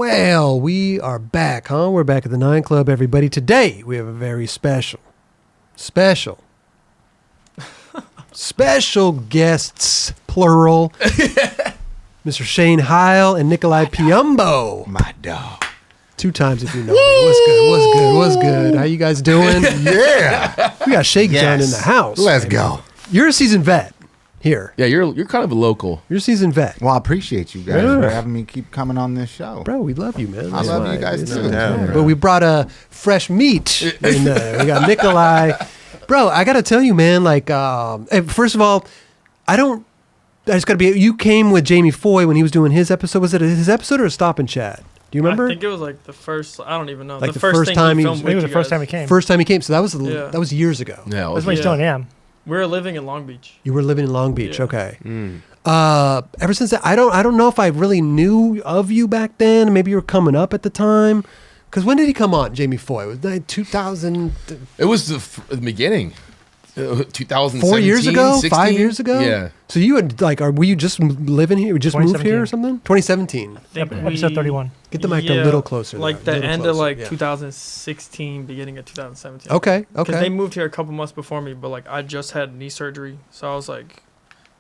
Well, we are back, huh? We're back at the 9 Club, everybody. Today, we have a very special guests, plural, Mr. Shane Heyl and Nikolai Piombo. My dog. 2 times if you know me. What's good? How you guys doing? Yeah. We got Shake Junt in the house. Let's go. You're a seasoned vet here. Yeah, you're kind of a local. You're a seasoned vet. Well, I appreciate you guys for having me keep coming on this show. Bro, we love you, man. I love you guys too. But we brought a fresh meat in there. We got Nikolai. Bro, I got to tell you, man, like, first of all, I just got to be, you came with Jamie Foy when he was doing his episode. Was it his episode or a Stop and Chat? Do you remember? I think it was like the first. I don't even know. Like the first time thing he he filmed. was- Maybe with the you first guys. time he came. First time he came. So that was years ago. Yeah, That's when he's still in Am. We were living in Long Beach. You were living in Long Beach. Yeah. Okay. Ever since that, I don't know if I really knew of you back then. Maybe you were coming up at the time. Because when did he come on, Jamie Foy? Was that 2000? It was the beginning. 2017, 4 years ago? 16? 5 years ago? Yeah. So you had, like, were you just living here? You just moved here or 2017. something? 2017. I think Episode 31. Get the mic a little closer. Like there. the Little end closer, of like yeah. 2016, beginning of 2017. Okay. Because they Okay. moved here a couple months before me, but like I just had knee surgery, so I was like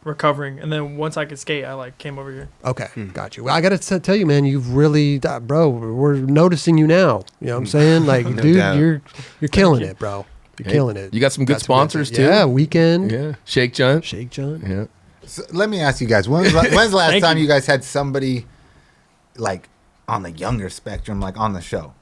recovering. And then once I could skate, I like came over here. Okay. Got you. Well, I got to tell you, man, you've really, bro, we're noticing you now. You know what I'm saying? Like, dude, doubt. you're killing it, bro. You're killing it. You got some good sponsors too. Yeah, Weekend. Yeah. Shake Junt. Shake Junt. Yeah. So let me ask you guys, when's the last Thank time you. you guys had somebody like on the younger spectrum, like on the show?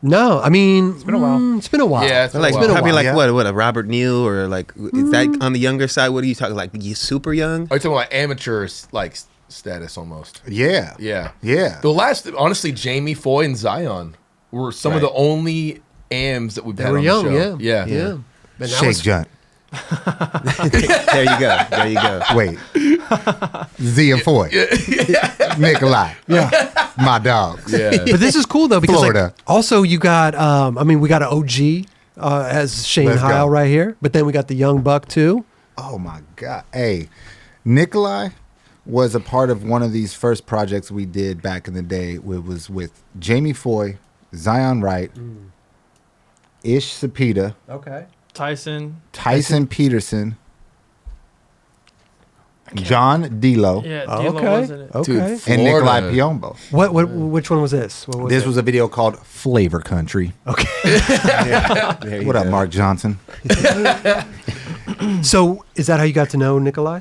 No, I mean, it's been a while. It's been a while. Yeah, it's Like been a probably while, like yeah. what a Robert Neal or like is that on the younger side? What are you talking like? You super young? Are you talking about amateur like status almost? Yeah. Yeah. Yeah. The last, honestly, Jamie Foy and Zion were some of the only AMs that we've They had were on young, the show. yeah. Yeah. But that Shake was- Junt. There you go. There you go. Wait. Zia Foy. Nikolai. Yeah. My dogs. Yeah. But this is cool though because like, Florida. also you got we got an OG as Shane Let's go. Heyl right here, but then we got the young buck too. Oh my God. Hey, Nikolai was a part of one of these first projects we did back in the day. It was with Jamie Foy, Zion Wright, Ish Sapita, Okay. Tyson Peterson, John Dilo, Yeah, Oh, Dilo okay. was in it. Okay. Dude, and Nikolai Florida. Piombo. What which one was this? What This it? was a video called Flavor Country. Okay. There you What up, go. Mark Johnson? So is that how you got to know Nikolai?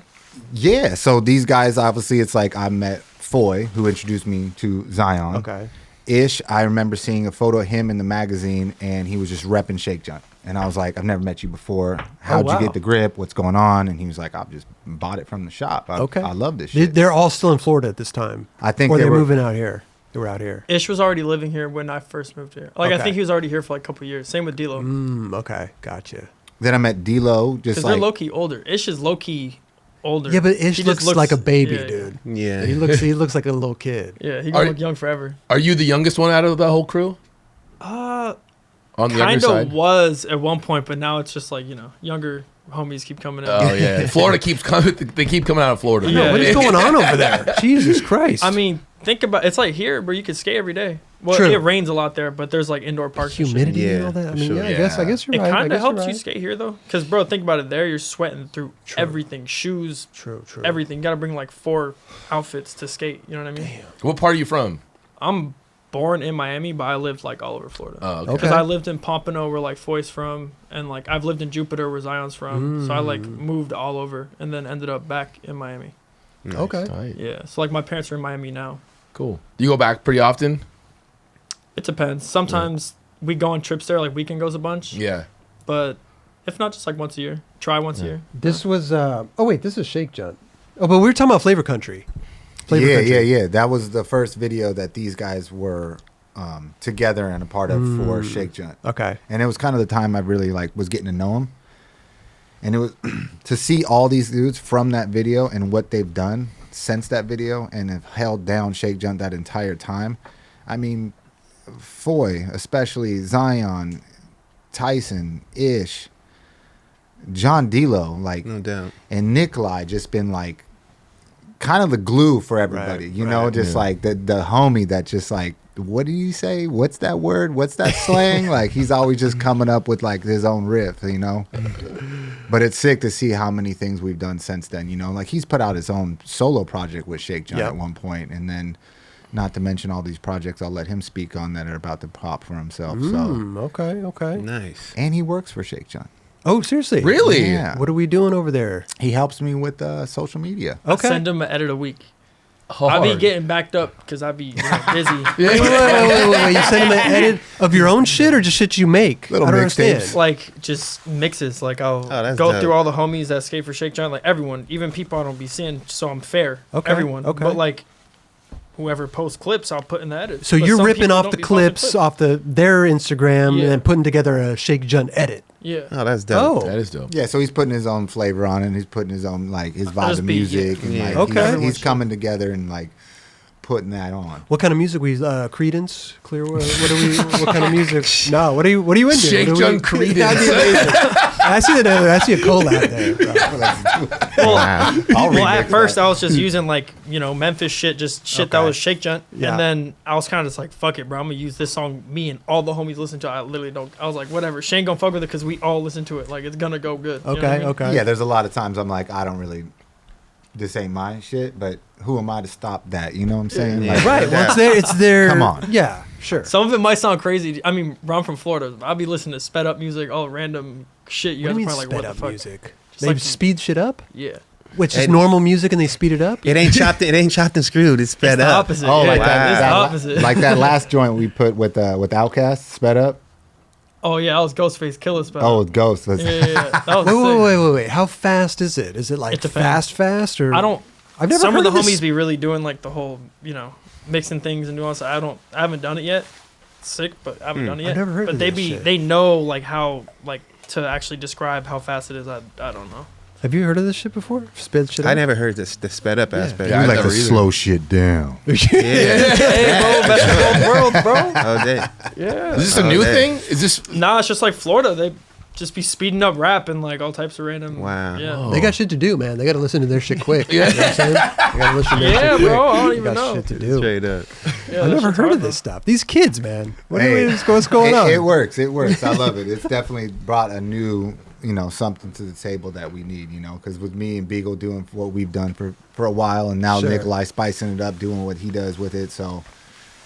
Yeah, so these guys, obviously, it's like I met Foy, who introduced me to Zion. Okay. Ish, I remember seeing a photo of him in the magazine, and he was just repping Shake Junt. And I was like, I've never met you before. How'd wow. you get the grip? What's going on? And he was like, I've just bought it from the shop. Okay. I love this shit. They're all still in Florida at this time. I think or they they're were- moving out here. They were out here. Ish was already living here when I first moved here. Like Okay. I think he was already here for like a couple years. Same with Dilo. Okay, gotcha. Then I met Dilo, just Because like, they're low key older. Ish is low key older. Yeah, but Ish He just looks like a baby, yeah, dude. Yeah. He looks like a little kid. Yeah, he Are- gonna look young forever. Are you the youngest one out of the whole crew? On the younger Kind side? of was at one point, but now it's just like younger homies keep coming in. Oh, yeah. Florida keeps coming. They keep coming out of Florida. Yeah. What is going on over there? Jesus Christ. I mean, think about it's like here where you can skate every day. Well, True. it rains a lot there, but there's like indoor parks. and shit. humidity and Yeah, all that. I for mean, sure. yeah, Yeah. I guess you're It right. I kind guess of helps you're you right. skate here though, because bro, think about it. There, you're sweating through everything, shoes, True. everything. You gotta bring like 4 outfits to skate. You know what I mean? What part are you from? I'm born in Miami, but I lived like all over Florida. Oh, okay. Okay. Because I lived in Pompano, where like Foy's from, and like I've lived in Jupiter, where Zion's from. So I like moved all over, and then ended up back in Miami. Okay. Tight. Yeah. So like my parents are in Miami now. Cool. Do you go back pretty often? It depends. Sometimes we go on trips there, like weekend goes a bunch. Yeah. But if not, just like once a year. Try once a year. This was. This is Shake Junt. Oh, but we were talking about Flavor Country. Flavor Country. yeah. That was the first video that these guys were together and a part of for Shake Junt. Okay. And it was kind of the time I really like was getting to know him. And it was to see all these dudes from that video and what they've done since that video and have held down Shake Junt that entire time. I mean, Foy, especially Zion, Tyson, Ish, John Dilo, like, No doubt. and Nikolai just been like kind of the glue for everybody. Right, You know, just like the homie that just like, what do you say? What's that word? What's that slang? Like he's always just coming up with like his own riff, you know. But it's sick to see how many things we've done since then. You know, like he's put out his own solo project with Shake Junt at one point, and then not to mention all these projects I'll let him speak on that are about to pop for himself. Okay. Nice. And he works for Shake Junt. Oh, seriously? Really? Yeah. What are we doing over there? He helps me with social media. I Okay. send him an edit a week. Hard. I be getting backed up because I be busy. Wait. You send him an edit of your own shit or just shit you make? Little I don't mixtapes. understand. Like just mixes. Like I'll that's go dope. through all the homies that skate for Shake Junt, like everyone, even people I don't be seeing, so I'm fair. Okay, Everyone. okay. But like whoever posts clips, I'll put in the edit. So But you're some ripping people off don't the be posting clips off their Instagram Yeah. and putting together a Shake Junt edit. Yeah. Oh, that's dope. Oh. That is dope. Yeah, so he's putting his own flavor on it. And he's putting his own like his vibe just of be- music, and yeah. like Okay. he's coming together and like putting that on. What kind of music we Credence? Clearwater? What are we? What kind of music? No. What are you into? Shake What are we- Junt Credence. That'd be amazing. I see a collab there. Bro. Well, Wow. well at first I was just using like, Memphis shit, just shit that Okay. was Shake Junt. Yeah. And then I was kind of just like, fuck it, bro. I'm going to use this song me and all the homies listen to. I was like, whatever. Shane gonna fuck with it because we all listen to it. Like, it's going to go good. You know what I mean? Okay. Yeah, there's a lot of times I'm like, I don't really, this ain't my shit, but who am I to stop that? You know what I'm saying? Yeah. Like, Right. Well, it's there. Come on. Yeah. Sure. Some of it might sound crazy. I mean, bro, I'm from Florida. I'll be listening to sped up music, all random shit. You What do you mean guys are probably sped like, what up the fuck? music? Just They like- speed shit up, Yeah. which is And- normal music, and they speed it up. It ain't chopped. It ain't chopped and screwed. It's sped It's the up. opposite. oh, yeah, like wow. that, It's that the la- opposite. like that last joint we put with Outkast, sped up. Oh, yeah, I was Ghostface Killer sped Oh, up. with Ghost. Was, Yeah. That was sick. Wait. How fast is it? Is it like It depends. fast, or I don't. I've never Some heard of the of this. homies be really doing like the whole, mixing things and nuance. I haven't done it yet. It's sick, but I haven't done it yet. I've never heard but of they this shit. they know like how like to actually describe how fast it is. I don't know. Have you heard of this shit before? Sped shit up? I never heard the sped up aspect. Yeah, I like never to either. slow shit down. Yeah. Hey, bro, best of both worlds, bro. Oh, day. Yeah. Is this a Oh, new that- thing? Is this? Nah, it's just like Florida. They just be speeding up rap and like all types of random. Wow. Yeah. Oh. They got shit to do, man. They got to listen to their shit quick. Yeah. You know what I'm saying? They got to listen to their Yeah, shit quick. bro, I don't They even got know. shit to do. Straight up. Yeah, I've that never shit's heard hard, of this stuff. These kids, man. Hey, What's going on? It works. It works. I love it. It's definitely brought a new, something to the table that we need, because with me and Beagle doing what we've done for a while, and now Sure. Nikolai spicing it up, doing what he does with it, so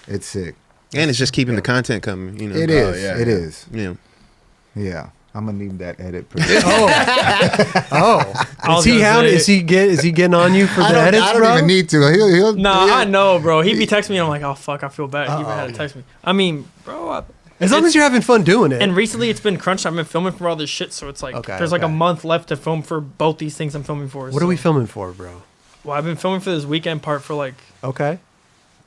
it's sick. And it's just keeping the content coming. It is. yeah, It yeah. is. Yeah. Yeah. I'm gonna need that edit. I was Is he gonna hounding? say- Is he getting on you for the edits, I don't bro? even need to. He'll Nah, yeah. I know, bro. He'd be texting me. I'm like, oh fuck, I feel bad. He even had to text me. I mean, bro. As long it's- as you're having fun doing it. And recently, it's been crunch. I've been filming for all this shit, so it's like Okay, there's like a okay. month left to film for both these things I'm filming for. What are we filming for, bro? Well, I've been filming for this weekend part for like Okay.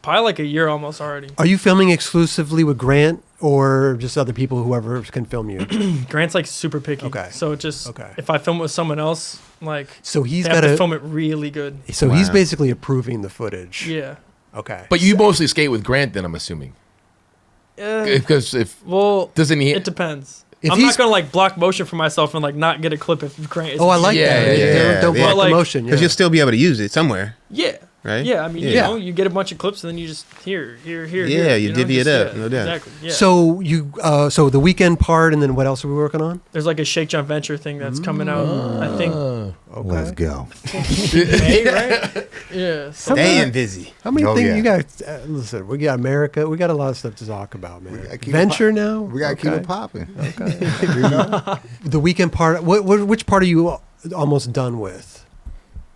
probably like a year almost already. Are you filming exclusively with Grant or just other people, whoever can film you? Grant's like super picky. Okay. So it just Okay. if I film with someone else, like So he's they have got to to. film it really good. So he's Wow. basically approving the footage. Yeah. Okay. But you mostly skate with Grant, then I'm assuming, because if Well, doesn't he? it depends. If I'm he's- not gonna like block motion for myself and like not get a clip if Grant is. Oh, I like Yeah, that. yeah, Don't yeah. block But, like- the motion. Because Yeah. you'll still be able to use it somewhere, Yeah. right? Yeah, I mean, you Yeah. know, you get a bunch of clips and then you just here. Yeah, here, you know, divvy it just- up, yeah, no doubt. Exactly. Yeah. So you, so the weekend part, and then what else are we working on? There's like a Shake Junt Venture thing that's coming out. I think Okay. Let's go. May, right? Yeah. So Staying busy. How many Oh, things yeah. you got? Listen, we got America. We got a lot of stuff to talk about, man. gotta keep it Venture now. We gotta keep Okay. it popping. Okay. You know? The weekend part. Which part are you almost done with?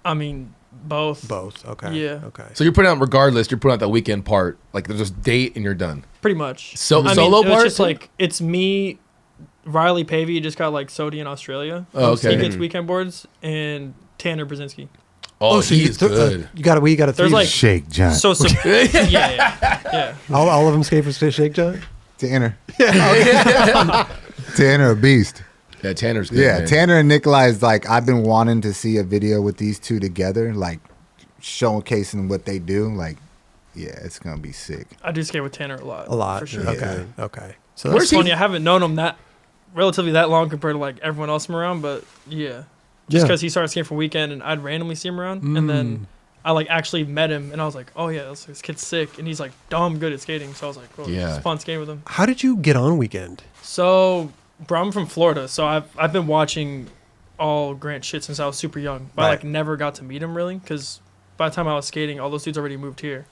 I mean, both. Both. Okay. Yeah. Okay. So you're putting out regardless. You're putting out that weekend part. Like there's just date and you're done. Pretty much. So- I mean, solo it was part just too? like it's me, Riley Pavey just got like Sodi in Australia. Oh, okay. He gets weekend boards and Tanner Brzezinski. Oh, so he's good. you got we got a. There's three- like Shake Junt. so yeah. all of them skate for Shake Junt. Tanner. Tanner, a beast. Yeah, Tanner's good. Yeah, man. Tanner and Nikolai is like, I've been wanting to see a video with these two together, like showcasing what they do. Like, yeah, it's gonna be sick. I do skate with Tanner a lot. A lot. for sure. Okay. Okay. So Where's that's he- Funny, I haven't known him that relatively that long compared to like everyone else I'm around, but yeah. Just Yeah. because he started skating for weekend and I'd randomly see him around, and then I like actually met him, and I was like, oh yeah, this kid's sick, and he's like dumb good at skating. So I was like, oh, Yeah. it's fun skating with him. How did you get on Weekend? So, bro, I'm from Florida, so I've been watching all Grant shit since I was super young, but I like never got to meet him really, because by the time I was skating, all those dudes already moved here.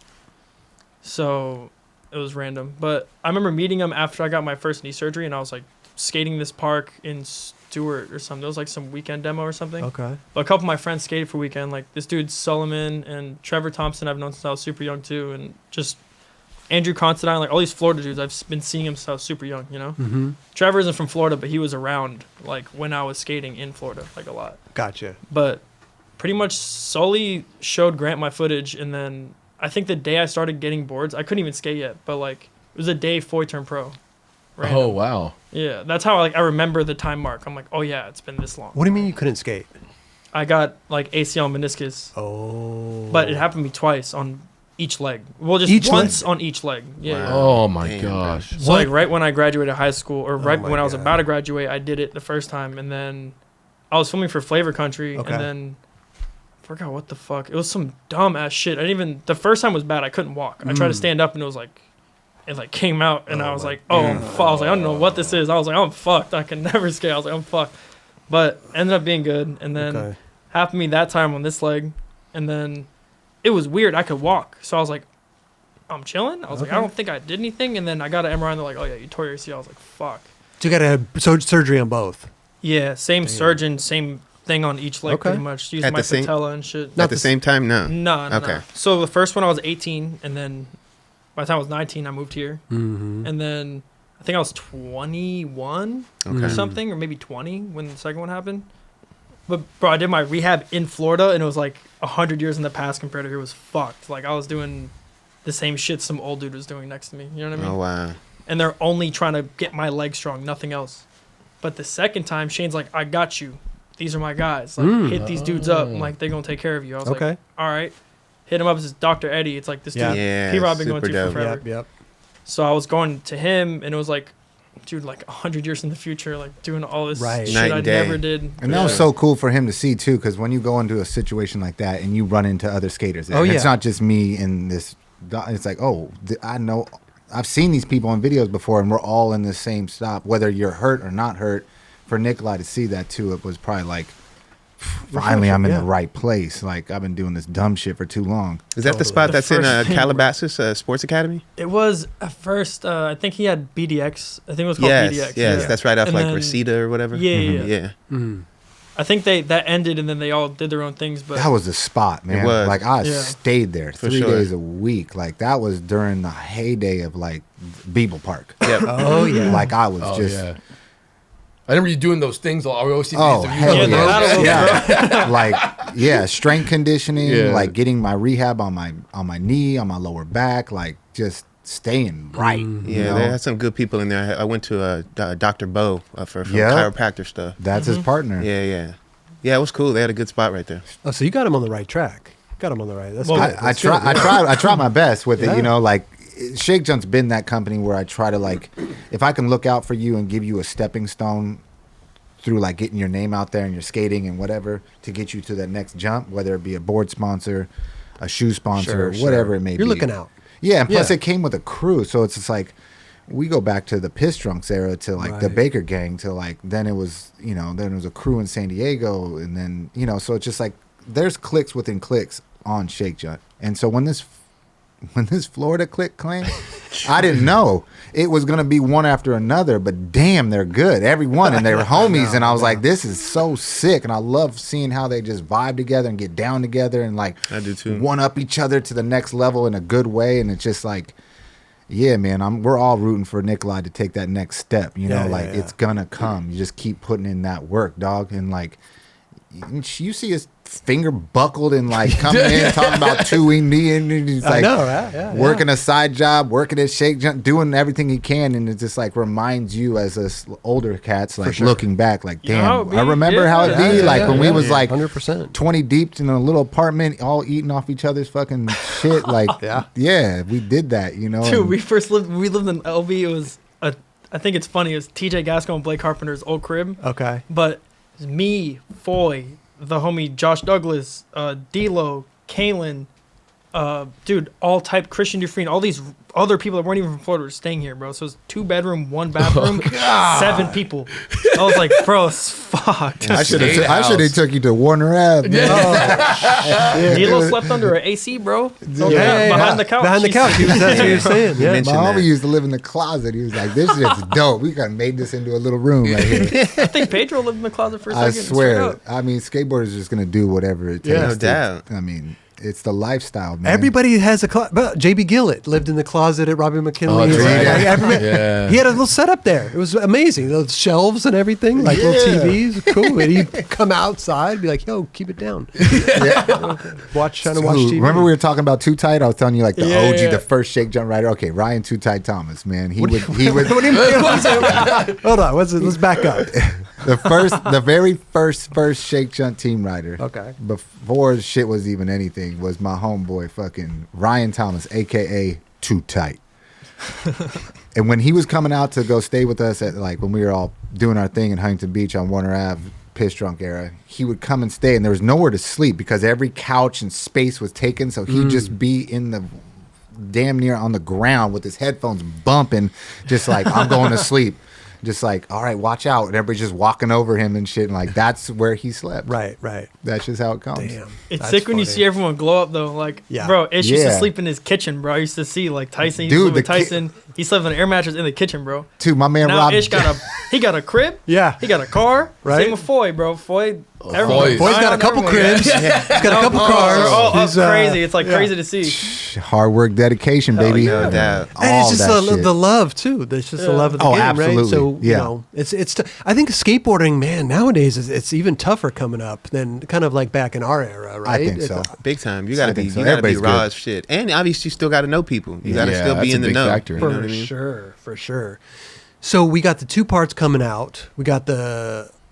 So it was random. But I remember meeting him after I got my first knee surgery, and I was like skating this park in Stewart or something. It was like some weekend demo or something. Okay. But a couple of my friends skated for Weekend, like this dude Solomon and Trevor Thompson I've known since I was super young too, and just Andrew Constantine, like all these Florida dudes, I've been seeing him since I was super young, you know? Mm-hmm. Trevor isn't from Florida, but he was around like when I was skating in Florida, like a lot. Gotcha. But pretty much solely showed Grant my footage, and then I think the day I started getting boards, I couldn't even skate yet, but like it was a day Foy turned pro. Random. Oh wow. Yeah, that's how I remember the time mark. I'm like, oh yeah, it's been this long. What do you mean you couldn't skate? I got like ACL and meniscus. Oh. But it happened to me twice on each leg. Well, just Each once on each leg. Yeah. Wow. yeah. Oh my Damn, gosh. So like right when I graduated high school, or right my when I was God. about to graduate, I did it the first time, and then I was filming for Flavor Country, Okay. and then I forgot what the fuck. It was some dumb ass shit. I didn't even. The first time was bad. I couldn't walk. I tried to stand up, and it like came out, and I was like, oh, I'm I was like, I don't know what this is. I was like, I'm fucked. I can never skate. I was like, I'm fucked. But ended up being good, and then Okay. happened to me that time on this leg, and then it was weird. I could walk, so I was like, I'm chilling. I was like, I don't think I did anything, and then I got an MRI, and they're like, oh yeah, you tore your ACL. I was like, fuck. So you got to have surgery on both. Yeah, same surgeon, same thing on each leg, Okay. pretty much. Used At my the same- patella and shit. Not At the the same time, no. No. Okay. So the first one I was 18, and then by the time I was 19, I moved here, Mm-hmm. and then I think I was 21 or Okay. something, or maybe 20 when the second one happened. But bro, I did my rehab in Florida, and it was like 100 years in the past compared to here. It was fucked. Like I was doing the same shit some old dude was doing next to me. You know what I mean? Oh wow. And they're only trying to get my leg strong, nothing else. But the second time, Shane's like, I got you. These are my guys. Like, hit these dudes up. I'm like, they're going to take care of you. I was Okay. like, all right. Hit him up. It's Dr. Eddie. It's like this Yeah. dude. Yeah. P-Rob been going super to for dope. forever. Yep. So I was going to him, and it was like, dude, like 100 years in the future, like doing all this Right. shit Night I and day. never did. And that was so cool for him to see too, because when you go into a situation like that and you run into other skaters, Oh, it's yeah. not just me in this. It's like, oh, I know, I've seen these people in videos before, and we're all in the same stop, whether you're hurt or not hurt. For Nikolai to see that too, it was probably like, finally, I'm in yeah. the right place. Like I've been doing this dumb shit for too long. Is that the Totally. spot The that's in first thing- Calabasas Sports Academy? It was at first, I think he had BDX. I think it was called Yes, BDX. yes, that's right off And like then- Reseda or whatever. Yeah, yeah, yeah. Mm. I think that ended, and then they all did their own things. But That was the spot, man. was. Like I Yeah. stayed there For 3 sure. days a week. Like that was during the heyday of like Beeble Park. Yep. Oh yeah. Like I was Oh just. yeah. I remember you doing those things. I always see Oh, videos of you hell doing Yeah, the those. battle yeah. Like yeah, strength conditioning, Yeah. like getting my rehab on my knee, on my lower back, like just staying right. you Yeah, know? they had some good people in there. I went to Dr. Bo for Yeah. chiropractor stuff. That's his partner. Yeah, yeah. Yeah, it was cool. They had a good spot right there. Oh, so you got him on the right track. Got him on the right. That's Well, good. I That's try good. I try my best with Yeah. it, you know, like Shake Junt's been that company where I try to like if I can look out for you and give you a stepping stone through like getting your name out there and your skating and whatever to get you to that next jump, whether it be a board sponsor, a shoe sponsor, Sure, whatever sure. it may be. You're looking out. Yeah, and plus Yeah. it came with a crew, so it's just like we go back to the Piss Drunks era to like the Right. Baker Gang to like then it was then it was a crew in San Diego and then so it's just like there's clicks within clicks on Shake Junt, and so when this Florida click came, I didn't know it was gonna be one after another, but damn, they're good, everyone, and they were homies, and I was like, this is so sick, and I love seeing how they just vibe together and get down together and like I do too. one up each other to the next level in a good way, and it's just like, yeah, man, we're all rooting for Nikolai to take that next step, Yeah, like yeah. it's gonna come. You just keep putting in that work, dog, and like you see his finger buckled and like coming in talking about two-ing knee and he's I like know, right? Yeah, working a side job, working at Shake Junt, doing everything he can, and it just like reminds you as us older cats like sure. looking back like, You know how damn, it I be, remember how it yeah. be Yeah, like yeah, when we yeah, was yeah. like 100%. 20 deep in a little apartment all eating off each other's fucking shit like yeah, we did that, Dude, and- we lived in LB. It was I think it's funny. It was TJ Gasco and Blake Carpenter's old crib. Okay. But it was me, Foy, the homie Josh Douglas, Dilo, Kalen, dude, all type Christian Dufresne, all these other people that weren't even from Florida were staying here, bro. So it was 2-bedroom, 1 bathroom, 7 people. I was like, bro, it's fucked. I should have took you to Warner Ave. Man. Dilo slept under an AC, bro. Yeah, behind the couch. Behind the couch. That's what he was saying. Yeah. mentioned My homie that. used to live in the closet. He was like, "This shit's dope. We could made this into a little room right here." I think Pedro lived in the closet for a I second. swear. I mean, skateboarders just gonna do whatever it takes. Yeah, no doubt. I mean, it's the lifestyle, man. Everybody has a closet. But JB Gillett lived in the closet at Robbie McKinley. Oh, that's right. Like, everybody- Yeah. He had a little setup there. It was amazing. Those shelves and everything, like little Yeah. TVs. Cool. And he'd come outside, be like, "Yo, keep it down." Trying to watch Ooh, TV. remember we were talking about Too Tight? I was telling you like the Yeah, OG, yeah. the first Shake Junt rider. Okay, Ryan Too Tight Thomas, man. He would What do you mean? Hold on. Let's back up. the very first Shake Junt team rider. Okay. Before shit was even anything, was my homeboy fucking Ryan Thomas, aka Too Tight. And when he was coming out to go stay with us at like when we were all doing our thing in Huntington Beach on Warner Ave, piss drunk era, he would come and stay, and there was nowhere to sleep because every couch and space was taken. So he'd just be in the damn near on the ground with his headphones bumping, just like I'm going to sleep. Just like, all right, watch out. And everybody's just walking over him and shit. And like, that's where he slept. Right. That's just how it comes. Damn. It's That's sick when you funny. see everyone glow up though. Like, Yeah. bro, Ish used to Yeah. sleep in his kitchen, bro. I used to see like Tyson. He Dude, used to live with the ki- Tyson. He slept on an air mattress in the kitchen, bro. Too, my man Now Rob. Ish got a crib. Yeah. He got a car. Right. Same with Foy, bro. Foy. Foy. Boy's got a couple cribs. He's got a couple cars. They're all up He's, crazy. It's like crazy to see. Hard work, dedication, baby. no doubt. And it's All just that shit. the love too. There's just the love of the Oh, game, absolutely. right? So Yeah. you know, it's. I think skateboarding, man, nowadays it's even tougher coming up than kind of like back in our era, right? I think so. Big time. You I gotta think be so. you gotta be Everybody's raw good. as shit. And obviously you still gotta know people. You gotta Yeah, still be that's in a the big know. factor. You know For what I mean? sure. So we got the 2 parts coming out. We got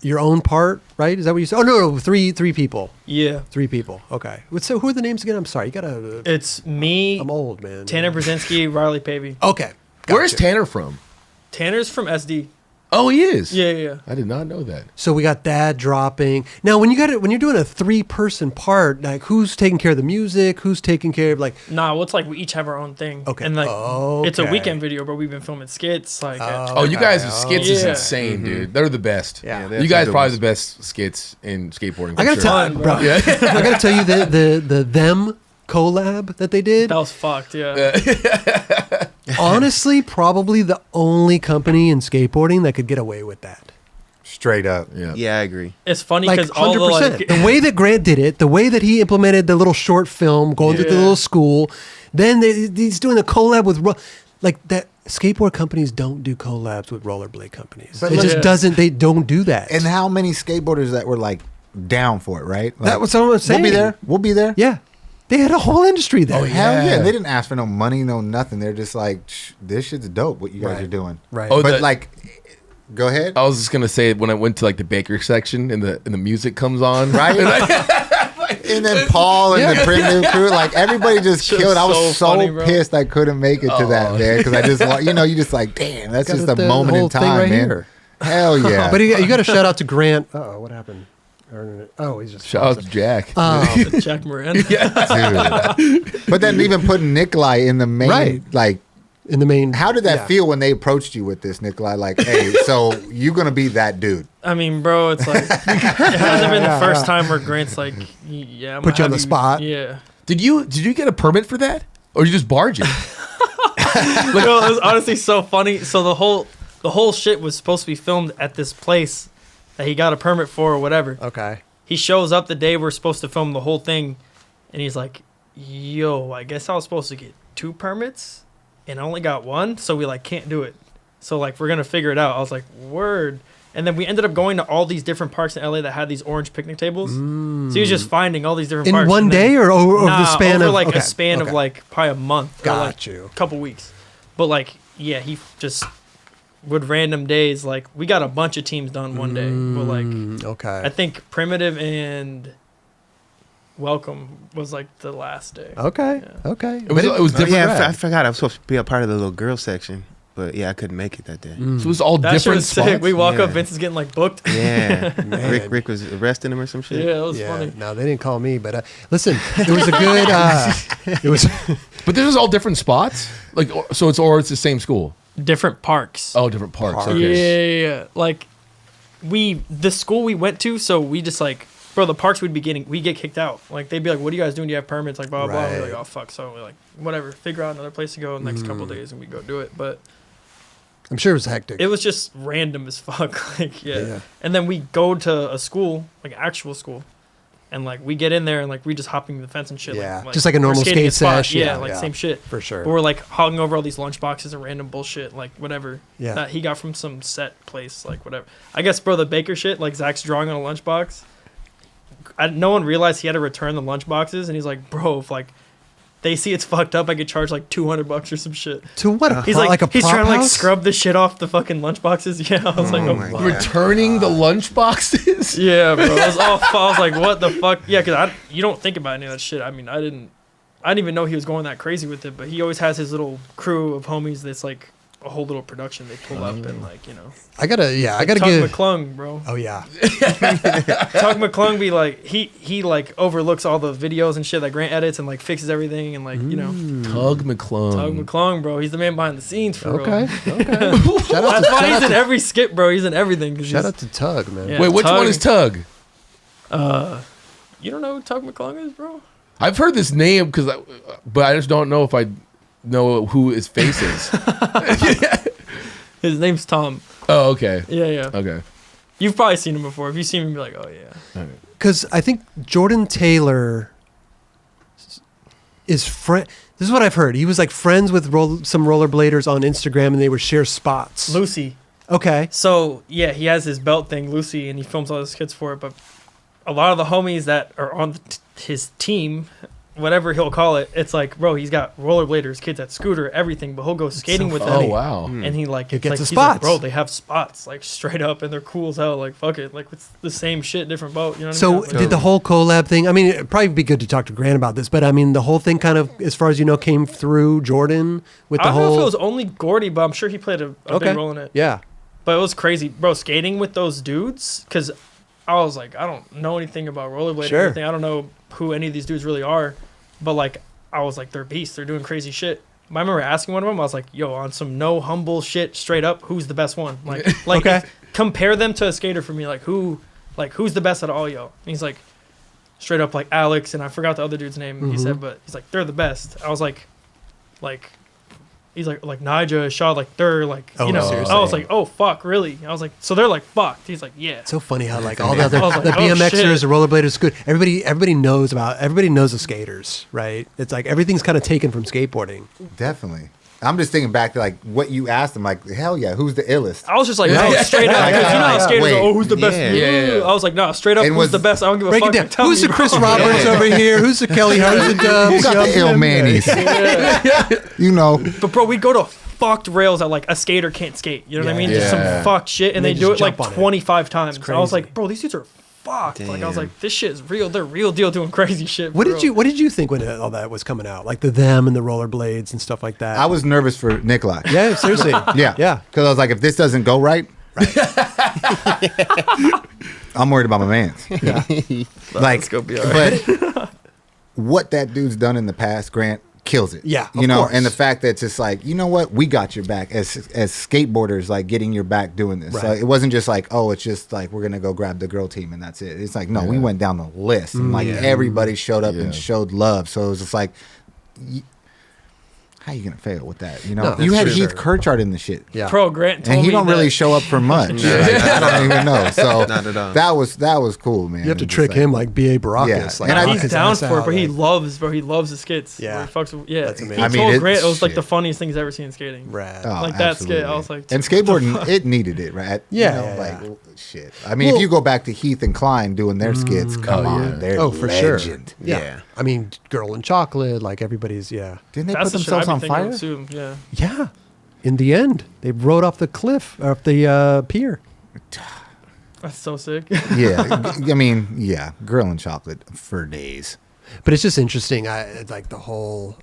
your own part, right? Is that what you said? Oh no, three people. Yeah. 3 people. Okay. So who are the names again? I'm sorry. You gotta. It's me, I'm old, man. Tanner Brzezinski, Riley Pavey. Okay. Where's Gotcha. Tanner from? Tanner's from SD. Oh, he is. Yeah. I did not know that. So we got that dropping. Now, when you're doing a 3-person part, like who's taking care of the music? Who's taking care of like? Nah, well, it's like we each have our own thing. Okay. And like, it's a Okay. weekend video, but we've been filming skits. Like, Oh, you guys, skits is Yeah. insane, dude. They're the best. Yeah. Yeah, You guys good probably ones. the best skits in skateboarding. I gotta for tell, sure. bro. I gotta tell you the them collab that they did. that was fucked. Yeah. Honestly, probably the only company in skateboarding that could get away with that. Straight up. Yeah. Yeah, I agree. It's funny Like because all 100%. the like, The way that Grant did it, the way that he implemented the little short film, going to the Yeah. little school, then he's doing a collab with like that. Skateboard companies don't do collabs with rollerblade companies. But It look- just doesn't. They don't do that. And how many skateboarders that were like down for it, right? Like, that was what I'm saying. We'll be there. We'll be there. Yeah, they had a whole industry there. Oh, yeah. Hell yeah. They didn't ask for no money, no nothing. They're just like, this shit's dope what you guys Right. are doing. Right. Oh, But the- like, go ahead. I was just gonna say when I went to like the baker section and the music comes on, Right? And then Paul and the primitive crew, like everybody just Shit's killed. I was so so funny, bro. pissed I couldn't make it to that, man. Because I just, you just like, damn, that's Got just a the moment whole in thing time, right man. here. Hell yeah. But you got to shout out to Grant. Oh, what happened? Oh, he's just Shout out to Jack. Jack Moran. Dude. But then even putting Nikolai in the main, Right. like, in the main. how did that yeah. feel when they approached you with this, Nikolai? Like, hey, so you're going to be that dude. I mean, bro, it's like it hasn't been the first time where Grant's like, yeah, I'm Put gonna you on have the spot. Yeah. Did you get a permit for that, or you just barge it? Like, it was honestly so funny. So the whole shit was supposed to be filmed at this place that he got a permit for or whatever. Okay. He shows up the day we're supposed to film the whole thing, and he's like, "Yo, I guess I was supposed to get 2 permits, and I only got 1, so we like can't do it. So like we're gonna figure it out." I was like, "Word." And then we ended up going to all these different parks in LA that had these orange picnic tables. So he was just finding all these different In parks. one and then- day or over the Nah, span over of like okay, a span of okay. like probably a month. or, like, Got you. a couple weeks. But like, yeah, he just would random days. Like we got a bunch of teams done one day, but like Okay. I think Primitive and Welcome was like the last day. Okay. Yeah. Okay. It was different. Oh, yeah, rad. I forgot. I was supposed to be a part of the little girl section. but yeah, I couldn't make it that day. So it was all That shit different was sick. spots. We walk up, Yeah. Vince is getting like booked. Yeah, Man. Rick was arresting him or some shit. Yeah, that was Yeah, funny. no, they didn't call me, but listen, it was a good. It was But this is all different spots. Like, so it's the same school. Different parks. Oh, different parks. Parks. Okay. Yeah. Like, the school we went to, so we just like, bro, the parks we get kicked out. Like, they'd be like, what are you guys doing? Do you have permits? Like, blah, blah, blah. We're Right. like, oh, fuck. So we're like, whatever, figure out another place to go in the next couple of days and we go do it. But I'm sure it was hectic. it was just random as fuck. Like, yeah. Yeah. And then we go to a school, like actual school. And like we get in there and like we just hopping the fence and shit. Yeah. Like, Just like a we're normal skating skate spot. sesh. Yeah, Yeah, like yeah. same shit. for sure. But we're like hogging over all these lunch boxes and random bullshit, like whatever. Yeah. That he got from some set place, like whatever. I guess, bro, the baker shit, like Zach's drawing on a lunchbox. No one realized he had to return the lunch boxes, and he's like, bro, if like they see it's fucked up, I could charge like $200 or some shit. To what? He's like a he's prop trying to like house? scrub the shit off the fucking lunch boxes. Yeah, I was like, Oh oh, my fuck. God. Returning the lunch boxes. Yeah, bro. I was like, what the fuck? Yeah, because you don't think about any of that shit. I mean, I didn't even know he was going that crazy with it, but he always has his little crew of homies that's like a whole little production they pull up and like, you know. I gotta Tug give. McClung, bro. Oh yeah. Tug McClung be like, he like overlooks all the videos and shit that Grant edits and like fixes everything and like, you know. Tug McClung. Tug McClung, bro. He's the man behind the scenes for real. Okay. Okay. Shout out That's why he's to in every skit, bro. He's in everything. 'Cause shout he's- out to Tug, man. Yeah. Wait, which Tug. one is Tug? You don't know who Tug McClung is, bro? I've heard this name but I just don't know if I know who his face is. His name's Tom. Oh, okay. Yeah, yeah. Okay. You've probably seen him before. If you've seen him, you'd be like, oh yeah. Because I think Jordan Taylor is friend. This is what I've heard. He was like friends with some rollerbladers on Instagram, and they would share spots. Lucy. Okay. So yeah, he has his belt thing, Lucy, and he films all his skits for it. But a lot of the homies that are on his team, whatever he'll call it, it's like, bro, he's got rollerbladers, kids at scooter, everything. But he'll go skating with Oh, them, wow. and he like He it's gets like, the he's like, spots. bro, they have spots like straight up, and they're cool as hell. Like fuck it, like it's the same shit, different boat. You know what I So mean? Like, did the whole collab thing? I mean, it'd probably be good to talk to Grant about this, but I mean, the whole thing kind of, as far as you know, came through Jordan with I the don't know whole. if it was only Gordy, but I'm sure he played a Okay. big role in it. Yeah. But it was crazy, bro. Skating with those dudes, because I was like, I don't know anything about rollerblading Sure. or anything. I don't know who any of these dudes really are, but like, I was like, they're beasts. They're doing crazy shit. I remember asking one of them. I was like, yo, on some no humble shit, straight up, who's the best one? Like, Okay. compare them to a skater for me. Like, who's the best out of all y'all? And he's like, straight up, like Alex, and I forgot the other dude's name. He said, but he's like, they're the best. I was like. He's like Nija, Shaw, like they're like, Oh, you know. seriously? I was like, oh fuck, really? I was like, so they're like fucked. He's like, yeah. It's so funny how like all the other I was like, the oh, BMXers, shit. the rollerbladers, good. Everybody knows the skaters, right? It's like everything's kind of taken from skateboarding. Definitely. I'm just thinking back to like what you asked him. Like, hell yeah, who's the illest? I was just like, no, straight up. Because you know how skaters Wait, go, oh, who's the best? yeah. Yeah. I was like, no, straight up, And who's was- the best? I don't give a Break fuck. it down. Like, tell Who's me, the Chris bro. Roberts over here? Who's the Kelly? Who's the Dubs? Who got the ill manis? You know, But bro, we go to fucked rails that like a skater can't skate. You know what I mean? Just Yeah. some fucked shit, and They they do just it like jump on it. 25 times. It's I was crazy. like, bro, these dudes are fucked. Like I was Damn. like, this shit is real. They're real deal doing crazy shit. What for did real. you think when all that was coming out? Like the them and the rollerblades and stuff like that. I was nervous for Nikolai. Yeah, seriously. Yeah. Yeah. Because I was like, if this doesn't go right, I'm worried about my man's. Yeah. Like, go be all right. but what that dude's done in the past, Grant, kills it. Yeah, You of know, course. and the fact that it's just like, you know what, we got your back as skateboarders, like getting your back doing this. Right. Like, it wasn't just like, oh, it's just like we're gonna go grab the girl team and that's it. It's like, no, we went down the list and like everybody showed up and showed love. So it was just like, how you gonna fail with that? You know, No, you that's had for Heath sure. Kirchard in the shit. Yeah. Pro Grant told And he me don't that- really show up for much. Like, I don't even know. So Not at all. that was cool, man. You have to Just trick like- him like B.A. Baracus. Yeah. Like, And I- knock He's his down ass for it, out, but he like- loves the skits. Yeah. Where he fucks with, yeah. That's He amazing. I mean, told it's- Grant it was like the shit. funniest thing he's ever seen in skating. Rad. Oh, Like that skit, I absolutely. was like, and skateboarding, it needed it, right? Yeah, You know, yeah, like shit. I mean, Well- if you go back to Heath and Klein doing their skits, come Oh, on, yeah. they're Oh, for sure. legend. Yeah. I mean, Girl in Chocolate, like everybody's, yeah. Didn't they that's put the shit I'd themselves be on thinking fire? of soon. Yeah. Yeah. In the end, they rode off the cliff, off the pier. That's so sick. Yeah, I mean, yeah, Girl and Chocolate for days. But it's just interesting. Like the whole.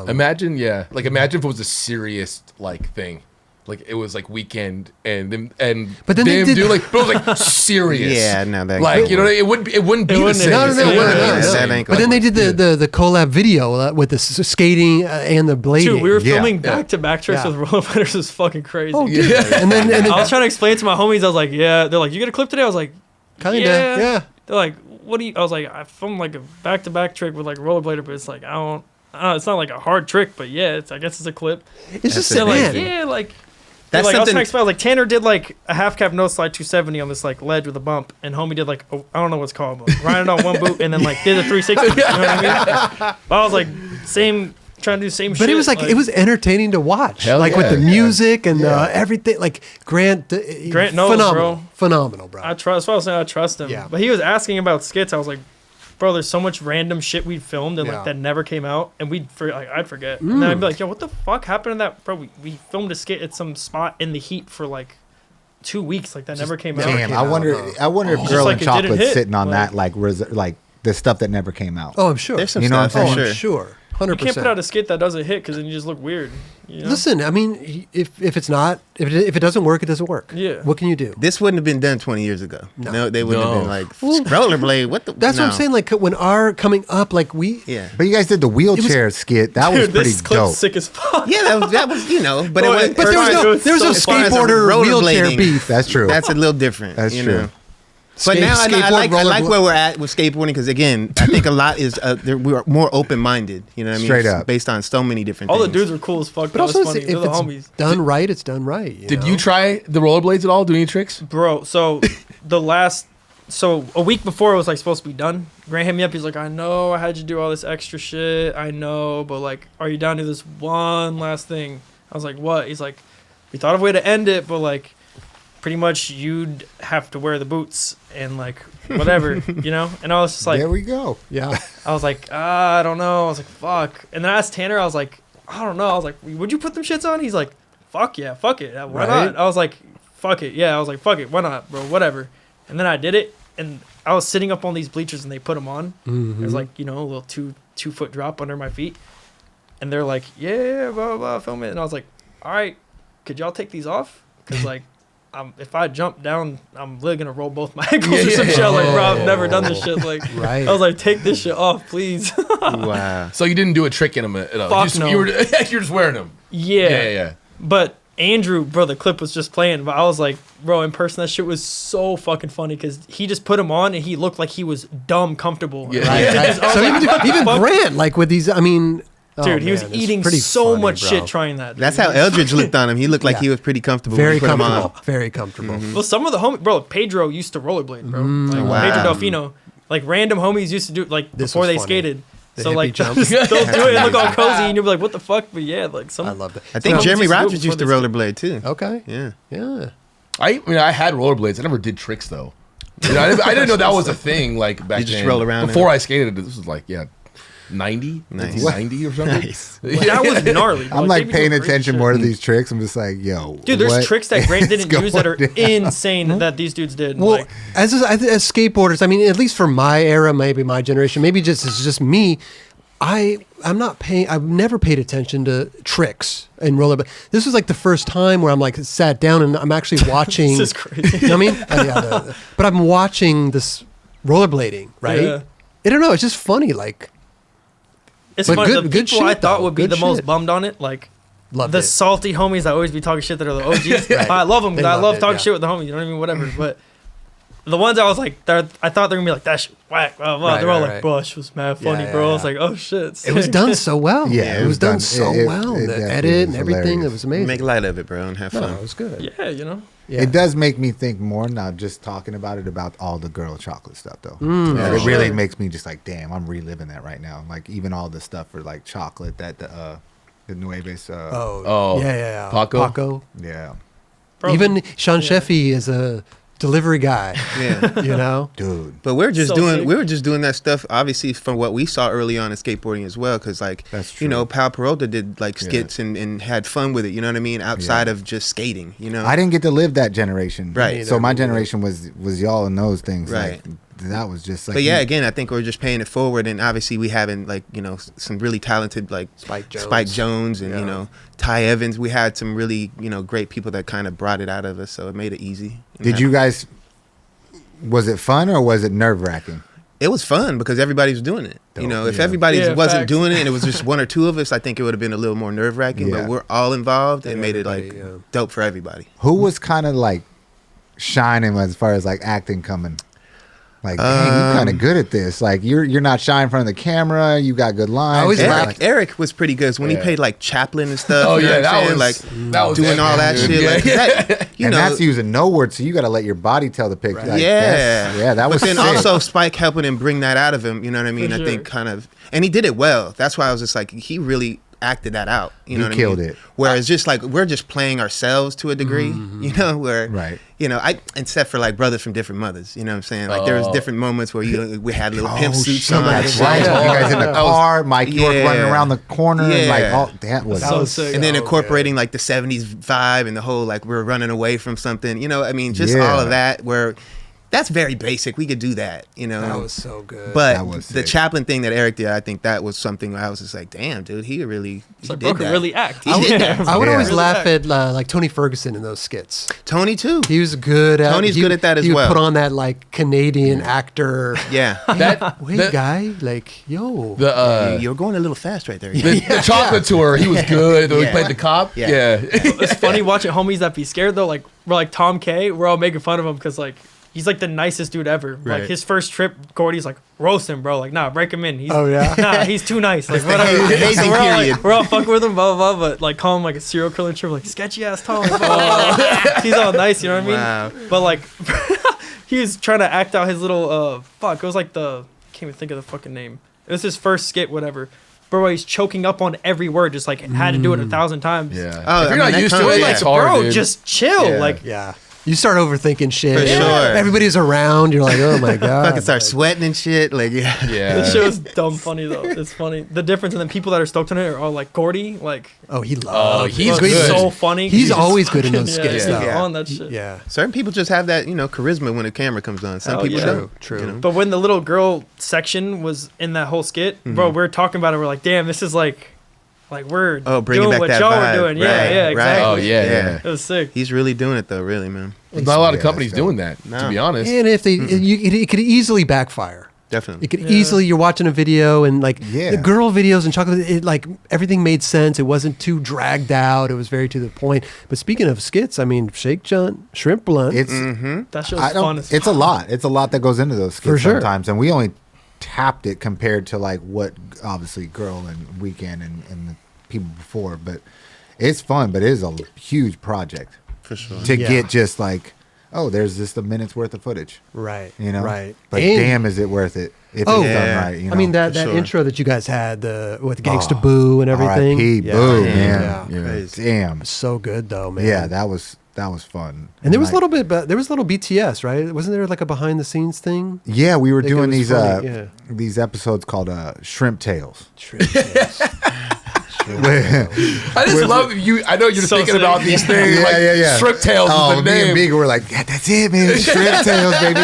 Imagine if it was a serious like thing. like it was like weekend and But then they did- do like, but it was like serious. Yeah, no, that Like, you know, it wouldn't be the wouldn't- same. No, It wouldn't be the same. That ain't But then they did the collab video with the skating and the blading. Dude, we were Yeah. filming back-to-back tricks Yeah. with rollerbladers. It was fucking crazy. Oh, dude. Yeah. And then I was trying to explain to my homies. I was like, yeah. They're like, you get a clip today? I was like, kinda, yeah. yeah. They're like, what do you? I was like, I filmed like a back-to-back trick with like a rollerblader, but it's like I don't. It's not like a hard trick, but yeah, I guess it's a clip. It's just They're like, man. yeah, like. That's Like, I was something. trying to explain, like Tanner did like a half cap nose slide 270 on this like ledge with a bump, and homie did like I don't know what's called, but riding on one boot and then like did a 360. You know what I mean? But I was like trying to do same shit. But it was like it was entertaining to watch, Hell like with yeah. the music and everything. Like Grant knows, Bro. phenomenal, bro. I trust. That's why I was saying I trust him. Yeah. But he was asking about skits. I was like, bro, there's so much random shit we filmed and Yeah. like that never came out, and I'd forget, and then I'd be like, yo, what the fuck happened to that, bro? We filmed a skit at some spot in the heat for like 2 weeks, like that never came out. Damn, came I out, wonder. huh? I wonder if Just Girl like and it didn't Chocolate's hit, sitting on like- that like the stuff that never came out. Oh, I'm sure. There's some You know what stuff I'm for saying? I'm sure. sure. You 100%. can't put out a skit that doesn't hit because then you just look weird. You know? Listen, I mean, if it's not, if it doesn't work, it doesn't work. Yeah. What can you do? This wouldn't have been done 20 years ago. No, they wouldn't have No. been like rollerblade. What the? That's what I'm no. saying. Like when our coming up, like we. Yeah. But you guys did the wheelchair skit. That was Dude, pretty this clip's dope. sick as fuck. Yeah, that was but it Bro, wasn't. But there was Fine, no, it was there was no so fun. skateboarder wheelchair Rollerblading. beef. That's true. That's a little different. That's you true. know? But now I Skateboard, like rollerbla- where we're at with skateboarding because again, I think a lot is we are more open minded. You know what I mean? Straight up. Based on so many different. All the things. dudes are cool as fuck. But That was also, funny. if They're the it's homies. done right, it's done right. Did know? you try the rollerblades at all? Do any tricks? Bro, so so a week before it was like supposed to be done, Grant hit me up. He's like, I know I had you do all this extra shit. I know, but like, are you down to this one last thing? I was like, what? He's like, we thought of a way to end it, but like, pretty much you'd have to wear the boots and like whatever, you know? And I was just like, There we go. Yeah. I was like, I don't know. I was like, fuck. And then I asked Tanner, I was like, I don't know. I was like, would you put them shits on? He's like, fuck yeah, fuck it. Why Right. not? I was like, fuck it. Yeah, I was like, fuck it. Why not, bro? Whatever. And then I did it, and I was sitting up on these bleachers, and they put them on. Mhm. There's like, you know, a little 2 foot drop under my feet. And they're like, yeah, blah, blah, blah, film it. And I was like, all right, could y'all take these off? Because like, if I jump down, I'm literally gonna roll both my ankles or some shit. I was like, bro, I've never done this shit. Like, Right. I was like, take this shit off, please. Wow. So you didn't do a trick in them at all? Fuck no. You're just wearing them. Yeah. But Andrew, bro, the clip was just playing, but I was like, bro, in person, that shit was so fucking funny because he just put him on and he looked like he was dumb comfortable. Yeah. Right, right. I was So like, even fuck? Grant, like with these, I mean, Dude, he was man, it's eating pretty so funny, much bro. shit trying that. Dude. That's how Eldridge looked on him. He looked like Yeah. he was pretty comfortable. Very when you put him comfortable. on. Very comfortable. Well, some of the homies, bro, Pedro used to rollerblade, bro. Like Wow. Pedro Delfino, like random homies used to do it, like This before was they funny. skated. The So hippie like jump. they'll do it and look all cozy, and you'll be like, what the fuck? But yeah, like some. I love that. I think Some Jeremy homies do it Rogers used to before they rollerblade too. Okay. Yeah. Yeah. I mean, I had rollerblades. I never did tricks though. You know, I didn't know that was a thing. Like back You just then. roll around before in it? I skated. This was like 90, Nice. 90 or something. Nice. That was gnarly. Bro. I'm They like be paying doing great attention shit. more to these tricks. I'm just like, yo, Dude, there's what tricks that Grant is didn't use that are going down? insane that these dudes did. Well, like, as skateboarders, I mean, at least for my era, maybe my generation, maybe it's just me. I'm not paying. I've never paid attention to tricks and rollerblade. This was like the first time where I'm like sat down and I'm actually watching. this is crazy. You know what I mean? But I'm watching this rollerblading, right? Yeah. I don't know. It's just funny. Like, It's But funny. good- The good people I shit, thought though. would be Good the most shit. bummed on it, like loved the it. salty homies that always be talking shit that are the OGs. Right. I love them. They I loved love it, talking yeah. shit with the homies. You know what I mean? Whatever. But the ones I was like, I thought they were gonna be like that shit whack. Blah, blah. Right, They're all right, like, right. bro, she was mad funny, Yeah, bro. I yeah, was like, oh shit. It was done so well. Yeah, it was done so it- well. it The definitely edit was and everything. hilarious. It was amazing. Make light of it, bro, and have No, fun. it was good. Yeah, you know. Yeah. It does make me think more now just talking about it about all the girl chocolate stuff though. Mm. It really Sure. makes me just like, damn, I'm reliving that right now. Like even all the stuff for like chocolate that the Nueves. Oh, yeah. Paco? Yeah, Bro, Even Sean yeah. Sheffy is a delivery guy. Yeah. You know. dude, But we're just So doing sick. we were just doing that stuff obviously from what we saw early on in skateboarding as well because like That's you know true. Pal Peralta did like Yeah. skits and had fun with it, you know what I mean, outside of just skating, you know. I didn't get to live that generation. Right. So Neither, my me neither. generation was y'all in those things. Right. Like that was just like. But yeah, again, I think we're just paying it forward, and obviously we having like some really talented like Spike Jones and Ty Evans. We had some really great people that kind of brought it out of us, so it made it easy. Did you guys? Was it fun or was it nerve wracking? It was fun because everybody was doing it. Dope, if everybody wasn't facts. doing it and it was just one or two of us, I think it would have been a little more nerve wracking. Yeah. But we're all involved and made it like Everybody, dope for everybody. Who was kind of like shining as far as like acting coming? Like, dang, you're kind of good at this. Like, you're not shy in front of the camera. You got good lines. I always You're laugh- like- Eric was pretty good. So when he played like Chaplin and stuff, Oh you know yeah, what I'm saying? that was doing all that dude. shit. Yeah. Like, 'cause that, and that's using no words, so you got to let your body tell the picture. Right. Like, Yeah. that was But then sick. also Spike helping him bring that out of him. You know what I mean? For I think sure. kind of, and he did it well. That's why I was just like, he really acted that out. You know He what killed I mean? it. Whereas just like we're just playing ourselves to a degree. Where Right. except for like brothers from different mothers. You know what I'm saying? Like there was different moments where we had little pimp suits shit, on. that's and right. shit. You guys in the That was- car, Mike York yeah. running around the corner, and like, Yeah. that was So sick. And then So incorporating like the 70s vibe and the whole like we're running away from something, I mean, just all of that where that's very basic. We could do that, That was so good. But That was the sick. Chaplin thing that Eric did, I think that was something where I was just like, damn, dude, he really It's like, did bro could that. really act. He did that. I would Yeah. always Really laugh act. at like Tony Ferguson in those skits. Tony too. He was good at. Tony's good at that as he would well. put on that like Canadian actor. Yeah. Wait, guy, like yo. You're going a little fast right there. The chocolate tour, he was good. He Yeah. played the cop. Yeah. Yeah. It's funny watching homies that be scared though. Like we're like Tom K. We're all making fun of him because like he's like the nicest dude ever. Right. Like his first trip, Gordy's like roast him, bro. Like nah, break him in. He's, Oh, yeah? Nah, he's too nice. Like whatever. hazing So we're all, period. like, we're all fucking with him, blah blah blah. But like call him like a serial killer and trip, like sketchy ass Tom. Blah, blah, blah. He's all nice, you know what I mean? Wow. But like he was trying to act out his little It was like I can't even think of the fucking name. It was his first skit, whatever. Bro, he's choking up on every word, just like had to do it 1,000 times. Yeah. Oh, if you're I mean, not that used comes- to it, like, it's hard, bro, dude. just chill. Yeah. Like Yeah. You start overthinking shit. For sure. Everybody's around. You're like, oh my god. Fucking start sweating and shit. Like, yeah. Yeah. this show's dumb funny though. It's funny. The difference, and then people that are stoked on it are all like Gordy, like Oh, he loves. he's it. good. so funny. He's just always good in fucking- those skits, Yeah, he's though. on that shit. Yeah. Certain people just have that, charisma when the camera comes on. Some Hell people yeah. don't. True. you know? But when the little girl section was in that whole skit, bro, we were talking about it. We're like, damn, this is like we're bringing doing back what that y'all vibe. were doing. Right, Yeah, yeah, right. exactly. Oh, yeah. It was sick. He's really doing it though, really, man. There's not a lot of Yeah, companies that's dope. doing that, to No. be honest. And if it could easily backfire. Definitely. It could easily, you're watching a video and like Yeah. the girl videos and chocolate, it like everything made sense. It wasn't too dragged out. It was very to the point. But speaking of skits, I mean, Shake Junt, Shrimp Blunt. It's That show's I fun don't. as It's a lot. It's a lot that goes into those skits For sure. sometimes, and we only tapped it compared to like what obviously Girl and Weekend and the people before. But it's fun. But it is a huge project For sure. to Yeah. get just like, oh, there's just a minute's worth of footage. right. You know, Right. But And- damn, is it worth it if Oh, it's done yeah. right? You know? I mean, that for sure. intro that you guys had, with Gangsta Oh, Boo and everything. R.I.P. Boo, man. Yeah. Yeah. Crazy. Damn. So good though, man. Yeah, that was fun. And there was like, a little bit, but there was a little BTS, right? Wasn't there like a behind the scenes thing? Yeah, we were I think it doing was these funny, yeah. these episodes called Shrimp Tales. I just love you. I know you're So thinking sick. about these things. like Strip Tails Oh, is the me and name. Big were like, yeah, that's it, man. Shrimp Tails, baby.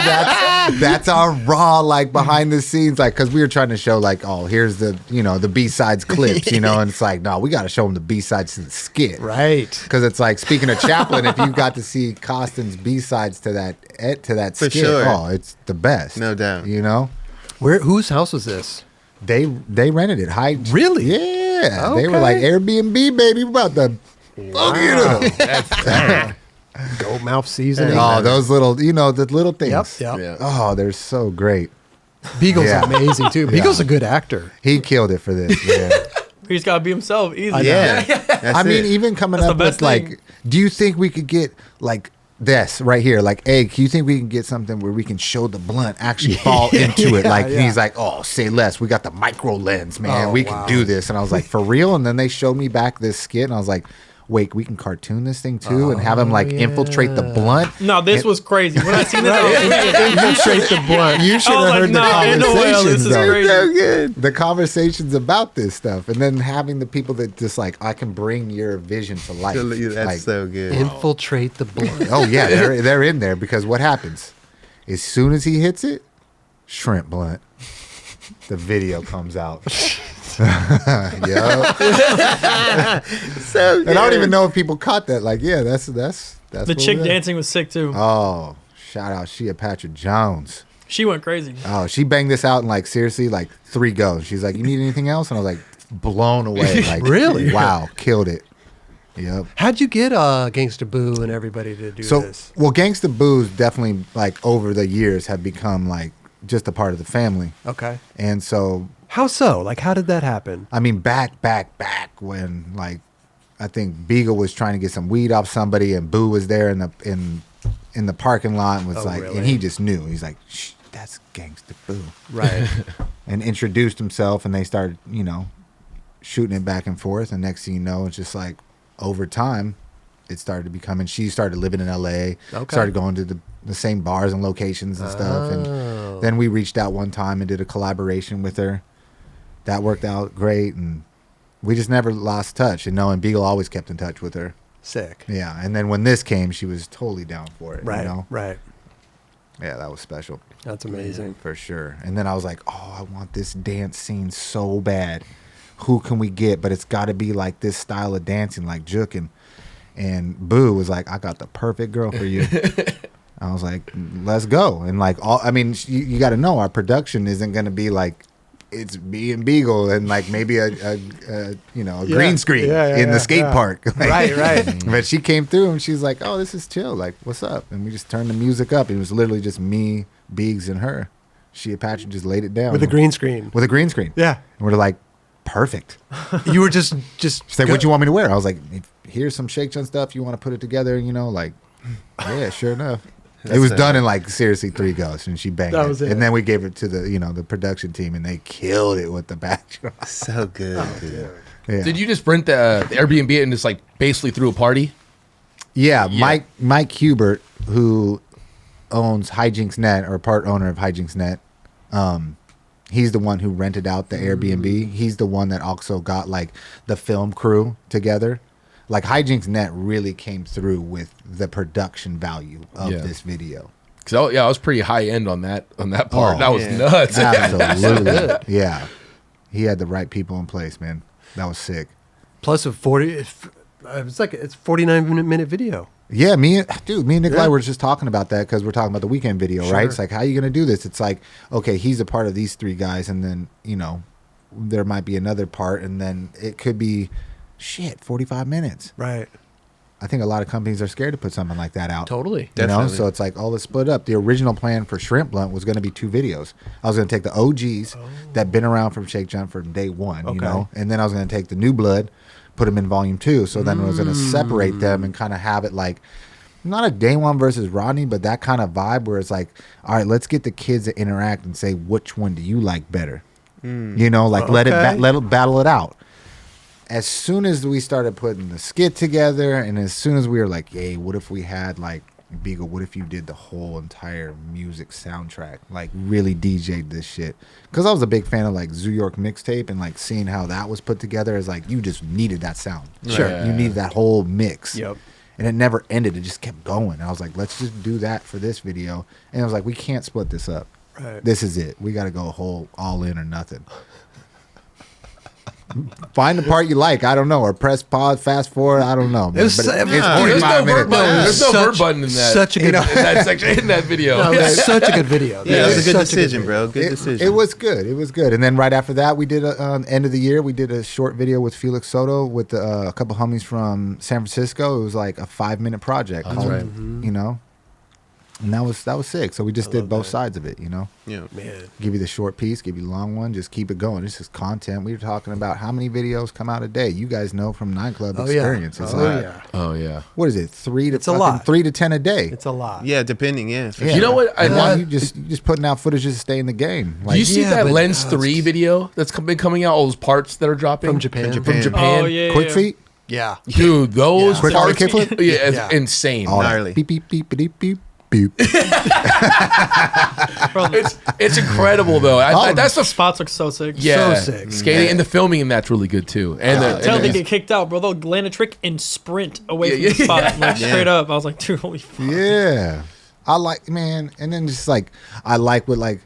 That's our raw, like behind the scenes, like because we were trying to show like, oh, here's the the B-sides clips, and it's like, no, we got to show them the B-sides to the skit, Right. Because it's like, speaking of Chaplin, if you got to see Costin's B-sides to that For skit, sure. oh, it's the best, No doubt. Whose house was this? They rented it. Really? Yeah. They were like, Airbnb, baby. We're about to fuck it up. That's Goat mouth seasoning. Oh, those little, the little things. Yep. Yeah. Oh, they're so great. Beagle's Yeah. amazing too. Beagle's a good actor. He killed it for this. Yeah. He's gotta be himself. Easy. Yeah. That's I mean, it. even coming That's up the with best like, thing. do you think we could get like this right here? Like, hey, do you think we can get something where we can show the blunt actually fall into it? Like, yeah. he's like, oh, say less. We got the micro lens, man. Oh, we wow. can do this. And I was like, for real? And then they showed me back this skit, and I was like, wait, we can cartoon this thing too, and have him like infiltrate the blunt. No, this was crazy. When I seen this, I was Infiltrate the blunt. You should I was have like, heard nah, the ain't no way, conversations. this is though. crazy. So good. The conversations about this stuff, and then having the people that just like, I can bring your vision to life. That's Like, so good. Infiltrate the blunt. oh yeah, they're in there because what happens? As soon as he hits it, shrimp blunt. The video comes out. Yep. So And I don't even know if people caught that. Like, yeah, that's The what chick we did. dancing was sick too. Oh, shout out Shea Patrick Jones. She went crazy. Oh, she banged this out in like seriously like 3 goes. She's like, "You need anything else?" And I was like, blown away. Like, Really? Wow, killed it. Yep. How'd you get Gangsta Boo and everybody to do So, this? well, Gangsta Boo's definitely like over the years have become like just a part of the family. Okay. And so, How so? Like, how did that happen? I mean, back when like I think Beagle was trying to get some weed off somebody, and Boo was there in the parking lot and was Oh, like, really? and he just knew. He's like, "Shh, that's Gangsta Boo," Right. and introduced himself, and they started, shooting it back and forth. And next thing you know, it's just like over time, it started to become. And she started living in L.A. Okay. Started going to the same bars and locations and stuff. Oh. And then we reached out one time and did a collaboration with her. That worked out great, and we just never lost touch. And Beagle always kept in touch with her. Sick. Yeah, and then when this came, she was totally down for it. Right. Right. Yeah, that was special That's amazing. for sure. And then I was like, oh, I want this dance scene so bad. Who can we get? But it's got to be like this style of dancing, like juking. And Boo was like, I got the perfect girl for you. I was like, let's go. And like, you got to know our production isn't going to be like, it's me and Beagle and like maybe a green screen in the skate park. Like, Right. But she came through and she's like, oh, this is chill. Like, what's up? And we just turned the music up. It was literally just me, Biggs, and her. She Apache just laid it down. With a green screen. With a green screen. Yeah. And we're like, perfect. You were just. She's like, what you want me to wear? I was like, here's some Shake Junt stuff. You want to put it together? Like, yeah, sure enough. It was done in like seriously 3 goes, and she banged That was it. And then we gave it to the production team, and they killed it with the backdrop. So good, dude. Yeah. Did you just rent the Airbnb and just like basically threw a party? Yeah, Mike Hubert, who owns Hijinks Net, or part owner of Hijinks Net, he's the one who rented out the Airbnb. He's the one that also got like the film crew together. Like Hijinks Net really came through with the production value of this video. Because I was pretty high end on that part. Oh, that was yeah. nuts. Absolutely. Yeah. He had the right people in place, man. That was sick. Plus a 40. It's 49-minute video. Yeah, me and Nikolai were just talking about that because we're talking about the weekend video, right? It's like, how are you going to do this? It's like, okay, he's a part of these 3 guys, and then, there might be another part, and then it could be, 45 minutes. Right. I think a lot of companies are scared to put something like that out. Totally. Definitely. So it's like, oh, let's split up. The original plan for Shrimp Blunt was going to be 2 videos. I was going to take the OGs that been around from Shake Junt from day one, and then I was going to take the new blood, put them in volume 2. So then I was going to separate them and kind of have it like, not a day one versus Rodney, but that kind of vibe where it's like, all right, let's get the kids to interact and say, which one do you like better? Let it battle it out. As soon as we started putting the skit together, and as soon as we were like, hey, what if we had like, Beagle, what if you did the whole entire music soundtrack, like really DJ'd this shit? Because I was a big fan of like Zoo York Mixtape, and like seeing how that was put together is like, you just needed that sound. Sure. You needed that whole mix. Yep. And it never ended. It just kept going. I was like, let's just do that for this video. And I was like, we can't split this up. Right. This is it. We got to go whole all in or nothing. Find the part you like. I don't know. Or press pause, fast forward. I don't know. Man. It's 45 There's no minutes. vert button. There's no vert button in that. Such a good. in that section in that video. No, it's such a good video. Yeah, it was a good Such decision, video. bro. Good decision. It was good. It was good. And then right after that, we did end of the year. We did a short video with Felix Soto with a couple homies from San Francisco. It was like a 5-minute project. That's right. And that was sick. So we just did both sides of it. Yeah. Man. Give you the short piece, give you the long one, just keep it going. This is content. We were talking about how many videos come out a day. You guys know from nightclub experience. It's like, Oh yeah. what is it? 3 to It's a lot. 3 to 10 a day. It's a lot. Yeah, depending. Yeah. For Yeah. sure. You know what? And now you just putting out footage just to stay in the game. Do you see Yeah, that but- Lens 3 video that's been coming out? All those parts that are dropping From Japan. From Japan. Oh yeah. Quick yeah. feet. Yeah. Dude, those Quick parts. kickflip? Yeah, it's Yeah. insane. All that. Gnarly. Beep beep beep beep beep beep. Bro, It's incredible though. That's the spots look so sick. yeah. So sick. Skating and the filming in that's really good too. And Tell the, they get kicked out, bro. They'll land a trick and sprint away from Yeah, the spot, like Yeah. straight up. I was like, dude, holy fuck. Yeah. I like, man. And then just like, I like what like,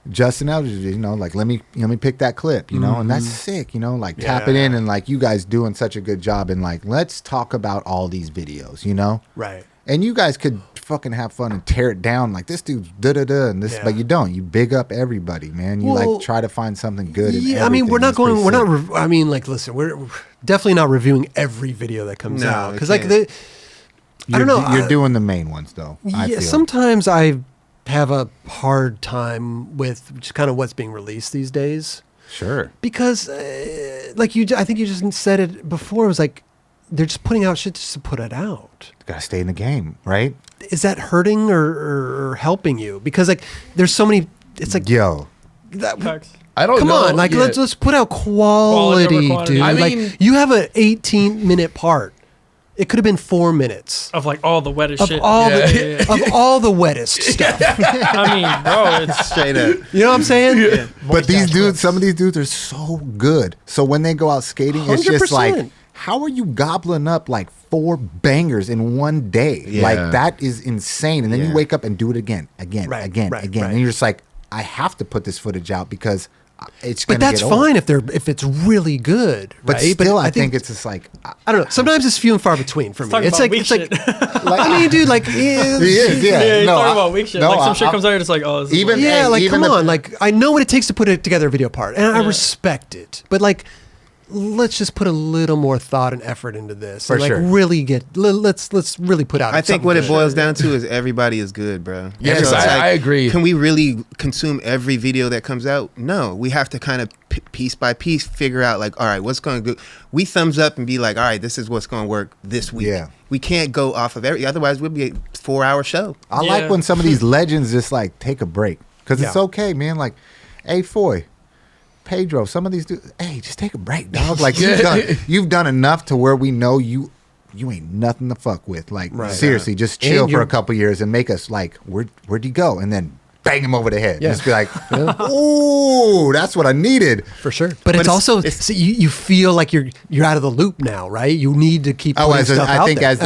Justin Eldridge, like let me pick that clip, and that's sick, like tap it in and like you guys doing such a good job and like let's talk about all these videos, Right. And you guys could fucking have fun and tear it down like this dude's da-da-da and this, but you don't. You big up everybody, man. You like try to find something good. Yeah, I mean, we're not listen, we're definitely not reviewing every video that comes out because like I don't know. You're doing the main ones though. I feel. Sometimes I have a hard time with just kind of what's being released these days. Sure. Because I think you just said it before. It was like they're just putting out shit just to put it out. Gotta stay in the game, right? Is that hurting or helping you? Because like there's so many. It's like Facts. I don't know. Come on, like let's put out quality, dude. I like mean, you have an 18-minute part. It could have been 4 minutes Of like all the wettest of shit. all of all the wettest stuff. I mean, bro, it's Straight up. You know what I'm saying? yeah. But these dudes, some of these dudes are so good. So when they go out skating, it's just 100%. like, how are you gobbling up like 4 bangers in one day? Yeah. Like that is insane. And then you wake up and do it again. Right, again. right. And you're just like, I have to put this footage out because it's But gonna that's get old. fine if it's really good, But right? still, I think it's just like I don't know. Sometimes it's few and far between for me. talking It's about like weak it's like shit. I mean, dude, like he is, yeah. yeah, you're No, talking I- about weak shit. no, like some I- shit comes out, it's like, oh, this is Even- weak. yeah, Hey, like even come the- on, like I know what it takes to put it together a video part, and I Yeah. respect it. But like, let's just put a little more thought and effort into this, For and like sure. really let's really put out. I think something what it good. boils down to is everybody is good, bro. Yes, So it's I agree. Can we really consume every video that comes out? No, we have to kind of piece by piece figure out like, all right, what's going to go. We thumbs up and be like, all right, this is what's going to work this week. Yeah. We can't go off of every. Otherwise, we'll be a 4-hour show. I Yeah. like when some of these legends just like take a break because it's Yeah. okay, man. Like, hey, Foy, Pedro, some of these dudes, hey, just take a break, dog. Like you've done enough to where we know you ain't nothing to fuck with. Like Right. seriously, just And chill for you're- a couple years and make us like, where'd you go? And then bang him over the head. Yeah. Just be like, ooh, that's what I needed. for sure. But it's also so you feel like you're out of the loop now, right? You need to keep putting stuff I out think there as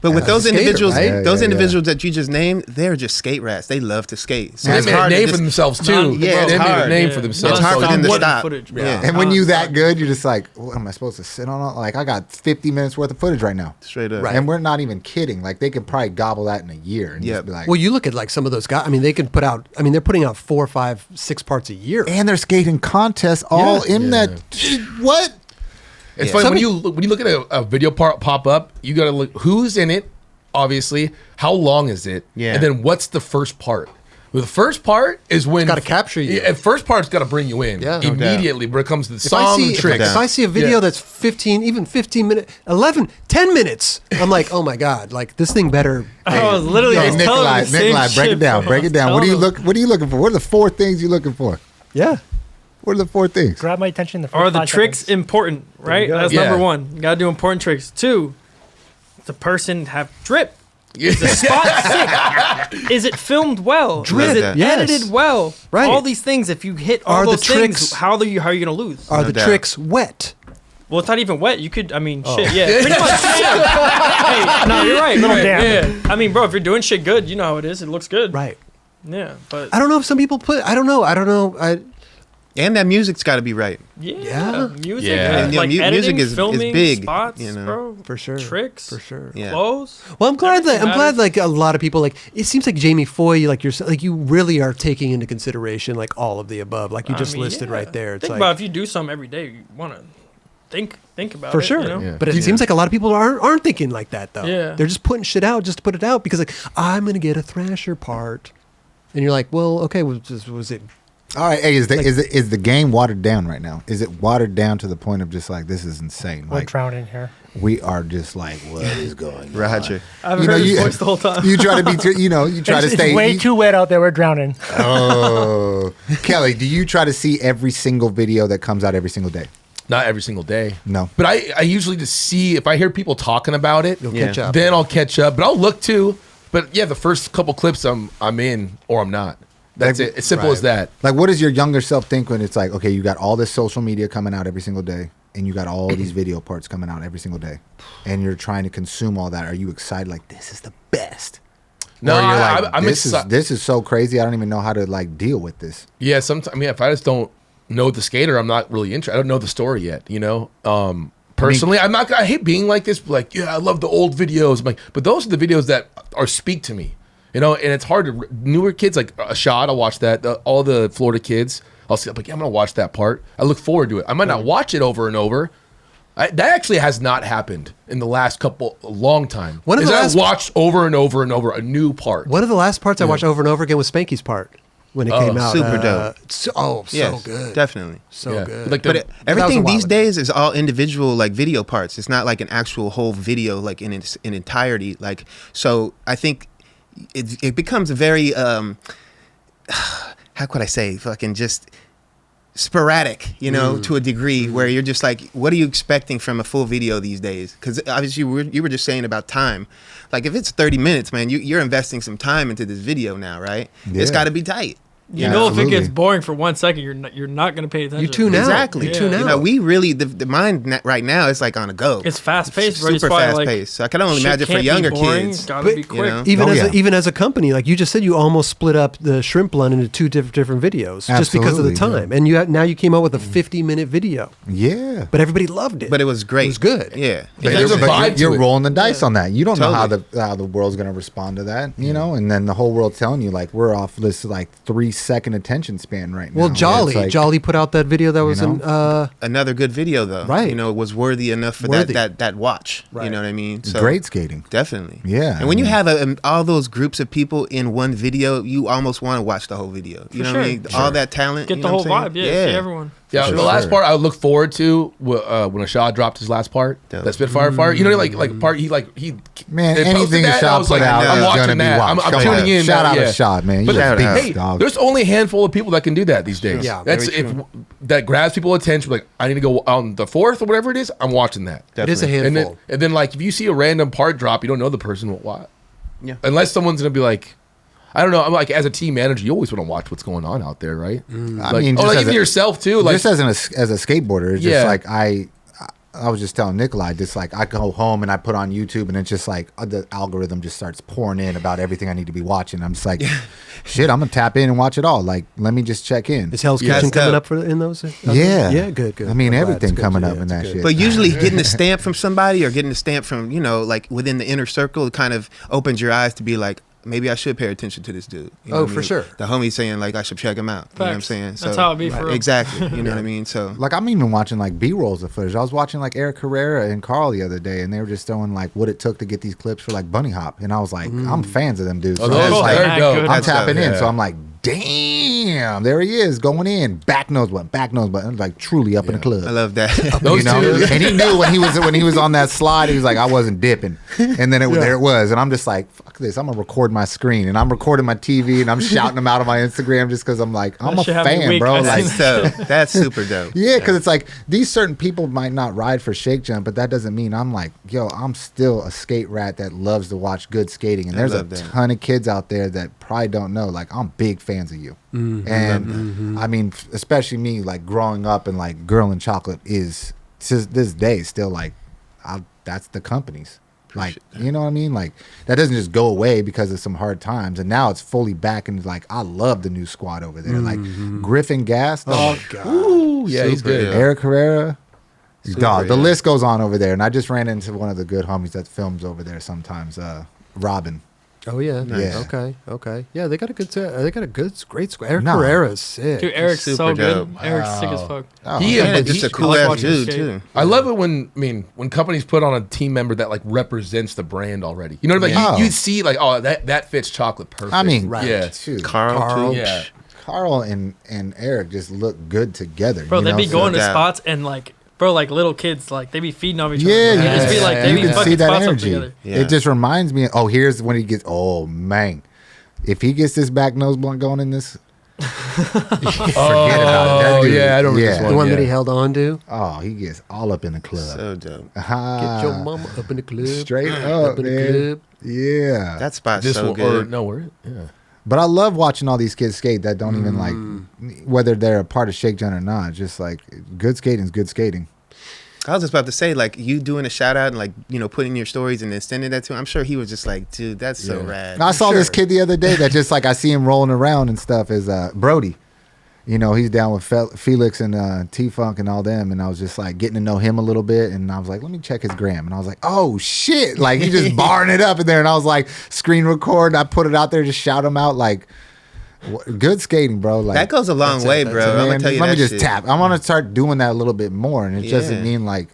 But with As a those skater, individuals, right? Yeah, those yeah, individuals that you just named, they're just skate rats. They love to skate. So They it's made a hard to name for just- themselves too. Yeah, it's they made a hard. name Yeah. for themselves. It's hard for them to What stop. footage, bro. Yeah. and when you that good, you're just like, what am I supposed to sit on? Like I got 50 minutes worth of footage right now. Straight up. Right. And we're not even kidding. Like they could probably gobble that in a year and Yep. just be like, Well, you look at like some of those guys. I mean, they can put out. I mean, they're putting out 4, 5, 6 parts a year. and they're skating contests all in that. What? It's Yeah. funny Some when you look at a video part pop up, you gotta look who's in it, obviously, how long is it, Yeah. and then what's the first part. Well, the first part is when gotta capture you. Yeah, first part's got to bring you in Yeah. No immediately. When it comes to the If I song see and tricks, if I see a video Yeah. that's 15, even 15 minutes, 11, 10 minutes, I'm like, oh my god, like this thing better. I was literally Hey, just telling Nikolai, him the same Nikolai, break shit, it down. bro. Break it down. I What was are you telling look? What are you looking for? What are the 4 things you're looking for? Yeah. What are the 4 things? Grab my attention. Are the tricks important, right? go. That's Yeah. number 1. You gotta do important tricks. 2, the person have drip. Yeah. The spot sick. Is it filmed well? Drip, Is it yes. edited well? Right. All these things. If you hit all Are the those things, tricks- how are you gonna lose? Are No the doubt. tricks wet? Well, it's not even wet. You could, I mean, Oh. shit, yeah, pretty much. Yeah. Hey, no, you're right. Little right, damp. Yeah. I mean, bro, if you're doing shit good, you know how it is. It looks good. Right. Yeah, but I don't know if some people put. I don't know. And that music's got to be right. yeah, music, Yeah. And, like music editing, is filming, big, spots, you know. bro, For sure. tricks, For sure. Yeah. clothes. Well, I'm glad that Everything matters. like a lot of people like. It seems like Jamie Foy, like you're like you really are taking into consideration like all of the above, like you I just mean, listed yeah. right there. It's Think like about if you do something every day, you want to think about for it. sure. You know? Yeah. But it seems like a lot of people aren't thinking like that though. Yeah. They're just putting shit out just to put it out because like I'm gonna get a Thrasher part, and you're like, well, okay, was it? All right, hey, is the game watered down right now? Is it watered down to the point of just like this is insane? We're Like drowning here. we are just like what is going on? Roger. I've You know, heard his you- voice the whole time. You try to be, you try to It's stay. way too wet out there. We're drowning. Oh, Kelly, do you try to see every single video that comes out every single day? Not every single day. No. But I usually just see if I hear people talking about it, You'll Yeah. catch up. then I'll catch up. But I'll look too. But yeah, the first couple clips I'm in or I'm not. That's Like- it. It's simple as that. Like, what does your younger self think when it's like, okay, you got all this social media coming out every single day, and you got all these video parts coming out every single day, and you're trying to consume all that? Are you excited? Like, this is the best. No, Or you're I, like, I'm this excited. this is so crazy. I don't even know how to like deal with this. Yeah, sometimes. I mean, if I just don't know the skater, I'm not really interested. I don't know the story yet. You know, personally, I'm not. I hate being like this. Like, yeah, I love the old videos. I'm like, but those are the videos that are speak to me. You know, and it's hard to newer kids like a shot. I'll watch that. All the Florida kids, I'll see. I'm like, yeah, I'm gonna watch that part. I look forward to it. I might not watch it over and over. That actually has not happened in the last a long time. One of the last- I watched over and over and over a new part. One of the last parts I watched over and over again was Spanky's part when it came out. super dope. So Yes, good. definitely. So Yeah. good. Like But the, everything That was a these while days is all individual like video parts. It's not like an actual whole video like in its in entirety. Like, so I think it becomes a very how could I say, fucking just sporadic, you know, to a degree where you're just like, what are you expecting from a full video these days? Because obviously you were just saying about time. Like, if it's 30 minutes, man, you're investing some time into this video now, right? It's Yeah. got to be tight. You Yeah, know, if it absolutely. gets boring for 1 second, you're not gonna pay attention. You tune out. Exactly. You tune You out. know, we really the mind right now is like on a go. It's fast paced, bro. super It's probably fast like, paced. So I can only shit imagine for can't be younger boring, kids. Gotta But- be quick. know? Even Oh, as yeah. even as a company, like you just said, you almost split up the shrimp run into two different videos just because of the Absolutely, time. And now you came out with a 50-minute video, Yeah. but everybody loved it. But it was great. It was good. Yeah. But there's a vibe to you're it. rolling the dice on that. You don't know Totally. how the world's gonna respond to that, you know. And then the whole world's telling you like we're off this like 3-second attention span right now. Well, Jolly put out that video that was You in. Another good video though. Right. You know, it was worthy enough for Worthy. that watch. You Right. know what I mean? So great skating. Definitely. Yeah, And when I you mean- have all those groups of people in one video, you almost want to watch the whole video. You For know sure. what I mean? All that talent. Get you the know whole what I'm vibe. saying? Yeah, see everyone. Yeah, For the last sure. part I would look forward to when Ashad dropped his last part, Dope. that Spitfire part. You know, like part he Man, they posted anything that, Ashad I was put like, out I'm is watching gonna be that. watched. I'm Come tuning on. in. Shout out yeah. Ashad, man. But You a beast, hey, dog. there's only a handful of people that can do that these days. Yeah, that's very if true. that grabs people attention. Like, I need to go on the 4th or whatever it is. I'm watching that. It is a Definitely. handful. And then like if you see a random part drop, you don't know the person. Why? Yeah. Unless someone's gonna be like, I don't know. I'm like, as a team manager, you always want to watch what's going on out there, right? I Like, mean, or just like as even a- yourself too. Like, just as a skateboarder, it's Yeah. just like I was just telling Nikolai, just like I go home and I put on YouTube and it's just like the algorithm just starts pouring in about everything I need to be watching. I'm just like, shit, I'm gonna tap in and watch it all. Like, let me just check in. Is Hell's Yeah, Kitchen that's coming dope. up in those? Yeah. Yeah, good. I mean, I'm glad. everything It's good. coming up Yeah, in it's that good. shit. But usually getting a stamp from somebody or getting a stamp from, you know, like within the inner circle, it kind of opens your eyes to be like, maybe I should pay attention to this dude. You know Oh, what I for mean? sure. The homie saying like I should check him out. You know what I'm Facts. saying? That's how it be for real. Exactly. You know what I mean? So Like, I'm even watching like B-rolls of footage. I was watching like Eric Herrera and Carl the other day, and they were just showing like what it took to get these clips for like Bunny Hop, and I was like, I'm fans of them dudes. Oh, So those I was are like, very dope. good. I'm That's tapping dope, in, yeah. so I'm like, damn, there he is going in, back nose button, like truly up in the club. I love that. Those You know, two. and he knew when he was on that slide, he was like, I wasn't dipping, and then there it was, and I'm just like, fuck this, I'm gonna record my screen, and I'm recording my TV, and I'm shouting them out on my Instagram just because I'm like, I'm That a shit had me fan, weak. bro. I Like, seen That's dope. That's super dope. yeah, because it's like these certain people might not ride for Shake Junt, but that doesn't mean I'm like, yo, I'm still a skate rat that loves to watch good skating. And I there's a love that. ton of kids out there that probably don't know. Like, I'm big fans of you. And I mean, especially me, like growing up and like Girl and Chocolate is to this day still like, that's the company's. Like, you know what I mean? Like, that doesn't just go away because of some hard times. And now it's fully back. And like, I love the new squad over there. Like, Griffin Gas. Oh God. Ooh, yeah, he's Super, good. yeah. Eric Herrera. Super, Dog, the yeah. list goes on over there. And I just ran into one of the good homies that films over there sometimes, Robin. Oh yeah. Nice. Okay. Yeah, they got a good. Great squad. Eric No. Herrera's sick. Dude, Eric's Super so good. dope. Eric's sick as fuck. Oh, He And is just a he- cool I like ass watching him dude skate. too. I love it when companies put on a team member that like represents the brand already. You know what I mean? Yeah. Like, you see like, oh, that fits chocolate perfect. I mean, Right. Yeah. shoot. Carl, too. Yeah. Carl and Eric just look good together. Bro, you they know? be So- going to Yeah. spots and like, bro, like little kids, like they be feeding on each Yeah, other. you Like, can, just be like, they you be can fucking see that spots up energy. together. Yeah. It just reminds me. Oh, here's when he gets. Oh man, if he gets this back nose blunt going in this, forget about it. That Oh dude- yeah, I don't remember this yeah. one. The one yeah. that he held on to. Oh, he gets all up in the club. So dope. Get your mama up in the club. Straight up, in the man. club. Yeah. That spot's This so one, or good. no, where? Yeah. But I love watching all these kids skate that don't even like whether they're a part of Shake Junt or not. Just like good skating is good skating. I was just about to say, like, you doing a shout out and, like, you know, putting your stories and then sending that to him. I'm sure he was just like, dude, that's so rad. I saw this kid the other day that just like I see him rolling around and stuff is Brody. You know, he's down with Felix and T-Funk and all them. And I was just like getting to know him a little bit. And I was like, let me check his gram. And I was like, oh, shit. Like, he just barring it up in there. And I was like, screen record. I put it out there, just shout him out. Like, good skating, bro. Like, that goes a long way, bro. I'm going to tell you let that me just shit. tap. I want to start doing that a little bit more. And it doesn't mean like,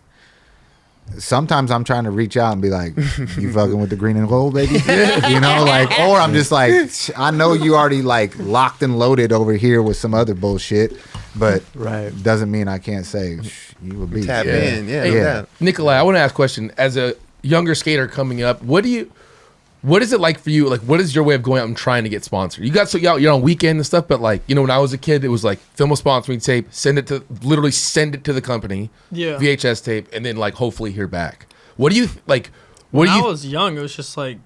sometimes I'm trying to reach out and be like, you fucking with the green and gold, baby? You know, like, or I'm just like, I know you already like locked and loaded over here with some other bullshit, but doesn't mean I can't say you a beast. Tap in, Hey, Nikolai, I want to ask a question. As a younger skater coming up, what is it like for you? Like, what is your way of going out and trying to get sponsored? You got you're on weekend and stuff, but like, you know, when I was a kid, it was like film a sponsoring tape, send it to the company, VHS tape, and then like hopefully hear back. What do you like? When I was young, it was just like,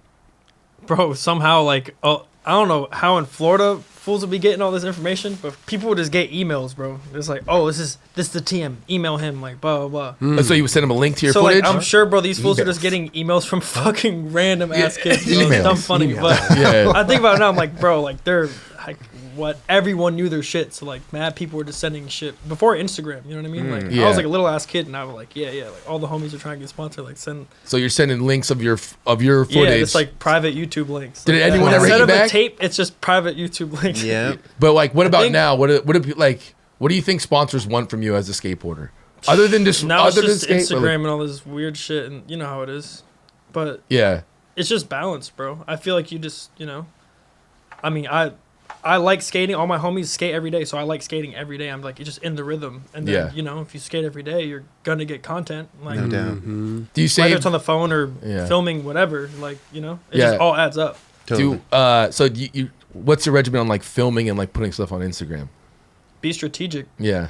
bro, somehow like, I don't know how in Florida fools would be getting all this information, but people would just get emails, bro. It's like, oh, this is the TM. Email him, like blah blah blah. So you would send him a link to your so footage. like, I'm sure, bro, these fools are just getting emails from fucking random ass kids. You know, it's dumb funny, but I think about it now. I'm like, bro, like they're like what everyone knew their shit. So like, mad people were just sending shit before Instagram. You know what I mean? Like I was like a little ass kid, and I was like, like all the homies are trying to get sponsored. Like send. So you're sending links of your footage. Yeah, it's like private YouTube links. Did like, anyone ever hit you back? Instead of a tape, it's just private YouTube links. Yeah. But like, what about now? What do you think sponsors want from you as a skateboarder? Other than just now, other it's just than Instagram and all this weird shit, and you know how it is. But it's just balance, bro. I feel like you just, you know, I mean, I like skating. All my homies skate every day, so I like skating every day. I'm like, you're just in the rhythm, and then you know, if you skate every day, you're gonna get content. Like, no doubt. Do you say whether it's on the phone or filming, whatever? Like, you know, it just all adds up. Totally. So you what's your regimen on like filming and like putting stuff on Instagram? Be strategic. Yeah.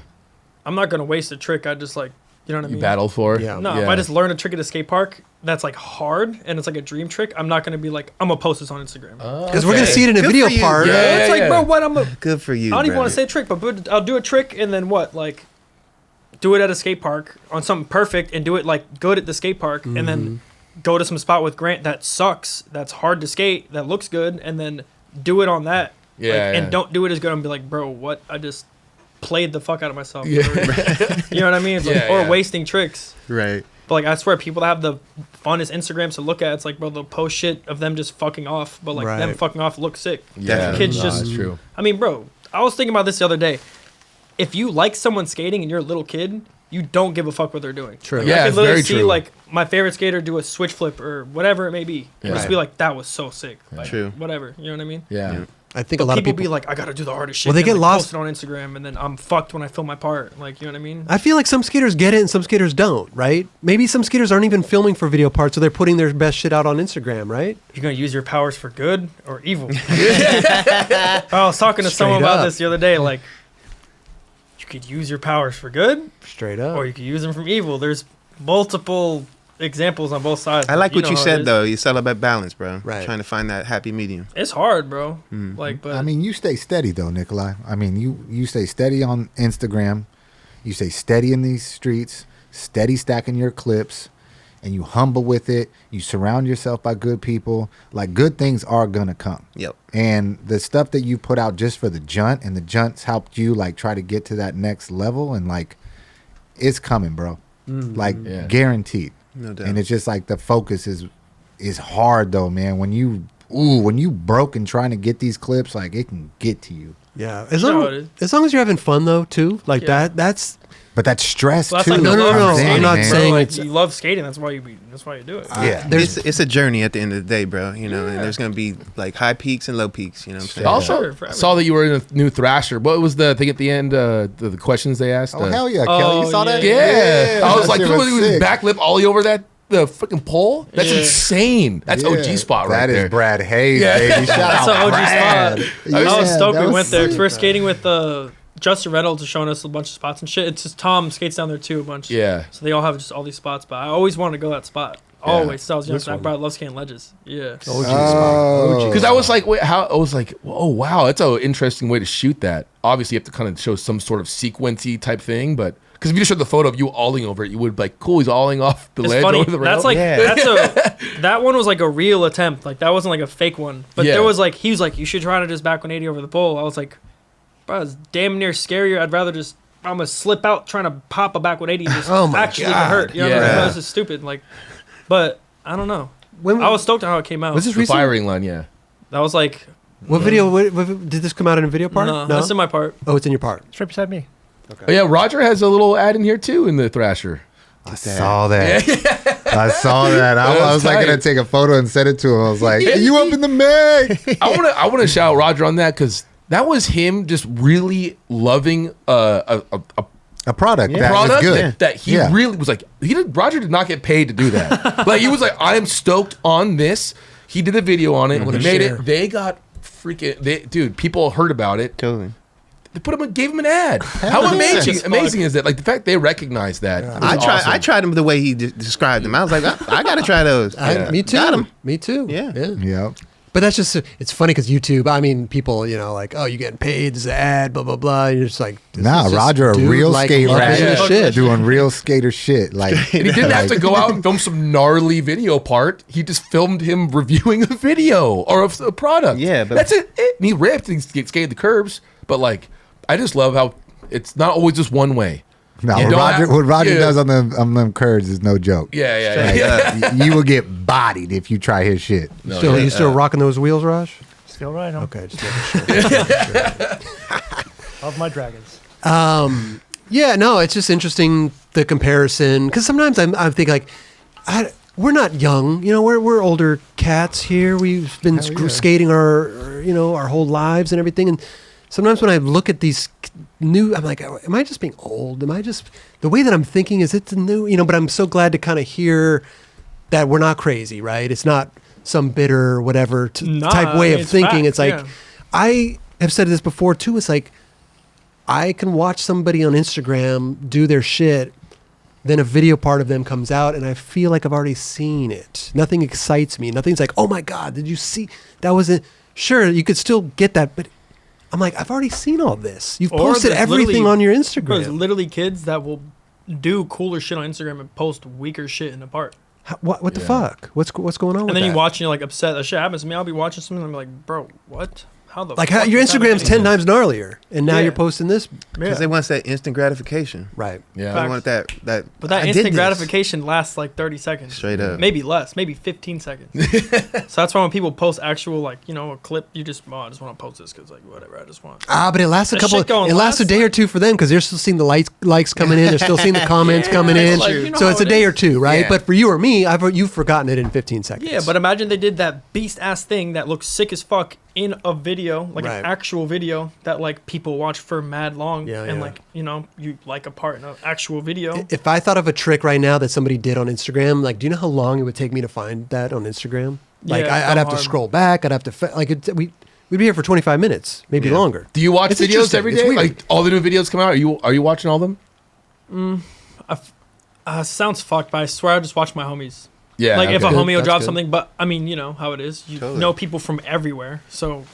I'm not gonna waste a trick. I just like, you know what I mean? You battle for it? No, if I just learn a trick at a skate park that's like hard and it's like a dream trick, I'm not gonna be like, I'm gonna post this on Instagram. Because we're gonna see it in a video part. It's like, bro, what? Good for you. I don't even want to say trick, but I'll do a trick and then what? Like, do it at a skate park on something perfect and do it like good at the skate park, and then go to some spot with Grant that sucks, that's hard to skate, that looks good, and then do it on that. And don't do it as good and be like, bro, what? I just played the fuck out of myself. You know what I mean? It's like, or wasting tricks. Right. But like, I swear, people that have the funnest Instagrams to look at, it's like, bro, they'll post shit of them just fucking off, but like them fucking off looks sick. Yeah, kids just. That's true. I mean, bro, I was thinking about this the other day. If you like someone skating and you're a little kid, you don't give a fuck what they're doing. True. Like, Yeah, I could literally very see true. like my favorite skater do a switch flip or whatever it may be, and just be like, that was so sick. Like, True. Whatever. You know what I mean? Yeah. I think a lot of people people be like, I gotta do the hardest shit. Well, they and get like, lost- post it on Instagram, and then I'm fucked when I film my part. Like, you know what I mean? I feel like some skaters get it and some skaters don't, right? Maybe some skaters aren't even filming for video parts, so they're putting their best shit out on Instagram, right? You're gonna use your powers for good or evil. I was talking to someone about this the other day. Like, you could use your powers for good, Straight up. or you could use them from evil. There's multiple examples on both sides. I like what know you how it said is. though. You celebrate balance, bro. Right. Trying to find that happy medium. It's hard, bro. Like, but I mean, you stay steady though, Nikolai. I mean, you stay steady on Instagram. You stay steady in these streets, steady stacking your clips, and you humble with it. You surround yourself by good people. Like, good things are gonna come. Yep. And the stuff that you put out just for the Junt, and the Junts helped you like try to get to that next level, and like, it's coming, bro. Like, guaranteed. No doubt. And it's just like the focus is hard though, man. When you broke and trying to get these clips, like, it can get to you. Yeah. You know how it is. As long as you're having fun though, too. Like that's But that's stress Well, that's too. like No, the no, love no, of I'm skating, not bro. saying Like, it's- you love skating. That's why you do it. Yeah. It's a journey at the end of the day, bro. You know, and there's gonna be like high peaks and low peaks. You know what I'm saying? Also, Sure, for saw that you were in a new Thrasher. What was the thing at the end? The questions they asked. Oh hell yeah, Kelly! You saw that? Yeah. I was that like, shit look, he was sick. backlip ollie over the freaking pole. That's Yeah. insane. That's Yeah. OG spot right That there. is Brad Hayes, Yeah. baby. Shout That's out an OG Brad. spot. Yeah, I was stoked that we went there. 'Cause sick. we're skating with Justin Reynolds is showing us a bunch of spots and shit. It's just Tom skates down there too a bunch. Yeah. So they all have just all these spots, but I always wanted to go that spot. Always. So I was young. This So I one. probably love skating ledges. Yeah. OG Oh. spot. Because I was like, wait, how? I was like, oh wow, that's an interesting way to shoot that. Obviously, you have to kind of show some sort of sequency type thing, but because if you just showed the photo of you alling over it, you would be like, cool, he's alling off the It's ledge funny. over the rail. That's like Yeah. that one was like a real attempt. Like that wasn't like a fake one. But Yeah. there was like he was like, you should try to just back 180 over the pole. I was like, bro, it's damn near scarier. I'd rather just I'm gonna slip out trying to pop a back 180 and just Oh my actually God. get hurt. You know, Yeah. that was just stupid. Like, but I don't know. When I was stoked on how it came out. was this the recent? firing line, yeah. That was like What video? Did this come out in a video part? no, that's in my part. Oh, it's in your part. It's right beside me. Oh yeah, Roger has a little ad in here too in the Thrasher. I saw that. I saw that. I was like tight. gonna take a photo and send it to him. I was like, "You up in the mag?" I wanna shout out Roger on that because that was him just really loving a A product that product was good. that he Yeah. really was like. Roger did not get paid to do that. Like he was like, I am stoked on this. He did a video on it. What He a made share. it. They got freaking. Dude, people heard about it. Totally. They gave him an ad. How amazing is that? Like the fact they recognize that. was I awesome. tried them the way he described them. I was like, I gotta try those. Me too. Got 'em. Me too. Yeah. Yep. But that's just, it's funny because YouTube, I mean, people, you know, like, oh, you're getting paid, this is an ad, blah, blah, blah. You're just like, this Nah, is just Roger, a dude, real like, skate loving rat, the shit. doing real skater shit. Like, And he didn't have to go out and film some gnarly video part. He just filmed him reviewing a video or a product. Yeah, but- that's it. And he ripped and he skated the curbs. But like, I just love how it's not always just one way. No, You don't what Roger yeah. does on them curves is no joke. Yeah. Like, you will get bodied if you try his shit. You still rocking those wheels, Raj? Still right on. Okay, just making sure. Love my dragons. Yeah, no, it's just interesting, the comparison. Because sometimes I think, like, we're not young. You know, we're older cats here. We've been skating our whole lives and everything. And sometimes when I look at these new, I'm like, am I just being old? Am I just, the way that I'm thinking, is it the new, you know, but I'm so glad to kind of hear that we're not crazy, right? It's not some bitter whatever type way of it's thinking. fact, It's like, yeah. I have said this before too. It's like, I can watch somebody on Instagram do their shit, then a video part of them comes out and I feel like I've already seen it. Nothing excites me. Nothing's like, oh my God, did you see? That wasn't, sure, you could still get that, but I'm like, I've already seen all this. You've Or posted there's everything literally- on your There's Instagram. literally kids that will do cooler shit on Instagram and post weaker shit in the part. What the fuck? What's going on with And then that? you watch and you're like upset. That shit happens to me. I'll be watching something and I'm like, bro, what? How the like fuck your is that Instagram's happening? 10 times gnarlier, and now Yeah. you're posting this. Because they want that instant gratification. Right. Yeah. They want that. But I that did instant this. gratification lasts like 30 seconds. Straight up. Maybe less, maybe 15 seconds. So that's why when people post actual, like, you know, a clip, you just, I just want to post this because, like, whatever, I just want. But it lasts a That couple. shit going It lasts a day or two for them because they're still seeing the likes coming in. They're still seeing the comments coming in. like, you know So how it's a it day is. or two, right? Yeah. But for you or me, you've forgotten it in 15 seconds. Yeah, but imagine they did that beast ass thing that looks sick as fuck in a video, like Right. an actual video that like people watch for mad long, Yeah, and yeah. like, you know, you like a part in an actual video. If I thought of a trick right now that somebody did on Instagram, like, do you know how long it would take me to find that on Instagram? Like, Yeah, it's I'd so have to hard. scroll back. I'd have to we'd be here for 25 minutes, maybe longer. Do you watch It's videos interesting. every It's day? weird. Like all the new videos come out? Are you watching all of them? Sounds fucked, but I swear I just watch my homies. Yeah. Like if a okay. homie will That's drop good. something, but I mean, you know how it is. You Totally. know people from everywhere, so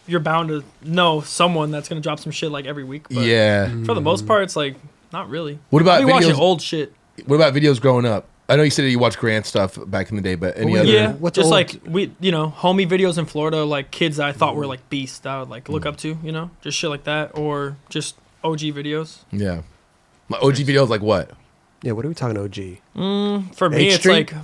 you're bound to know someone that's gonna drop some shit like every week. But Yeah. for the most part, it's like not really. What about I'll be watching videos? old shit? What about videos growing up? I know you said that you watched Grant stuff back in the day, but any other? Yeah, What's just old? like homie videos in Florida, like kids that I thought were like beasts that I would like look up to, you know, just shit like that, or just OG videos. Yeah. My OG videos like what? Yeah, what are we talking OG? For me, H it's Street? like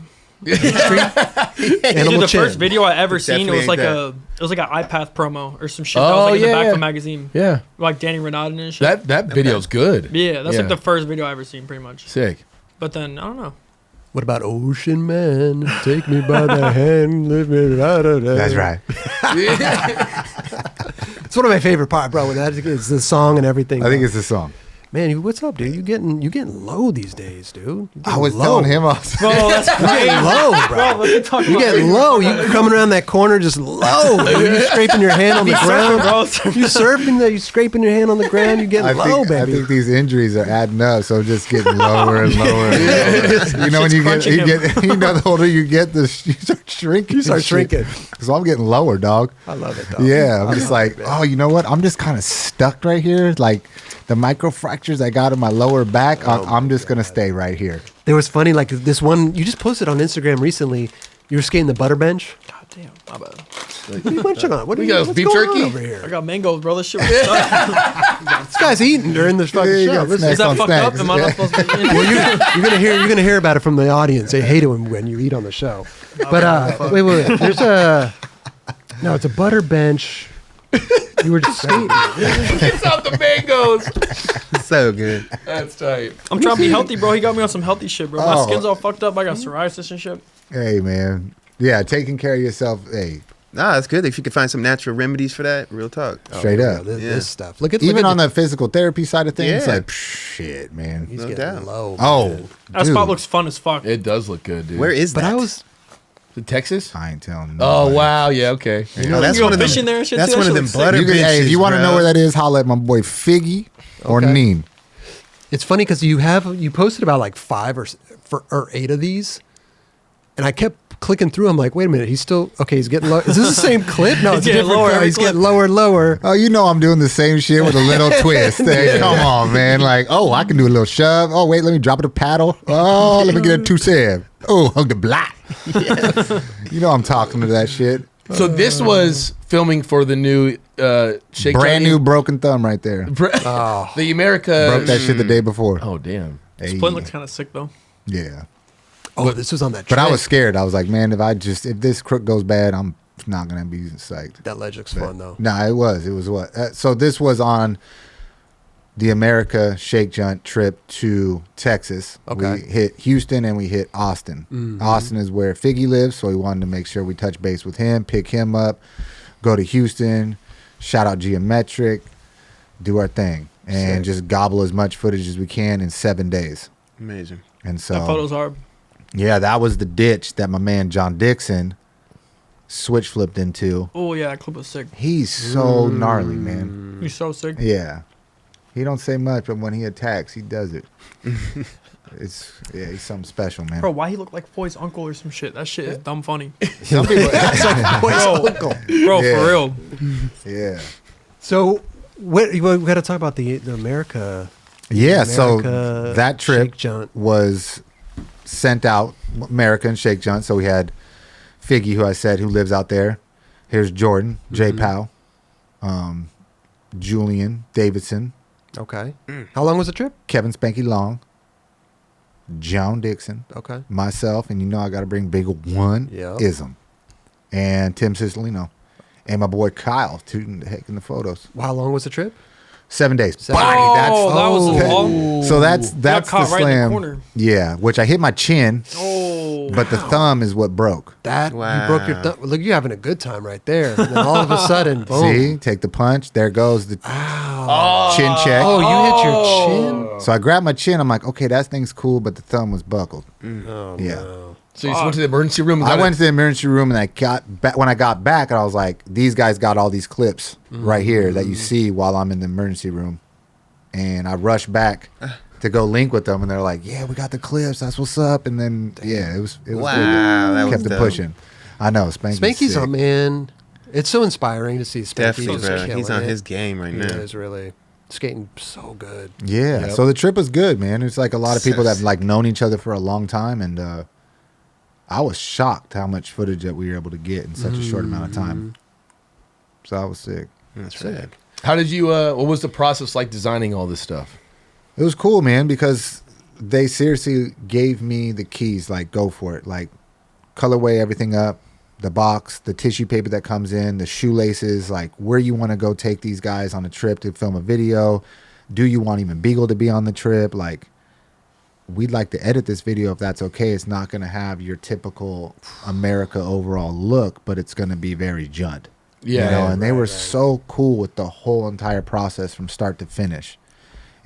Animal dude, the Chin. first video I ever seen, it was definitely like ain't it was like an iPath promo or some shit that Oh, was like in the yeah, back yeah. of a magazine, Yeah. like Danny Renaudin and shit. That video's good. Yeah, that's Yeah. like the first video I ever seen, pretty much. Sick. But then I don't know. What about Ocean Man? Take me by the hand, lift me out of there. That's right. It's one of my favorite parts, bro. When that is the song and everything. I think it's the song. Man, what's up, dude? You getting low these days, dude. I was telling him, Bro, that's great. low, bro. Bro, let me talk You about getting low. You coming around that corner just low. Dude. You scraping your hand on the ground. surfing, You surfing there. You scraping your hand on the ground. You getting low, I baby. think these injuries are adding up, so I'm just getting lower and lower. And lower. You know, when you get, the older you get, you start shrinking. You start shrinking. So I'm getting lower, dog. I love it, dog. Yeah, I'm I just love like, it, man. oh, you know what? I'm just kind of stuck right here. Like the microfractures I got in my lower back, I'm just going to stay right here. There was funny, like this one, you just posted on Instagram recently. You were skating the butter bench. God damn, my bad. What are you munching on? What are We you, got what's beef going jerky? on over here? I got mangoes, bro. This shit was stuck. This guy's eating during this fucking Yeah, you show. got Listen, Is that on fucked snacks. up? Am I not supposed to be eating? well, you're gonna hear about it from the audience. They hate it when you eat on the show. But wait. There's it's a butter bench. You were just skating. Gets out the mangoes. So good. That's tight. I'm trying to be healthy, bro. He got me on some healthy shit, bro. My Oh. skin's all fucked up. I got psoriasis and shit. Hey, man. Yeah, taking care of yourself. Hey, Nah, that's good. If you could find some natural remedies for that, real talk. straight up. This stuff. Look at Even on the physical therapy side of things, Yeah. like, shit, man. he's No getting doubt. low. Oh, man. That dude. spot looks fun as fuck. It does look good, dude. Where is But that? I was. Is it Texas? I ain't telling Oh nobody. wow, yeah, okay. Oh, that's you one go of them. fishing there and shit, That's too? one That of them shit looks butter You can, hey, if benches, you want to know bro. where that is, holla at my boy Figgy or Okay. Neen. It's funny because you posted about like 5 or 8 of these, and I kept clicking through. I'm like, wait a minute, he's still okay. He's getting low. Is this the same clip? No, it's a getting different lower clip. every He's clip. getting lower and lower. Oh, you know I'm doing the same shit with a little twist. Hey, come on, man. Like, oh, I can do a little shove. Oh, wait, let me drop it a paddle. Oh, let me get a 2-7. Oh, hug the block. You know I'm talking to that shit. So this was filming for the new Shake Brand Junt- new broken thumb right there. the Emerica. Broke that shit the day before. Oh damn. Hey, Splint looks kind of sick, though. yeah. Oh, this was on that. But I trick. was scared. I was like, man, if this crook goes bad, I'm not gonna be psyched. That ledge looks fun though. No, it was what. So this was on the Emerica Shake Junt trip to Texas. Okay. We hit Houston and we hit Austin. Mhm. Austin is where Figgy lives, so we wanted to make sure we touch base with him, pick him up, go to Houston, shout out Geometric, do our thing, and Sick. just gobble as much footage as we can in 7 days. Amazing. And so That photo's hard. yeah, that was the ditch that my man John Dixon switch flipped into. Oh, yeah, that clip was sick. He's so gnarly, man. He's so sick. Yeah. He don't say much, but when he attacks, he does it. He's something special, man. Bro, why he look like Foy's uncle or some shit? That shit is dumb funny. Some people, Bro, bro, Yeah. for real. yeah. So we got to talk about the Emerica. Yeah, so Emerica that trip Shake Junt. was sent out, America and Shake Junt. So we had Figgy, who I said, who lives out there. Here's Jordan, J Powell, Julian Davidson, Okay. How long was the trip? Kevin Spanky Long, John Dixon, Okay. myself, and you know I got to bring big one, Yeah. Ism, and Tim Cicilline, and my boy Kyle, tooting the heck in the photos. How long was the trip? 7 days. 7 Body, days. that's that was that- long. So that's the caught right in the slam. corner. Yeah, which I hit my chin, Oh. but the thumb is what broke. That Wow. you broke your thumb. Look, you're having a good time right there. And then all of a sudden, boom. See, take the punch. There goes the chin check. Oh, you hit your chin. So I grabbed my chin. I'm like, okay, that thing's cool, but the thumb was buckled. Oh, Yeah. no. So you just went to the emergency room. And I got went to the emergency room and I got back. When I got back, I was like, these guys got all these clips right here that you see while I'm in the emergency room. And I rushed back to go link with them, and they're like, "Yeah, we got the clips. That's what's up." And then, yeah, it was Wow, good. that was Kept it dope. pushing. I know Spanky's Spanky's sick. on, man. It's so inspiring to see Spanky Definitely, just bro. killing He's on it. his game right He now. is really skating so good. Yeah. Yep. So the trip was good, man. It's like a lot of people that Sus. have like known each other for a long time, and I was shocked how much footage that we were able to get in such a short amount of time. So I was sick. That's Sick. right. How did you? What was the process like designing all this stuff? It was cool, man, because they seriously gave me the keys. Like, go for it. Like, colorway everything up, the box, the tissue paper that comes in, the shoelaces, like where you want to go take these guys on a trip to film a video. Do you want even Beagle to be on the trip? Like, we'd like to edit this video if that's okay. It's not going to have your typical Emerica overall look, but it's going to be very Junt. Yeah, You know, and they were right. so cool with the whole entire process from start to finish.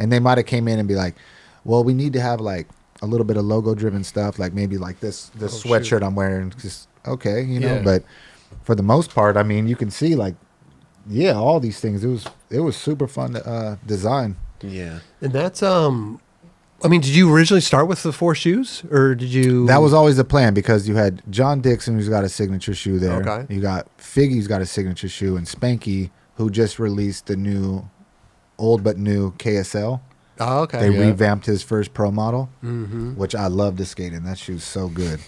And they might have came in and be like, well, we need to have like a little bit of logo driven stuff, like maybe like this sweatshirt I'm wearing, just okay, you know. Yeah. But for the most part, I mean, you can see like, yeah, all these things. It was super fun to design. Yeah. And that's I mean, did you originally start with the 4 shoes, or did you? That was always the plan, because you had John Dixon, who's got a signature shoe there. Okay. You got Figgy's got a signature shoe, and Spanky, who just released the new, old but new KSL. Oh, okay. They Yeah. revamped his first pro model, Mm-hmm. which I love to skate in. That shoe's so good.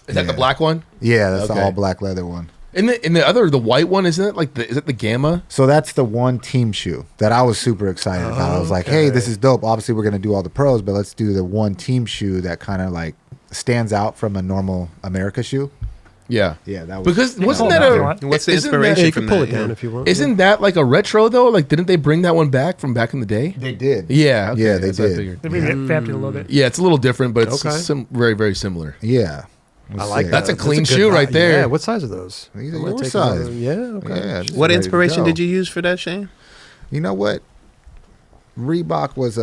Is that the Yeah. black one? Yeah, that's Okay. the all black leather one. In the white one, isn't it like is it the Gamma? So that's the one team shoe that I was super excited about. I was like, hey, this is dope. Obviously, we're going to do all the pros, but let's do the one team shoe that kind of like stands out from a normal Emerica shoe. Yeah. Yeah, that was. Because Yeah. wasn't Oh, that no, a you want- What's the isn't inspiration Yeah, you from can pull that? it down Yeah. if you want. Isn't that like a retro though? Like, didn't they bring that one back from back in the day? They did. Yeah. Okay, Yeah, they that's what I did. figured. They revamped it a little bit. Yeah, it's a little different, but it's Okay. very, very similar. Yeah. It was I like sick. That's a clean good shoe right vibe. there. Yeah. What size are those? These are I'm gonna your take size. another- Yeah. Okay. Yeah, What ready to inspiration go. did you use for that, Shane? You know what? Reebok was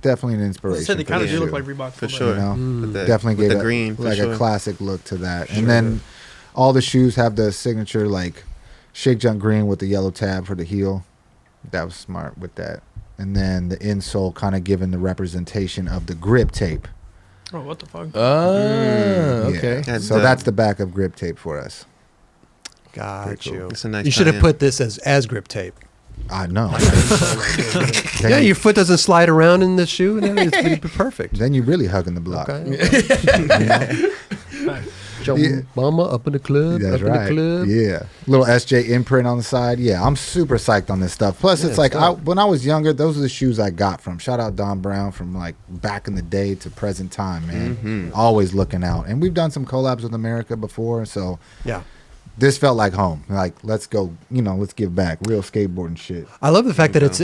definitely an I inspiration. said they for kind of this do look shoe, like Reebok. For full sure. You know, With the, definitely with gave the green, for like sure. a classic look to that. And then all the shoes have the signature like Shake Junt green with the yellow tab for the heel. That was smart with that. And then the insole kind of giving the representation of the grip tape. Oh, what the fuck? Okay. Yeah. And, So that's the back of grip tape for us. Got Pretty cool. you. It's a nice You should have tie-in. put this as grip tape. I know. Yeah, your foot doesn't slide around in the shoe. And it'd be perfect. Then you're really hugging the block. Okay. Joe Yeah. Mama up in the club. That's up in right. the club. Yeah. Little SJ imprint on the side. Yeah, I'm super psyched on this stuff. Plus, Yeah, it's like it's dope. when I was younger, those are the shoes I got from. Shout out Don Brown from like back in the day to present time, man. Mm-hmm. Always looking out. And we've done some collabs with Emerica before, so Yeah. this felt like home. Like, let's go, let's give back. Real skateboarding shit. I love the fact that it's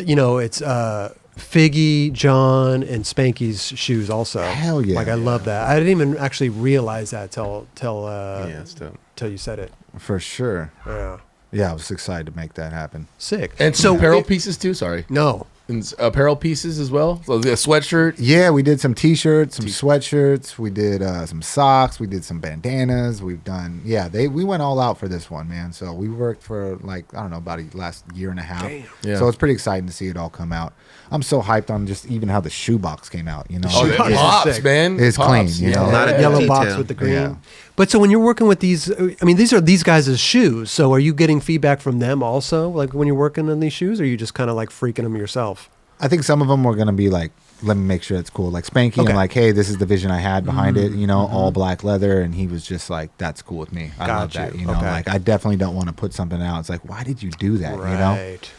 Figgy, John, and Spanky's shoes also. Hell yeah. Like I love that. I didn't even actually realize that till Yeah, it's dope. till you said it. For sure. Yeah. Yeah, I was excited to make that happen. Sick. And some apparel pieces too. Sorry, No. and apparel pieces as well. So the sweatshirt. Yeah, we did some T-shirts, some sweatshirts. We did some socks. We did some bandanas. We've done, we went all out for this one, man. So we worked for about a last year and a half. Damn. Yeah. So it's pretty exciting to see it all come out. I'm so hyped on just even how the shoebox came out. Oh, Shoe it box is pops, sick. man. It's Pops. clean, you know. A lot of good Yellow box detail. with the green. Yeah. But so when you're working with these, I mean, these are these guys' shoes. So are you getting feedback from them also? Like when you're working on these shoes, or are you just kind of like freaking them yourself? I think some of them were gonna be like, let me make sure it's cool. Like Spanky, Okay. and like, hey, this is the vision I had behind it. All black leather, and he was just like, that's cool with me. I love Got that. you. You know, Okay. like I definitely don't want to put something out. It's like, why did you do that? You know. Right.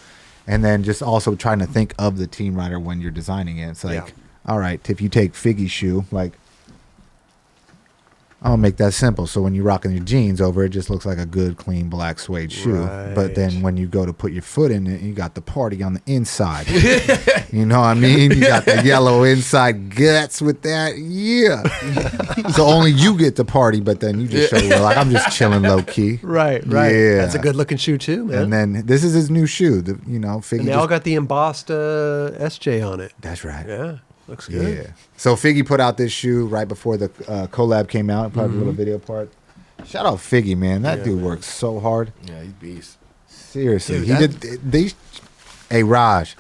And then just also trying to think of the team rider when you're designing it. It's like, Yeah. all right, if you take Figgy's shoe, like, I'll make that simple. So when you're rocking your jeans over, it just looks like a good, clean black suede shoe. Right. But then when you go to put your foot in it, you got the party on the inside. You know what I mean? You got the yellow inside guts with that. Yeah. So only you get to party, but then you just show like, I'm just chilling low key. Right. Yeah. That's a good looking shoe too, man. And then this is his new shoe. Figgy And they all got the embossed SJ on it. That's right. Yeah. Looks good. Yeah. So Figgy put out this shoe right before the collab came out. Probably a little video part. Shout out Figgy, man. That Yeah, dude man. works so hard. Yeah, he's beast. Seriously. Dude, He did these. Hey, Raj,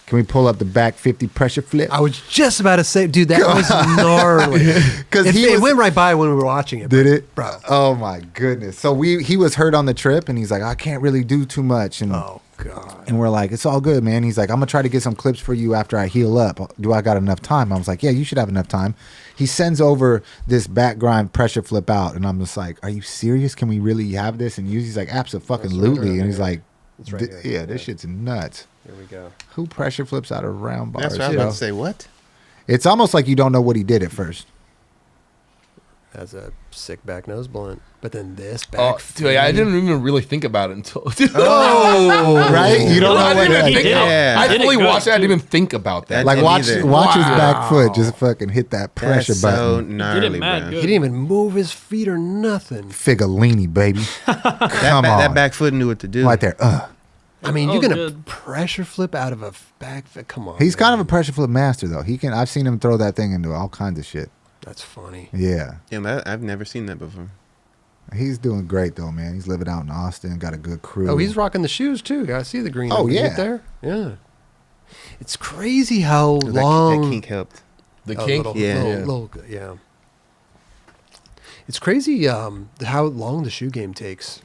can we pull up the back 50 pressure flip? I was just about to say, dude, that was gnarly. Because It went right by when we were watching it. Did it? Bro. Oh, my goodness. So he was hurt on the trip, and he's like, I can't really do too much. And Oh, God. And we're like, it's all good, man. He's like, I'm going to try to get some clips for you after I heal up. Do I got enough time? I was like, yeah, you should have enough time. He sends over this back grind pressure flip out. And I'm just like, are you serious? Can we really have this and use? He's like, absolutely. And he's like, It's right here. yeah, this shit's nuts. Here we go. Who pressure flips out of round bars? That's what I was yo? about to say. What? It's almost like you don't know what he did at first. That's a sick back nose blunt. But then this back. Oh, dude, I didn't even really think about it until. Oh, right? You don't know I what didn't even that think. Yeah. I Did it fully good, watched it. I didn't too. even think about that. That Like didn't watch either. his back Wow. foot just fucking hit that pressure That's so button. gnarly, mad bro. good. He didn't even move his feet or nothing. Figolini, baby. Come on. That back foot knew what to do. Right there. I mean, That you're was gonna good. pressure flip out of a back. Come on. He's kind of man. a pressure flip master though. He can. I've seen him throw that thing into all kinds of shit. That's funny. Yeah, Yeah, I've never seen that before. he's doing great though, man. He's living out in Austin. Got a good crew. Oh, he's rocking the shoes too. I see the green. Oh, underneath yeah. there. Yeah. It's crazy how That long. kink helped. The Oh, kink. little- Yeah. yeah. It's crazy how long the shoe game takes.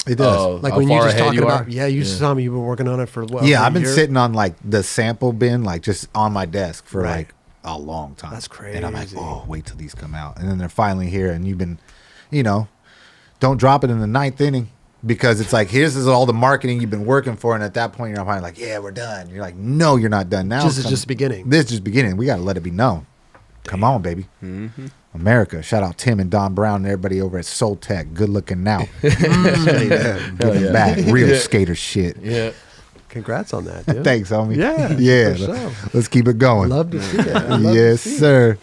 It does. Oh, Like how when you're far just ahead talking you about, are? yeah, you just told me you've been working on it for what? Yeah, over a I've been year? sitting on like the sample bin, like just on my desk for Right. like a long time. That's And I'm like, crazy. oh, wait till these come out, and then they're finally here, and you've been, don't drop it in the ninth inning because it's like here's all the marketing you've been working for, and at that point you're finally like, yeah, we're done. You're like, no, you're not done now. This is just the beginning. This is just beginning. We got to let it be known. Come on, baby. Mm-hmm. America. Shout out Tim and Don Brown and everybody over at Soul Tech. Good looking now. Giving back. Real Yeah. skater shit. Yeah. Congrats on that, dude. Thanks, homie. Yeah, Yeah. for sure. Let's keep it going. Love to see that. Love to Yes, see it. sir.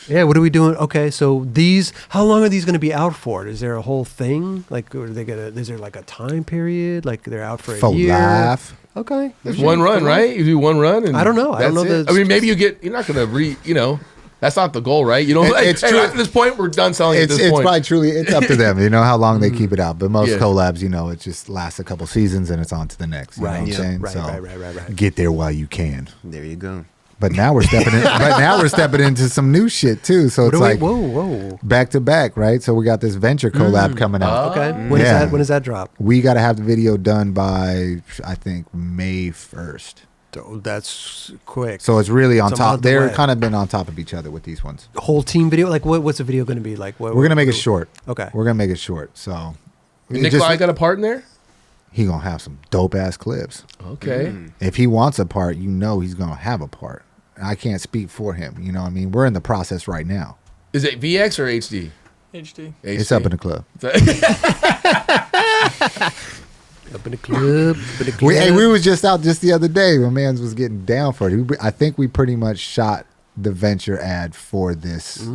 Yeah, what are we doing? Okay, so these, how long are these going to be out for? Is there a whole thing? Like, are they gonna? Is there like a time period? Like they're out for a For year? life. Okay, It's one run, right? You do one run, and I don't know. I don't that's know it. the I mean, maybe you're not gonna that's not the goal, right? You don't. It's Hey, true. after this point, we're done selling. At It's this point, probably truly, it's up to them, how long they keep it out. But most Yeah. collabs, it just lasts a couple seasons and it's on to the next. You know what I'm Yeah. saying? Right, So right. get there while you can. There you go. But now we're stepping in. But now we're stepping into some new shit too. So What it's do we? like Whoa. back to back, right? So we got this venture collab coming out. Okay, when is Yeah. that? When does that drop? We got to have the video done by I think May 1st. Oh, that's quick. So it's really on It's a top. month They're away. kind of been on top of each other with these ones. Whole team video. Like, what's the video going to be like? What, We're gonna make it short. Okay. We're gonna make it short. So it Nikolai just- got a part in there. he gonna have some dope ass clips. Okay. If he wants a part, he's gonna have a part. I can't speak for him. You know what I mean? We're in the process right now. Is it VX or HD? HD. It's up in the club. Up in the club. Up in the club. We was just out just the other day. My man's was getting down for it. I think we pretty much shot the venture ad for this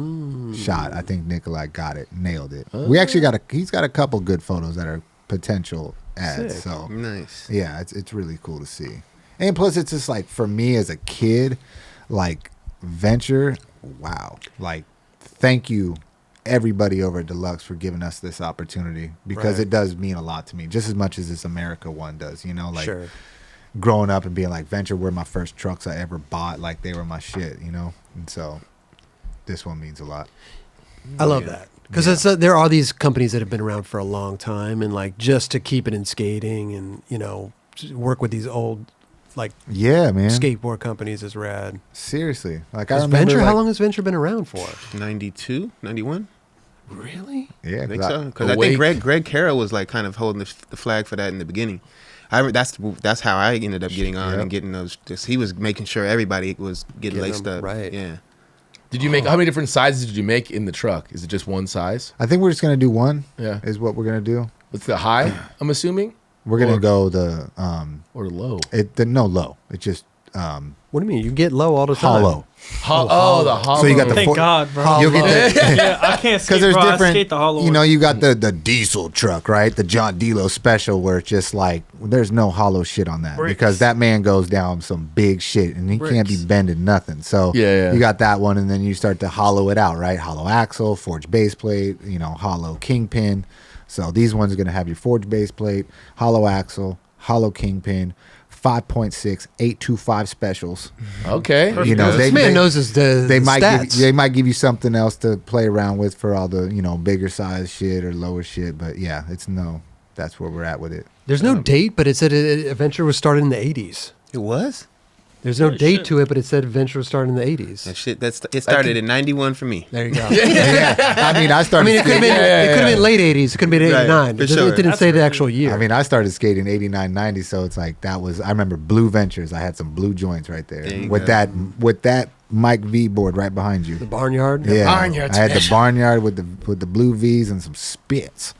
shot. I think Nikolai got it, nailed it. We actually he's got a couple good photos that are potential ads. Sick. So Nice. yeah, it's really cool to see. And plus it's just like for me as a kid, like venture, wow. Like thank you everybody over at Deluxe for giving us this opportunity because Right. it does mean a lot to me just as much as this Emerica one does, like Sure. growing up and being like venture were my first trucks I ever bought, like they were my shit, and so this one means a lot. I love that because there are these companies that have been around for a long time, and like just to keep it in skating and work with these old like Yeah, man. skateboard companies is rad. Seriously, like I 'Cause remember Venture, how like- long has Venture been around for? 92, 91? Really? Yeah, I think 'cause so. Because I Awake. think Greg Carroll was like kind of holding the flag for that in the beginning. That's how I ended up getting on Yep. and getting those. He was making sure everybody was getting Get laced them up. right. Yeah. Did you make how many different sizes did you make in the truck? Is it just one size? I think we're just gonna do one. Yeah. Is what we're gonna do. What's the high? I'm assuming, We're gonna Or- go the or the low. no low. It's just What do you mean? You get low all the time. hollow. The hollow. So you got the Thank God, bro. You'll get the Yeah, I can't skate, because there's bro. I different. skate the hollow one. You got the diesel truck, right? The John Dilo special, where it's just like there's no hollow shit on that Bricks. because that man goes down some big shit and he can't be Bricks. bending nothing. So Yeah. you got that one, and then you start to hollow it out, right? Hollow axle, forged base plate, hollow kingpin. So these ones are gonna have your forged base plate, hollow axle, hollow kingpin, 5.6, 825 specials. Okay. This man knows his They might stats. give you something else to play around with for all the bigger size shit or lower shit, but yeah, that's where we're at with it. There's no date, but it said Adventure was started in the 80s. It was? There's no Holy date shit. to it, but it said Adventure was started in the 80s. That shit, it started in 91 for me. There you go. I mean, I I started. mean, it could have been it could have been late 80s. It could have been Right, 89. for It sure. didn't That's say the crazy. actual year. I mean, I started skating 89, 90, so it's like that was. I remember Blue Ventures. I had some blue joints right there There you with go. that Mike V board right behind you. the barnyard. Yeah, Barnyard I had the special. barnyard with the blue V's and some spits.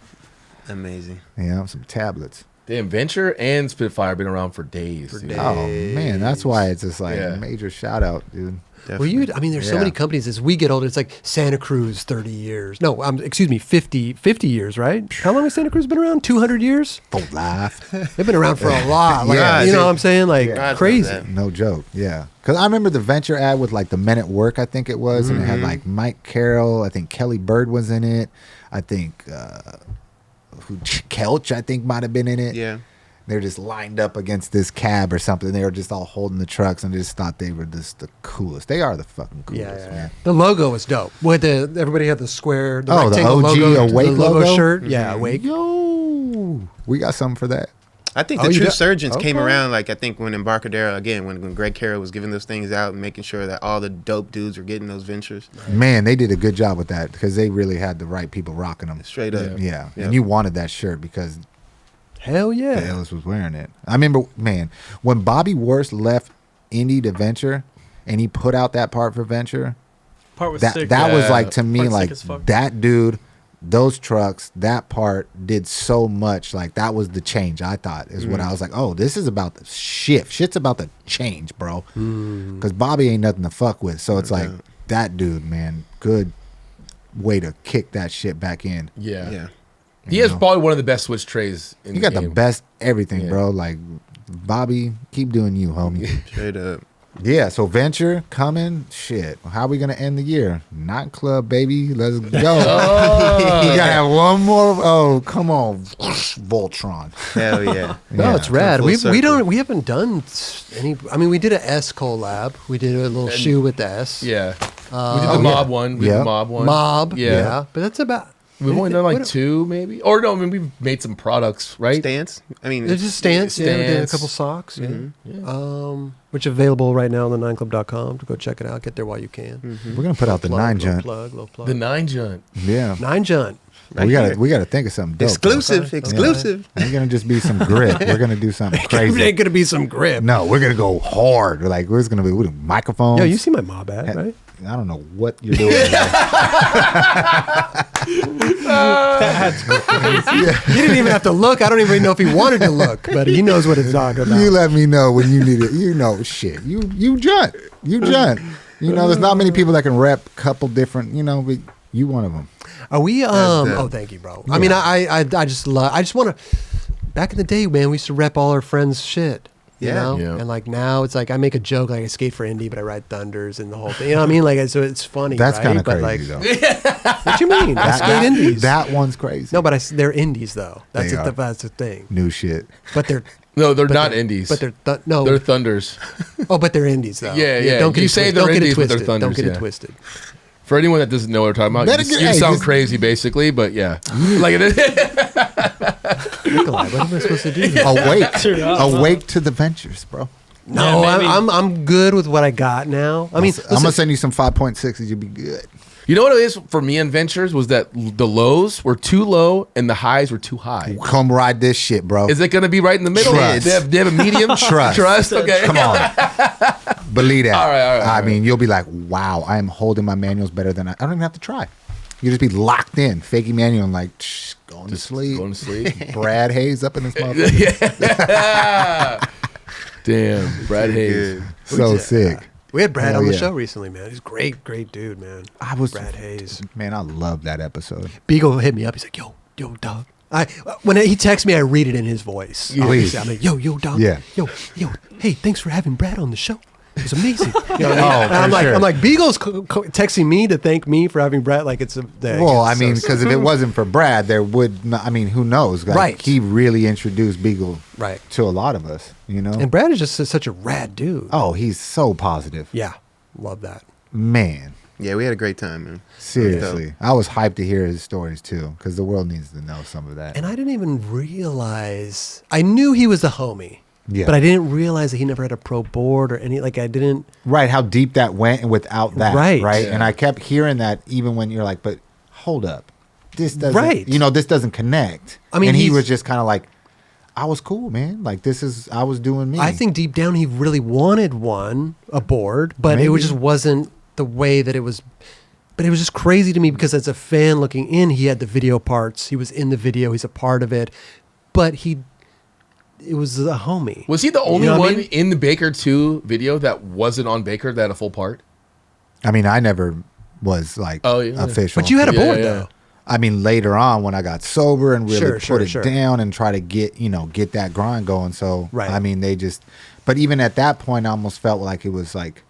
Amazing. Some tablets. Damn, Venture and Spitfire been around for days. dude. Oh man, that's why it's just like Yeah. major shout out, dude. Definitely. I mean, there's so Yeah. many companies. As we get older, it's like Santa Cruz, 30 years. No, excuse me, 50 years, right? How long has Santa Cruz been around? 200 years? For life. They've been around for a lot. Like, Yeah. you know what I'm saying? Like, Yeah. crazy. That. No joke. Yeah. Because I remember the Venture ad with like the Men at Work, I think it was. And it had like Mike Carroll. I think Kelly Bird was in it. I think Kelch, I think, might have been in it. Yeah. They were just lined up against this cab or something. They were just all holding the trucks and just thought they were just the coolest. They are the fucking coolest, man. The logo was dope. With everybody had the square, the Oh, the rectangle OG logo, Awake the logo logo? shirt. Yeah, Awake. Yo, we got something for that. I think Oh, the you true do- surgeons came okay. around, like, I think when Embarcadero, again, when Greg Carroll was giving those things out and making sure that all the dope dudes were getting those ventures. Man, they did a good job with that because they really had the right people rocking them. Straight up. Yeah. Yep. And you wanted that shirt because Hell yeah. the Ellis was wearing it. I remember, man, when Bobby Worst left Indy to Venture and he put out that part for Venture, Part was that sick. was Yeah. like, to me, Part's sick like as fuck. that dude, those trucks, that part did so much. Like that was the change, I thought, is what I was like, oh, this is about the shift. Shit's about to change, bro. Because Bobby ain't nothing to fuck with. So it's like, that dude, man, good way to kick that shit back in. Yeah. Yeah. He has probably one of the best switch trays in You the got the game. best everything, Yeah. bro. Like, Bobby, keep doing you, homie. Straight up. Yeah, so Venture coming. Shit. How are we going to end the year? Nightclub, baby. Let's go. Oh. We got to have one more. Oh, come on. Voltron. Hell yeah. No, Yeah. it's rad. full circle. We haven't done any. I mean, we did a S collab. We did a little shoe with the S. Yeah. we did the Oh, mob yeah. one. We did Yeah. the mob one. Mob. Yeah. Yeah. But that's about. We've only done like what- two, maybe. Or no, I mean, we've made some products, right? Stance. I mean, There's just stance. Yeah, we did a Stance. couple socks. Yeah. Yeah. Which available right now on the 9club.com to go check it out. Get there while you can. We're going to put out the Plug, 9 little Junt. plug, little plug. The 9 Junt. Yeah. 9 Junt. we got to think of something dope. exclusive. Okay. Exclusive. It ain't going to just be some grip. We're going to do something It crazy. ain't gonna be some grip. No, we're going to go hard. Like, we're just going to be with microphones. Yo, you see my mob ad, right? I don't know what you're doing. That's crazy. He didn't even have to look. I don't even know if he wanted to look, but he knows what it's talking about. You let me know when you need it. You know, shit. You Junt. You Junt. You know, there's not many people that can rep a couple different. You know, but you one of them. Are we? dope. Oh, thank you, bro. I mean, I just love. I just want to. Back in the day, man, we used to rep all our friends' shit. You Yeah. know? Yeah. And like now, it's like I make a joke like I skate for Indy, but I ride Thunders and the whole thing. You know what I mean? Like so, it's funny. That's right? kind of But, crazy, like, though. what you mean? I skate Indies. That one's crazy. No, but they're Indies though. That's They are. that's the thing. New shit. But they're No, they're but not they're- indies. But they're no. They're Thunders. Oh, but they're Indies though. Yeah, yeah. Don't get You it say twisted. they're Don't get it Indies, but they're twisted. Don't Thunders, get yeah. it twisted. For anyone that doesn't know what we're talking about, Better you, get- you hey, sound just- crazy, basically, but yeah. Like it is. Nikolai, what am I supposed to do? Here? Awake to the ventures, bro. No, Yeah, maybe. I'm good with what I got now. I mean, I'm gonna listen, send you some 5.6s. You'll be good. You know what it is for me in Ventures was that the lows were too low and the highs were too high. Come ride this shit, bro. Is it going to be right in the middle? Trust. They have a medium? Trust. Okay. Come on. Believe that. All right. I mean, you'll be like, wow, I am holding my manuals better than I don't even have to try. You just be locked in, fakie manual, and like going to sleep. Going to sleep. Brad Hayes up in this motherfucker. Yeah. Damn, Brad Hayes. So sick. we had Brad Hell on the yeah. show recently, man. He's great dude, man. I was Brad Hayes. Man, I love that episode. Beagle hit me up. He's like, yo, dog. When he texts me, I read it in his voice. Please. I'm like, yo, dog. Yeah. Yo, hey, thanks for having Brad on the show. It was amazing. You know what I mean? Oh, And for I'm like, sure. I'm like, Beagle's texting me to thank me for having Brad. Like it's a. Well, I it's mean, so- because if it wasn't for Brad, there would not, I mean, who knows? Like, Right. He really introduced Beagle Right. to a lot of us, you know? And Brad is just such a rad dude. Oh, he's so positive. Yeah, love that. Man, Yeah, we had a great time, man. seriously. I was hyped to hear his stories too, because the world needs to know some of that. And I didn't even realize. I knew he was a homie. Yeah. But I didn't realize that he never had a pro board or any. Like I didn't. Right, how deep that went and without that. Right. Right. Yeah. And I kept hearing that even when you're like, but hold up. This doesn't, Right. you know, this doesn't connect. I mean, and he he's- was just kind of like, I was cool, man. Like, I was doing me. I think deep down he really wanted a board, but Maybe. it just wasn't the way that it was. But it was just crazy to me because as a fan looking in, he had the video parts. He was in the video. He's a part of it. But it was a homie. Was he the only know what I one mean? in the Baker 2 video that wasn't on Baker that had a full part? I mean, I never was like official. But you had a board Yeah. though. I mean, later on when I got sober and really Sure, put it sure. down and try to get that grind going. So, Right. I mean, but even at that point, I almost felt like it was like,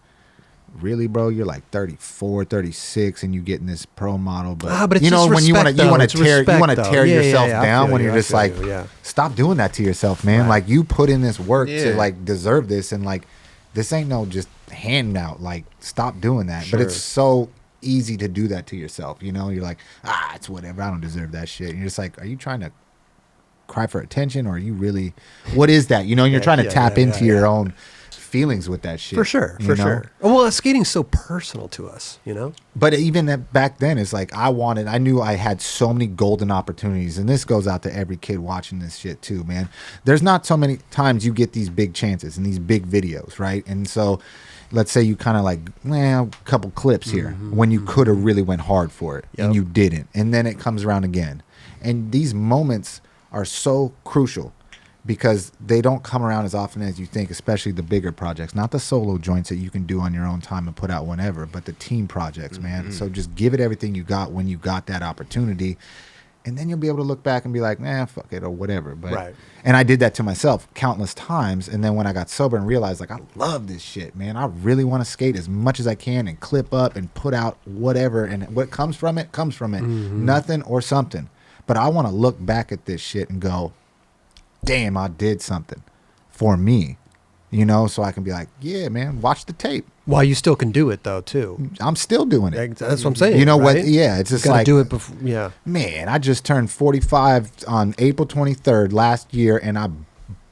really, bro, you're like 34, 36 and you getting this pro model. But, but it's just when you want respect, though. It's to tear, respect, though. Yeah, yourself yeah, I down feel when you, you're I just feel like, you, yeah. stop doing that to yourself, man. Right. Like you put in this work to Yeah. like deserve this. And like, this ain't no just handout. Like, stop doing that. Sure. But it's so easy to do that to yourself. You're like, it's whatever. I don't deserve that shit. And you're just like, are you trying to cry for attention, or are you really? What is that? You're trying to tap into your own feelings with that shit. For sure, you know? sure. Well, skating's so personal to us, But even back then, it's like I knew I had so many golden opportunities, and this goes out to every kid watching this shit too, man. There's not so many times you get these big chances and these big videos, right? And so, let's say you kind of like, a couple clips here when you could have really went hard for it and you didn't, and then it comes around again, and these moments are so crucial. Because they don't come around as often as you think, especially the bigger projects, not the solo joints that you can do on your own time and put out whenever, but the team projects, man. So just give it everything you got when you got that opportunity, and then you'll be able to look back and be like, fuck it, or whatever. But Right. And I did that to myself countless times, and then when I got sober and realized, like, I love this shit, man. I really want to skate as much as I can and clip up and put out whatever, and what comes from it, nothing or something. But I want to look back at this shit and go, damn, I did something for me, so I can be like, yeah, man, watch the tape. While you still can do it though, too. I'm still doing it. That's what I'm saying. You know what? right? Yeah, it's You just gotta like, do it before. Yeah. man, I just turned 45 on April 23rd last year, and I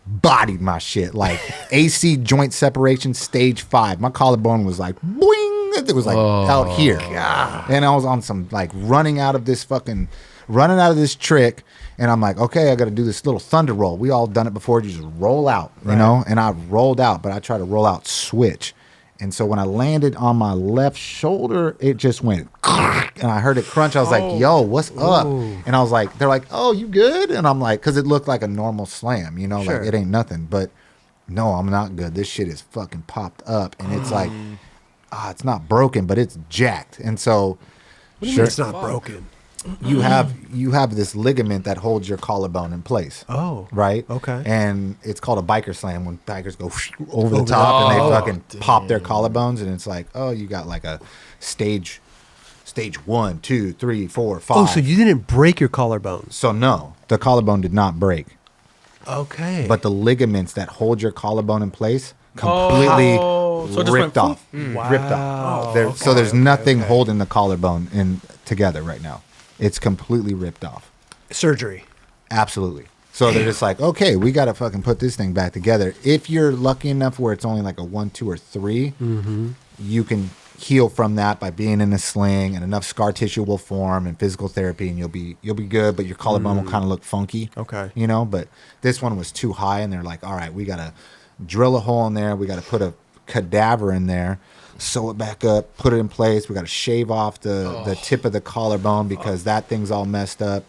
bodied my shit. Like AC joint separation stage 5. My collarbone was like, boing. It was like out here. And I was on some like running out of this trick. And I'm like, okay, I got to do this little thunder roll. We all done it before. You just roll out, you know? And I rolled out, but I tried to roll out switch. And so when I landed on my left shoulder, it just went, and I heard it crunch. I was like, yo, what's up? And I was like, they're like, oh, you good? And I'm like, because it looked like a normal slam, like it ain't nothing. But no, I'm not good. This shit is fucking popped up. And it's like, it's not broken, but it's jacked. And so, What do you mean it's not broken? you have this ligament that holds your collarbone in place. Oh, Right? okay. And it's called a biker slam when bikers go over the top and they fucking pop their collarbones, and it's like, oh, you got like a stage 1, 2, 3, 4, 5. Oh, so you didn't break your collarbones? So no, the collarbone did not break. Okay. But the ligaments that hold your collarbone in place completely so it just ripped went off. Wow. Ripped off. So there's nothing holding the collarbone in together right now. It's completely ripped off. Surgery. Absolutely. So they're just like, okay, we got to fucking put this thing back together. If you're lucky enough where it's only like a 1, 2, or 3, you can heal from that by being in a sling, and enough scar tissue will form and physical therapy, and you'll be good, but your collarbone will kind of look funky. Okay. But this one was too high, and they're like, all right, we got to drill a hole in there. We got to put a cadaver in there, sew it back up, put it in place. We got to shave off the tip of the collarbone because that thing's all messed up.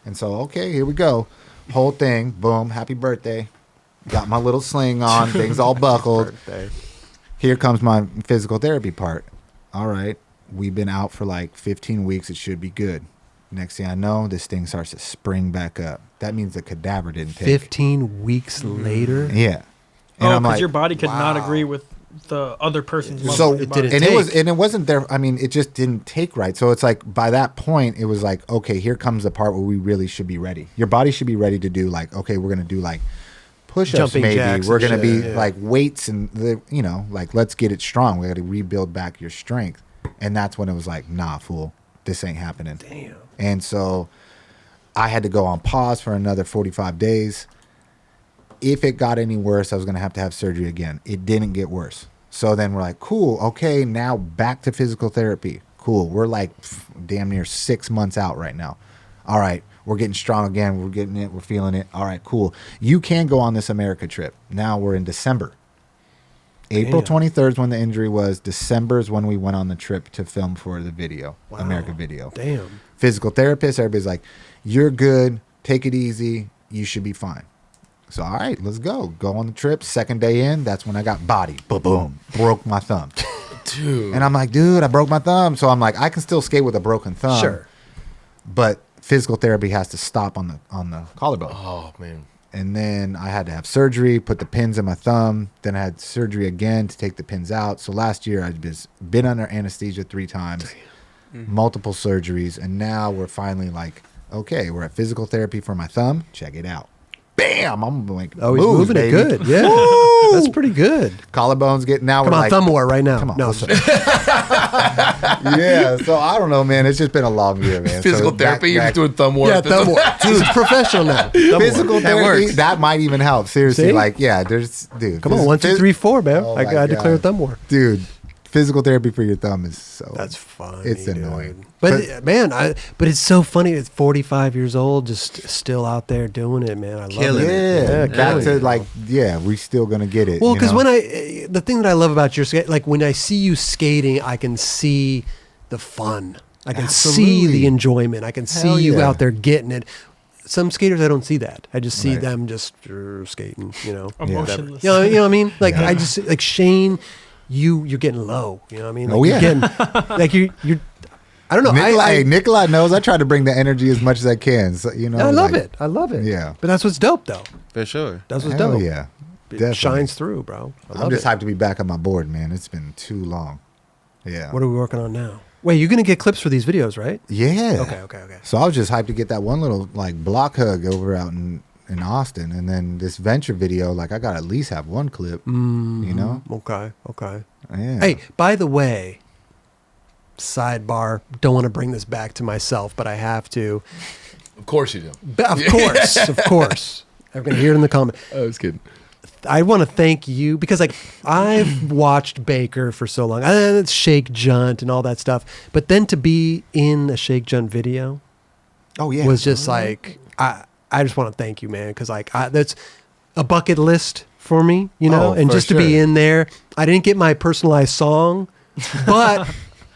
And so, okay, here we go. Whole thing, boom, happy birthday. Got my little sling on, things all buckled. Here comes my physical therapy part. All right, we've been out for like 15 weeks. It should be good. Next thing I know, this thing starts to spring back up. That means the cadaver didn't take 15 weeks later? Yeah. And I'm because like, your body could not wow. agree with the other person's so muscle. it didn't and take. it wasn't there. I mean, it just didn't take right. So it's like by that point, it was like, okay, here comes the part where we really should be ready. Your body should be ready to do like, okay, we're gonna do like push-ups, Jumping maybe. jacks We're and gonna shit, be yeah. like weights and like let's get it strong. We got to rebuild back your strength. And that's when it was like, nah, fool, this ain't happening. Damn. And so I had to go on pause for another 45 days. If it got any worse, I was going to have surgery again. It didn't get worse. So then we're like, cool, okay, now back to physical therapy. Cool. We're like damn near 6 months out right now. All right, we're getting strong again. We're getting it. We're feeling it. All right, cool. You can go on this Emerica trip. Now we're in December. April 23rd is when the injury was. December is when we went on the trip to film for the video, Emerica video. Damn. Physical therapist, everybody's like, you're good. Take it easy. You should be fine. So, all right, let's go. Go on the trip. Second day in, that's when I got body. Boom. Broke my thumb. Dude. And I'm like, dude, I broke my thumb. So I'm like, I can still skate with a broken thumb. Sure. But physical therapy has to stop on the collarbone. Oh, man. And then I had to have surgery, put the pins in my thumb. Then I had surgery again to take the pins out. So last year I'd just been under anesthesia 3 times, multiple surgeries. And now we're finally like, okay, we're at physical therapy for my thumb. Check it out. Bam! I'm like, Oh, he's moves, moving baby. it good. Yeah. That's pretty good. Collarbones getting now. Come we're on, like, thumb war right now. Come on. No, sorry. yeah. So I don't know, man. It's just been a long year, man. Physical So therapy, you're just doing thumb war. Yeah, thumb war. He's a professional now. Thumb war. Physical therapy, works. that might even help. Seriously, See? like, yeah, there's, dude. Come on, 1, 2, 3, 4, man. Oh I my declare God. thumb war. Dude, physical therapy for your thumb is so. That's funny. It's dude. annoying. But man, but it's so funny. It's 45 years old, just still out there doing it, man. I love Killing it. it. Yeah, killing back it. to like, yeah, we still gonna get it. Well, you because know? when the thing that I love about your skate, like when I see you skating, I can see the fun. I can see Absolutely. the enjoyment. I can Hell see you yeah. out there getting it. Some skaters, I don't see that. I just see Right. them just skating, you know. Emotionless. You know what I mean? Like Yeah. I just like Shane, you're getting low. You know what I mean? Like, Oh, yeah. You're getting, like you're. I don't know. Nikolai knows I try to bring the energy as much as I can. So, you know, I love like, it. I love it. Yeah. But that's what's dope, though. For sure. That's what's Hell dope. yeah. It Definitely. shines through, bro. I I'm love just it. hyped to be back on my board, man. It's been too long. Yeah. What are we working on now? Wait, you're gonna get clips for these videos, right? Yeah. Okay. So I was just hyped to get that one little like block hug over out in Austin, and then this venture video. Like I got to at least have one clip. You know. Okay. Yeah. Hey, by the way, sidebar. Don't want to bring this back to myself, but I have to. Of course you do. Of course. I'm gonna hear it in the comment. I was kidding. I want to thank you because like I've watched Baker for so long. It's Shake Junt and all that stuff, but then to be in a Shake Junt video Oh yeah. was just like I just want to thank you, man, because like that's a bucket list for me, you know, Oh, and for just to be sure. in there. I didn't get my personalized song, but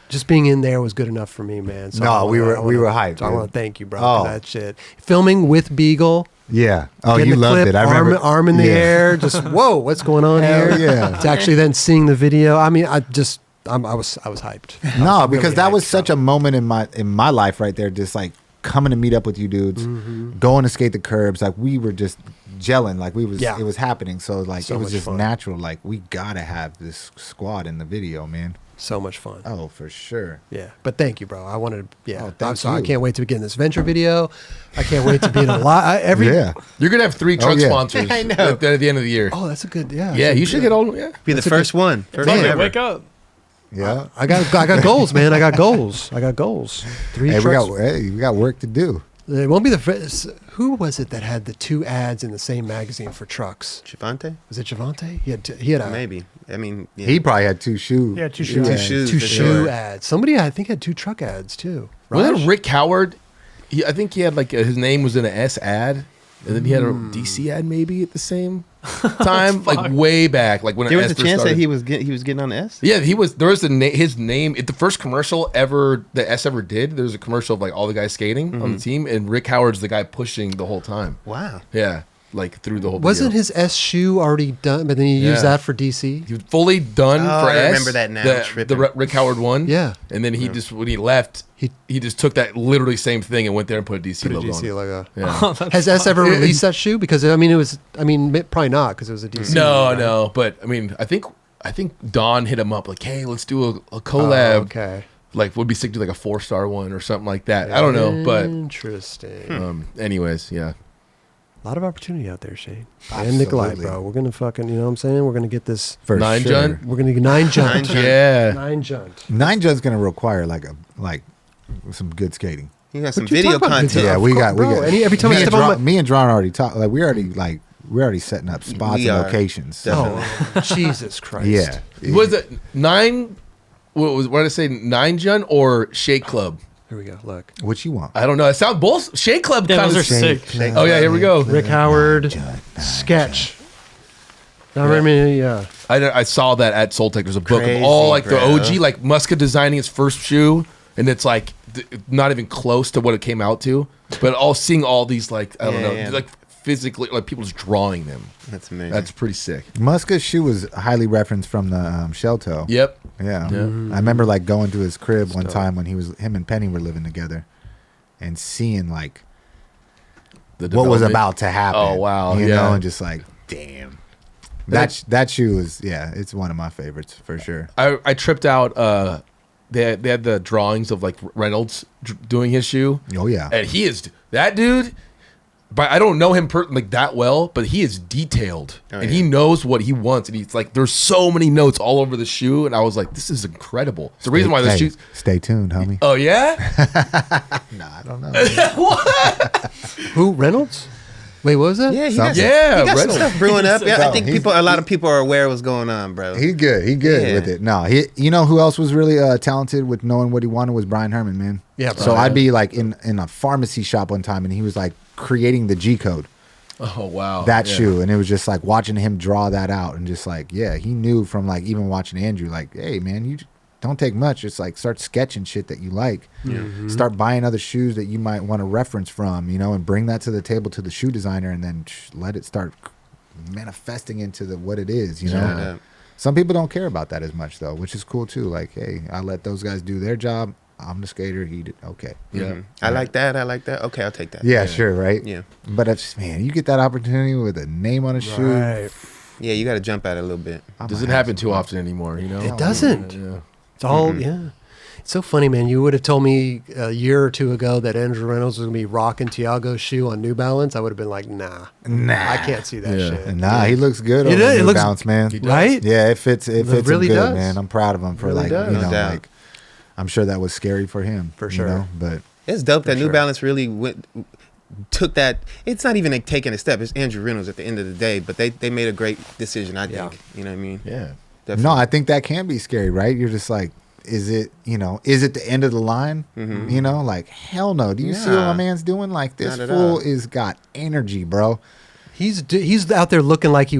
just being in there was good enough for me, man. So No, I we wanna- were hyped, So I dude. want to thank you, bro, Oh. for that shit. Filming with Beagle. Yeah. Oh, Getting you the loved clip, it. I remember. arm in the Yeah. air, just whoa, what's going on Hell here? yeah. To actually then seeing the video, I mean, I was hyped. No, because really that was hyped, such a moment in my life right there. Just like coming to meet up with you dudes, Mm-hmm. going to skate the curbs. Like we were just gelling. Like Yeah. it was happening. So like So it was much just fun. natural. Like we gotta have this squad in the video, man. So much fun. Oh, for sure. Yeah, but thank you, bro. I wanted to. Yeah, Oh, I'm thank sorry. I you. can't wait to begin this venture video. I can't wait to be in a lot. Yeah. You're gonna have 3 truck yeah. sponsors I know. at the end of the year. Oh, that's a good. Yeah. yeah, you should get all. Yeah. Be the first one. First Fuck one it, ever. wake up. Yeah. I got goals, man. I got goals. 3 Hey, trucks. we got work to do. It won't be the first. Who was it that had the 2 ads in the same magazine for trucks? Javante? Was it Javante? He had a Maybe. I mean, yeah. He probably had 2 shoes. Yeah, 2 Yeah. shoes. 2 shoes. two for shoe sure. ads. Somebody I think had 2 truck ads too. Wasn't Raj? it Rick Howard? I think he had like his name was in an S ad, and then he had a DC ad maybe at the same time, like way back, like when There was S a first chance started. that he was getting on the S? Yeah, he was. There was his name. The first commercial ever that S ever did. There was a commercial of like all the guys skating on the team, and Rick Howard's the guy pushing the whole time. Wow. Yeah, like through the whole. Wasn't video. his S shoe already done? But then he used Yeah. that for DC. He was fully done Oh, for I S. remember that now. The Tripping. Rick Howard one. Yeah. and then he just when he left, He- he just took that literally same thing and went there and put a DC Put a logo DC on it. logo. Yeah. Has S ever released that shoe? Because I mean, probably not because it was a DC. No, right? no, but I mean, I think Don hit him up like, hey, let's do a collab. Oh, okay. Like, would be sick to like a 4-star one or something like that. I don't know, but Interesting. anyways, yeah. A lot of opportunity out there, Shane. And Absolutely. Nikolai, bro. We're gonna fucking, you know what I'm saying? We're gonna get this. For 9 sure. Junt? We're gonna get 9 Junt. Yeah. 9 Junt. 9 Junt's gonna require like some good skating. You got some What you video talking about? content. Yeah, Of we course, got. bro. Every time I me step and on Dron, me and Dron already talked. Like we're already setting up spots We and are. locations. Definitely. Oh, Jesus Christ. Yeah. Was it 9? What did I say? 9 Junt or Shake Club? Here we go. Look. What you want? I don't know. It sounds both Shake Club Yeah, kind those of. are sick. Oh yeah, here we go. Rick Howard sketch. Now, remember, yeah. I saw that at Soul Tech. There's a book of Crazy, all like the bro. OG, like Muska designing his first shoe, and it's like not even close to what it came out to. But seeing all these like I don't Yeah, know, yeah. like physically, like people just drawing them. That's amazing. That's pretty sick. Muska's shoe was highly referenced from the shell toe. Yep. Yeah. Yeah. I remember like going to his crib one time when him and Penny were living together, and seeing like The what was development. about to happen. Oh, wow. You Yeah. know, and just like, damn. That shoe is it's one of my favorites for sure. I tripped out. They had the drawings of like Reynolds doing his shoe, Oh yeah. and he is that dude. But I don't know him like that well, but he is detailed and he knows what he wants. And he's like, there's so many notes all over the shoe, and I was like, this is incredible. It's the reason why the Hey, shoes. Stay tuned, homie. Oh yeah. Nah, I don't know. Who, Reynolds? Wait, what was that? Yeah, he Something. got, some, Yeah, he got some Reynolds. stuff brewing up. Yeah, I Bro, think he's- a lot of people are aware of what's going on, bro. He good. He good Yeah. with it. No, you know who else was really talented with knowing what he wanted was Brian Herman, man. Yeah, So Brian. I'd be like in a pharmacy shop one time, and he was like creating the G code, Oh wow. that Yeah. shoe, and it was just like watching him draw that out, and just like he knew from like even watching Andrew, like, hey man, you don't take much. Just like start sketching shit that you like. Start buying other shoes that you might want to reference from, and bring that to the table to the shoe designer, and then let it start manifesting into what it is. Yeah. Some people don't care about that as much though, which is cool too. Like, hey, I let those guys do their job. I'm the skater. He did okay. Yeah. Mhm. I like that. Okay, I'll take that. Yeah, sure, right? Yeah. But if man, you get that opportunity with a name on a shoe. Right. Yeah, you got to jump at it a little bit. Doesn't happen too often anymore, you know. It doesn't. Yeah. It's all, yeah. It's so funny, man. You would have told me a year or two ago that Andrew Reynolds was going to be rocking Tiago's shoe on New Balance. I would have been like, nah. I can't see that Yeah. shit. Nah, he looks good It on is. It New looks- Balance, man. He does. Right? Yeah, it fits. It fits really him good, does. man. I'm proud of him for Really like does. No doubt. like. I'm sure that was scary for him, For you sure. know, but It's dope that New sure. Balance really took that. It's not even like taking a step. It's Andrew Reynolds at the end of the day, but they made a great decision, I Yeah. think. You know what I mean? Yeah. Definitely. no, I think that can be scary, right? You're just like, is it the end of the line? Mhm. Like hell no. Do you see what Nah. my man's doing? Like this Not at fool all. is got energy, bro. He's out there looking like he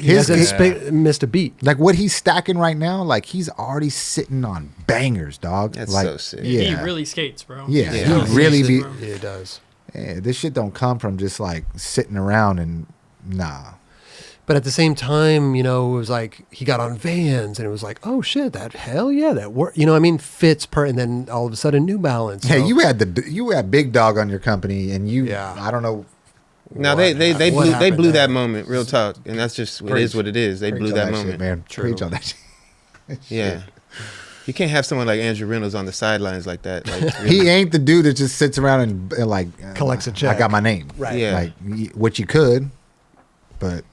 hasn't missed a beat. Like what he's stacking right now, like he's already sitting on bangers, dog. That's like, so sick. Yeah, He really skates, bro. yeah, Yeah. he really be. Bro. Yeah, it does. Yeah, this shit don't come from just like sitting around and nah. But at the same time, it was like he got on Vans and it was like, oh shit, hell yeah, that work. I mean, fits and then all of a sudden New Balance. Hey, So- you had Big Dog on your company, and Yeah. I don't know. No, what they happened. What blew happened that there? moment. Real talk, and that's just it Preach. is what it is. They Preach blew on that shit, moment, man. True. Preach on that shit. Yeah, you can't have someone like Andrew Reynolds on the sidelines like that. Like really. He ain't the dude that just sits around and like Collects a check. I got my name, Right. Yeah. Like which you could, but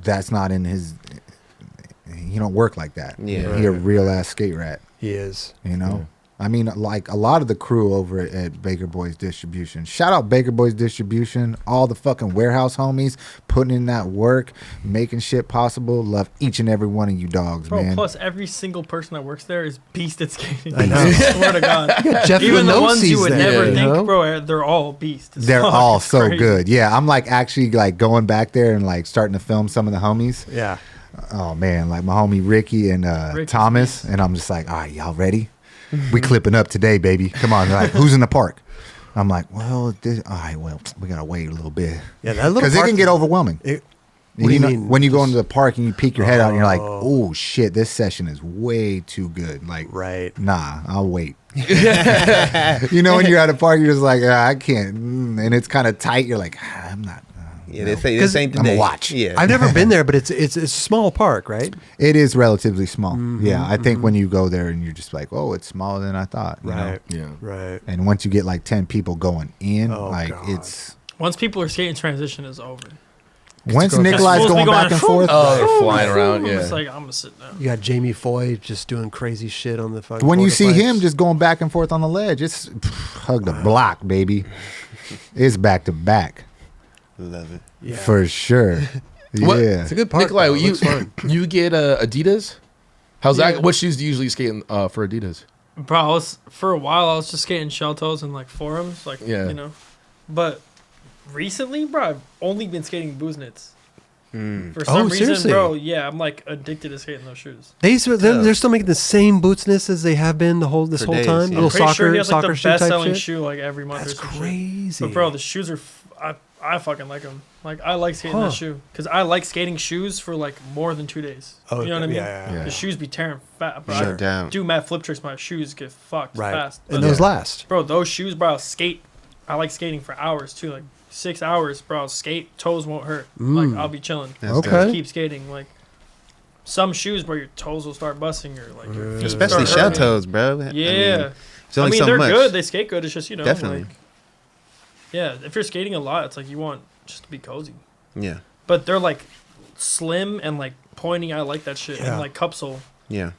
that's not in his. He don't work like that. Yeah. He a real ass skate rat. He is. You know. I mean, like a lot of the crew over at Baker Boys Distribution. Shout out Baker Boys Distribution. All the fucking warehouse homies putting in that work, making shit possible. Love each and every one of you dogs, Bro, man. plus every single person that works there is beast at skating. I know. I swear to God. Jeff Even the ones you Linosi's would there, never you think, know? bro, they're all beast. as They're fuck. all It's so crazy. good. Yeah, I'm like actually like going back there and like starting to film some of the homies. Yeah. Oh man, like my homie Ricky and Ricky's Thomas, beast. and I'm just like, all right, y'all ready? We clipping up today, baby. Come on. They're like, who's in the park? I'm like, well, all right, well, we gotta wait a little bit Yeah, that little because it park- can get overwhelming. What do you mean? When you go into the park and you peek your head out and you're like, Oh. oh shit, this session is way too good. Like, Right. nah, I'll wait. When you're at a park, you're just like, I can't, and it's kind of tight. You're like, I'm not. Yeah, they say this ain't the I'ma day. watch. Yeah, I've never been there, but it's a small park, right? It is relatively small. Mm-hmm, Yeah, I think when you go there and you're just like, oh, it's smaller than I thought. you know? Yeah. Right. And once you get like 10 people going in, Oh, like God. it's. Once people are skating, transition is over. Once go- Nikolai's Supposed to be going back and forth, Oh, they're flying around. I'm Yeah. just like, I'm gonna sit down. You got Jamie Foy just doing crazy shit on the fucking. when you quarter see pipes. him just going back and forth on the ledge, it's hug the block, baby. It's back to back love it. yeah. for sure. What? Yeah. It's a good park. Nikolai, though. It you looks fun. you get Adidas? How's Yeah. that? What shoes do you usually skate for Adidas? Bro, for a while I was just skating shell toes and like forums, like Yeah. But recently, bro, I've only been skating Booznits. Mm. For some reason, seriously? bro, yeah, I'm like addicted to skating those shoes. They're still making the same bootsness as they have been this For whole days, time. yeah. Little I'm pretty sure he has like soccer the shoe best type selling shit. shoe like every month That's or some shit. crazy. But bro, the shoes are I fucking like them. Like I like skating that shoe because I like skating shoes for like more than 2 days. Oh, you know what I mean? yeah. The shoes be tearing fat. Bro. Shut down. Do mad flip tricks, my shoes get fucked fast. And those last. Bro, those shoes, bro, I'll skate. I like skating for hours too, like 6 hours, bro. I'll skate, toes won't hurt. Like I'll be chilling. Okay. Just keep skating. Like some shoes, bro, your toes will start busting or like your feet Especially start shell hurting. toes, bro. Yeah. It's only so they're much. good. They skate good. It's just, Definitely. like, yeah, if you're skating a lot, it's like you want just to be cozy. Yeah. But they're like slim and like pointy. I like that shit. Yeah. And like cup sole. Yeah.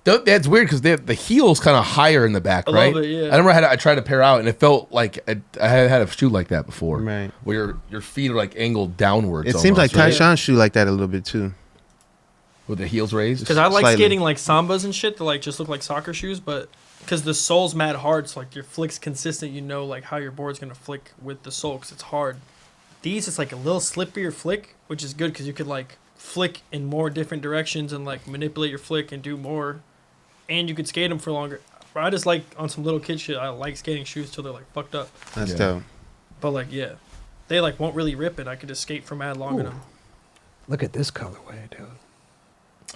That's weird because the heel's kind of higher in the back, A right? little bit, yeah. I remember I tried to pair out, and it felt like I had a shoe like that before, Right. where your feet are like angled downwards. It seems like almost, right? Tyshawn's shoe like that a little bit too. With the heels raised. Because I like Slightly. skating like Sambas and shit that like just look like soccer shoes, but because the sole's mad hard, so like your flick's consistent, you know like how your board's gonna flick with the sole because it's hard. These, it's like a little slippier flick, which is good because you could like flick in more different directions and like manipulate your flick and do more, and you could skate them for longer. But I just like on some little kid shit. I like skating shoes till they're like fucked up. That's Yeah. dope. But like they like won't really rip it. I could just skate for mad long in them. Look at this colorway, dude.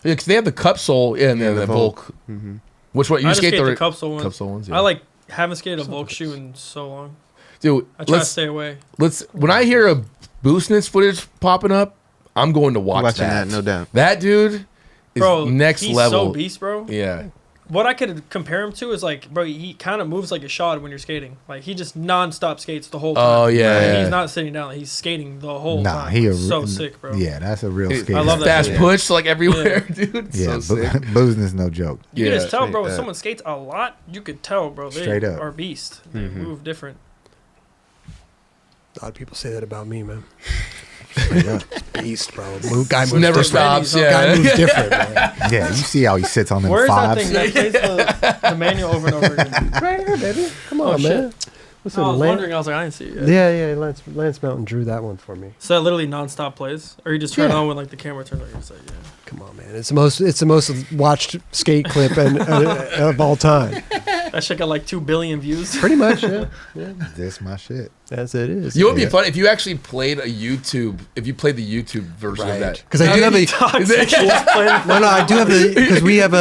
Yeah, because they have the cup sole and Yeah, then the the Volk. Volk. Mm-hmm. Which one you I just skate skate the the cup sole ones. cup sole ones? Yeah. I like haven't skated a Volk shoe in so long. Dude, I try to let's stay away. when I hear a Boostness footage popping up, I'm going to watch Watching that. that, no doubt. That dude is Bro, next he's level. so beast, bro. Yeah. What I could compare him to is like, bro, he kind of moves like a shot when you're skating. Like he just non-stop skates the whole time. Oh, yeah, Like, yeah. He's not sitting down. Like, he's skating the whole Nah, time. he So sick, bro. Yeah, that's a real It- skater. I love that Fast shit. push like everywhere, dude. It's Yeah, so sick. boozing is no joke. You can just tell, straight bro. If up. someone skates a lot, you could tell, bro. They Straight up. are beast. They move different. A lot of people say that about me, man. Straight up. Beast, bro. Guy moves Never different. stops. Guy Yeah. moves different, man. Yeah, you see how he sits on them Where's that fives. thing that plays the manual over and over again? Right here, baby. Come Oh, on, shit. man. Listen, I was Lance, wondering. I was like, I didn't see it. yeah, Lance Mountain drew that one for me. So that literally non-stop plays, or you just turn it Yeah. on when like the camera turns on. You're just like, yeah. Come on, man. It's the most watched skate clip of all time. That shit got like 2 billion views. Pretty much, yeah. This my shit. As it is. You know, it'd be Yeah. fun if you actually played the YouTube version of that. Because I do have a Toxic. no, I do have the because we have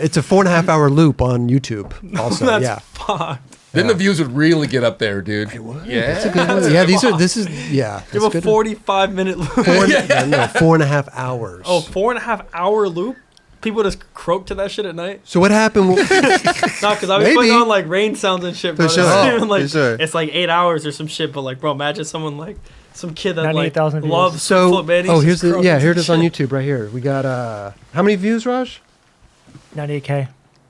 it's a 4.5 hour loop on YouTube. Also, That's yeah. fucked. Then the views would really get up there, dude. Yeah. That's a good one. Yeah, this is yeah. You that's have a good. 45-minute loop. 4.5 hours. Oh, 4.5 hour loop? People just croak to that shit at night? So what happened? Nah, because I was Maybe. putting on like rain sounds and shit, bro. For sure. It's, not Oh, even, like, for sure. it's like 8 hours or some shit, but like, bro, imagine someone like, some kid that like 98,000 views. loves So flip, man. He's oh, just here's the croaking here it some is on shit. YouTube right here. We got how many views, Raj? 98K.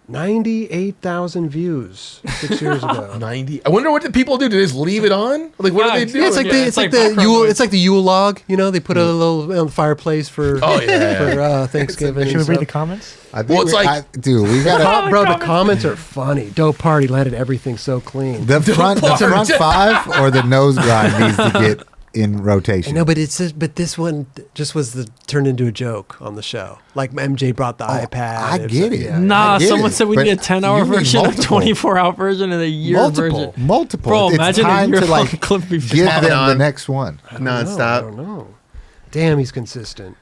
98,000 views 6 years ago. 90. I wonder what the people do. Do they just leave it on? Like, what do they do? Yeah, it's like Yeah, it's it's like like the background Yule. noise. It's like the Yule log. You know, they put a little fireplace for Oh, yeah. for Thanksgiving. Should we and read the stuff. comments? I think Well, it's dude, we gotta Bro, the comments are funny. Dope party landed everything so clean. the front five or the nose grind needs to get in rotation. No, but this one just was turned into a joke on the show. Like MJ brought the iPad. I get it. Yeah. Nah, I get someone it, said we but need a 10-hour you need version, a multiple. 24-hour version, and a year version. Multiple. Bro, It's imagine a time to year-long like clip before. give pop them it the on. next one. I Nonstop. don't know. Damn, he's consistent.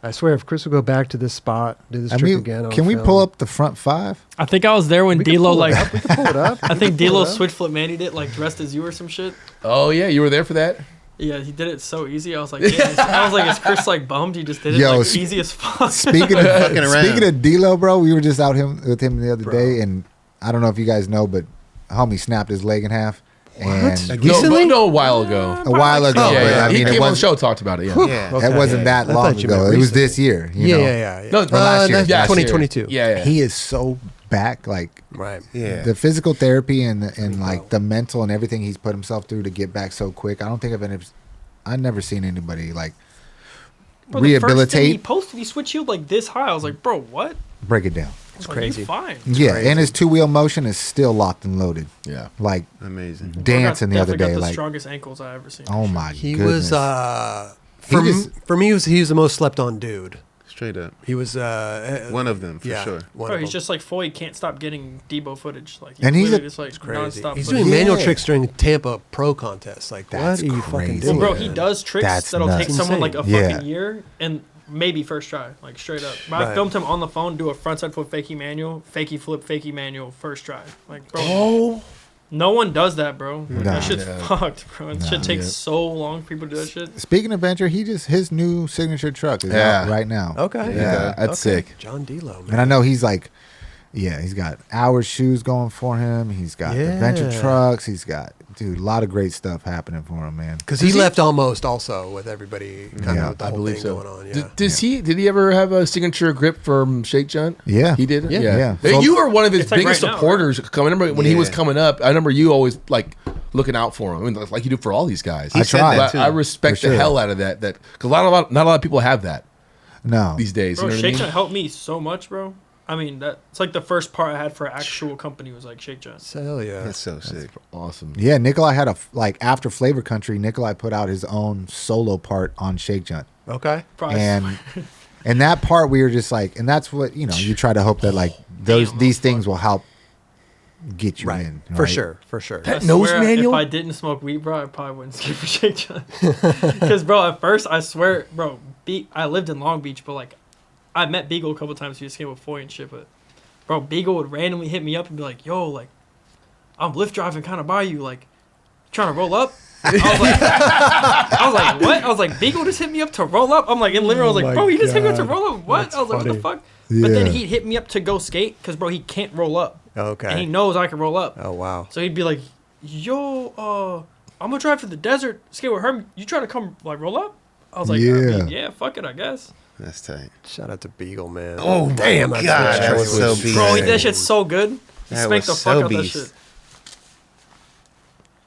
I swear, if Chris would go back to this spot, do this I trick mean, again. on can we film. pull up the front five? I think I was there when We can Dilo pull it like. up. We can pull it up. I think We can pull Dilo it up. switch flip manied it like dressed as you or some shit. Oh, yeah. You were there for that? Yeah, he did it so easy. I was like, yeah. I was like, is Chris like bummed? He just did it Yo, like sp- easy as fuck. Speaking of Fucking around. speaking of Dilo, bro, we were just out with him the other Bro. day, and I don't know if you guys know, but homie snapped his leg in half. And Like No, recently? no, a while ago. a while ago, Oh, yeah, but yeah. I mean, he it came on the was show, taled about it. Yeah. Yeah. that wasn't that I long thought you meant ago. It was recently. this year. You Yeah, know? yeah. No, last year. That's Yeah, 2022. Yeah, yeah. He is so back, like Right. Yeah. the physical therapy and like the mental and everything he's put himself through to get back so quick. I don't think I've never seen anybody like Bro, the first thing he rehabilitate. posted, he switch heeled like this high. I was like, bro, what? Break it down. It's crazy. You fine. Yeah, crazy. and his 2-wheel motion is still locked and loaded. Yeah. Like Amazing. dancing the other Definitely day. got the Like, strongest ankles I ever seen. oh my He goodness. was He just- for me he was the most slept on dude. Straight up. He was One of them, for sure. One Bro, of he's them. just like Foy can't stop getting Debo footage. Like, And he's literally just like Crazy. nonstop He's footage. doing manual Yeah. tricks during Tampa Pro contests. Like, That's what are you fucking crazy. doing? Well, bro, he man? does tricks That's that'll take nuts. someone like a Yeah. fucking year and maybe first try, like straight up. But I Right. filmed him on the phone do a frontside flip fakie manual, fakie flip fakie manual first try. Like, bro, Oh, no one does that, bro. Like, Nah. that shit's Yeah. fucked, bro. That shit takes Yeah. so long for people to do that shit. Speaking of venture, his new signature truck is Yeah. out right now. Okay. Yeah, that's Okay. sick. John Dilo, man. And I know he's like, he's got Hours shoes going for him. He's got the venture Yeah. trucks. He's got, dude, a lot of great stuff happening for him, man. Because he left almost also with everybody kind Yeah, of with the I whole believe thing so. going on. Yeah. Did he ever have a signature grip from Shake Junt? Yeah. He did. Yeah. Hey, So- you were one of his It's like biggest right now, supporters. I remember when he was Yeah. coming up. I remember you always like looking out for him. I mean, like you do for all these guys. He I said tried. that But too. I respect For sure. the hell out of that. That because not a lot of people have that No. these days. Bro, you know what I Shake mean? Junt helped me so much, bro. I mean, it's like the first part I had for an actual company was like Shake Junt. Hell yeah. That's so sick. Awesome. Yeah, Nikolai had after Flavor Country, Nikolai put out his own solo part on Shake Junt. Okay. Probably. And that part we were just like, and that's what, you try to hope that like these things will help get you Right. in. For right? sure. For sure. I nose swear, manual? if I didn't smoke weed, bro, I probably wouldn't skip for Shake Junt. Because, bro, at first, I swear, bro, I lived in Long Beach, but, like, I met Beagle a couple times. He just came with Foy and shit, but, bro, Beagle would randomly hit me up and be like, yo, like, I'm Lyft driving kind of by you, like, trying to roll up? I was like, what? I was like, Beagle just hit me up to roll up? I'm like, in the living room, I was like, my bro, he just hit me up to God. roll up? What? That's I was like, what the funny. fuck? But then Yeah. he'd hit me up to go skate because, bro, he can't roll up. Okay. And he knows I can roll up. Oh, wow. So he'd be like, yo, I'm gonna drive to the desert, skate with Herm. You trying to come, like, roll up? I was like, Yeah. yeah, fuck it, I guess. That's tight. Shout out to Beagle, man. Oh, my damn! God, That's that was so choice. beast. Bro, Yeah. that shit's so good. He That spanked the was fuck so out that beast. shit.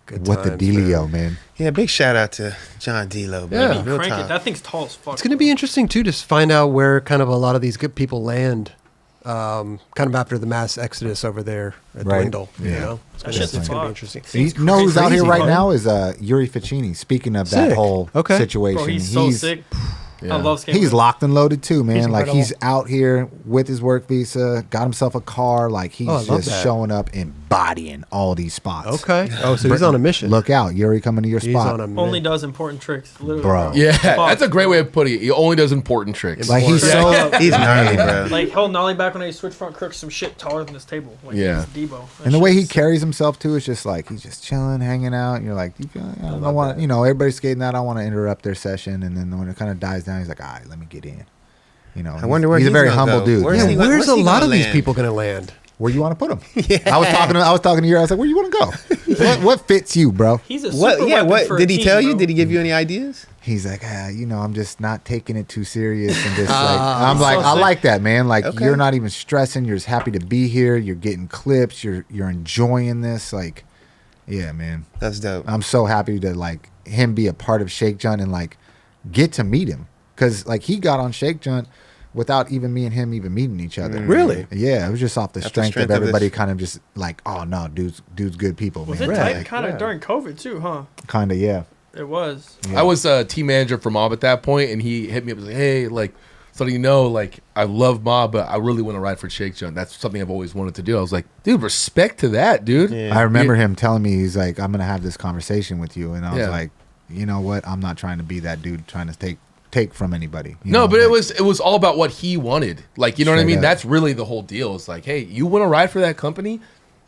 Good What the times, dealio, man. man. Yeah, big shout out to John Dilo, Yeah. man. He Real crank it. talk. That thing's tall as fuck. It's going to be interesting too to find out where kind of a lot of these good people land, kind of after the mass exodus over there at Right. Dwindle. You Yeah. know, it's That going shit's to be fucked. interesting. You know who's out here crazy, right man. now is Yuri Ficini. Speaking of that Sick. whole Okay. situation, Bro, he's so sick. Yeah. I love skating. He's locked and loaded too, man. He's Like incredible. he's out here with his work visa, got himself a car. Like he's Oh, I love just that. showing up, embodying all these spots. Okay. Oh, so he's on a mission. Look out, Yuri coming to your he's spot. on a Only mission. does important tricks, literally. Bro. Yeah, Fuck. that's a great way of putting it. He only does important tricks. Like he's so He's gnarly, bro. Like, he'll nollie back when I switch front crooks some shit taller than this table. Like, Yeah. he's Debo. That and the way he shit's- carries himself too is just like he's just chilling, hanging out. And you're like, you feel? I don't want to. Everybody's skating out. I don't want to interrupt their session. And then when it kind of dies down, he's like, all right, let me get in. I wonder where he's a he's very gonna humble go. dude. Where's Yeah. he- Where's where's a he lot gonna of these land? people going to land? Where you want to put him? I was talking to you. I was like, where you want to go? what fits you, bro? He's a super What? Yeah. weapon What for a did he team, tell you? bro. Did he give you any ideas? He's like, I'm just not taking it too serious and just like I'm so like, I sick. like that, man. Like Okay. you're not even stressing. You're just happy to be here. You're getting clips. You're enjoying this. Like, yeah, man. That's dope. I'm so happy to like him be a part of Shake Junt and like get to meet him because like he got on Shake Junt without even me and him even meeting each other. Really? Yeah, it was just off the Off the strength strength of of everybody this. kind of just like, oh no, dude's good people, Was man. it Right. tight kind of Yeah. during COVID, too, huh? Kind of, yeah. It was. Yeah. I was a team manager for Mob at that point, and he hit me up and was like, hey, like, so you know, like, I love Mob, but I really want to ride for Shake Junt. That's something I've always wanted to do. I was like, dude, respect to that, dude. Yeah. I remember him telling me, he's like, I'm going to have this conversation with you. And I was Yeah. like, you know what? I'm not trying to be that dude trying to take from anybody. You No, know, but like, it was all about what he wanted. Like, you know what I Straight mean? up. That's really the whole deal. It's like, hey, you want to ride for that company?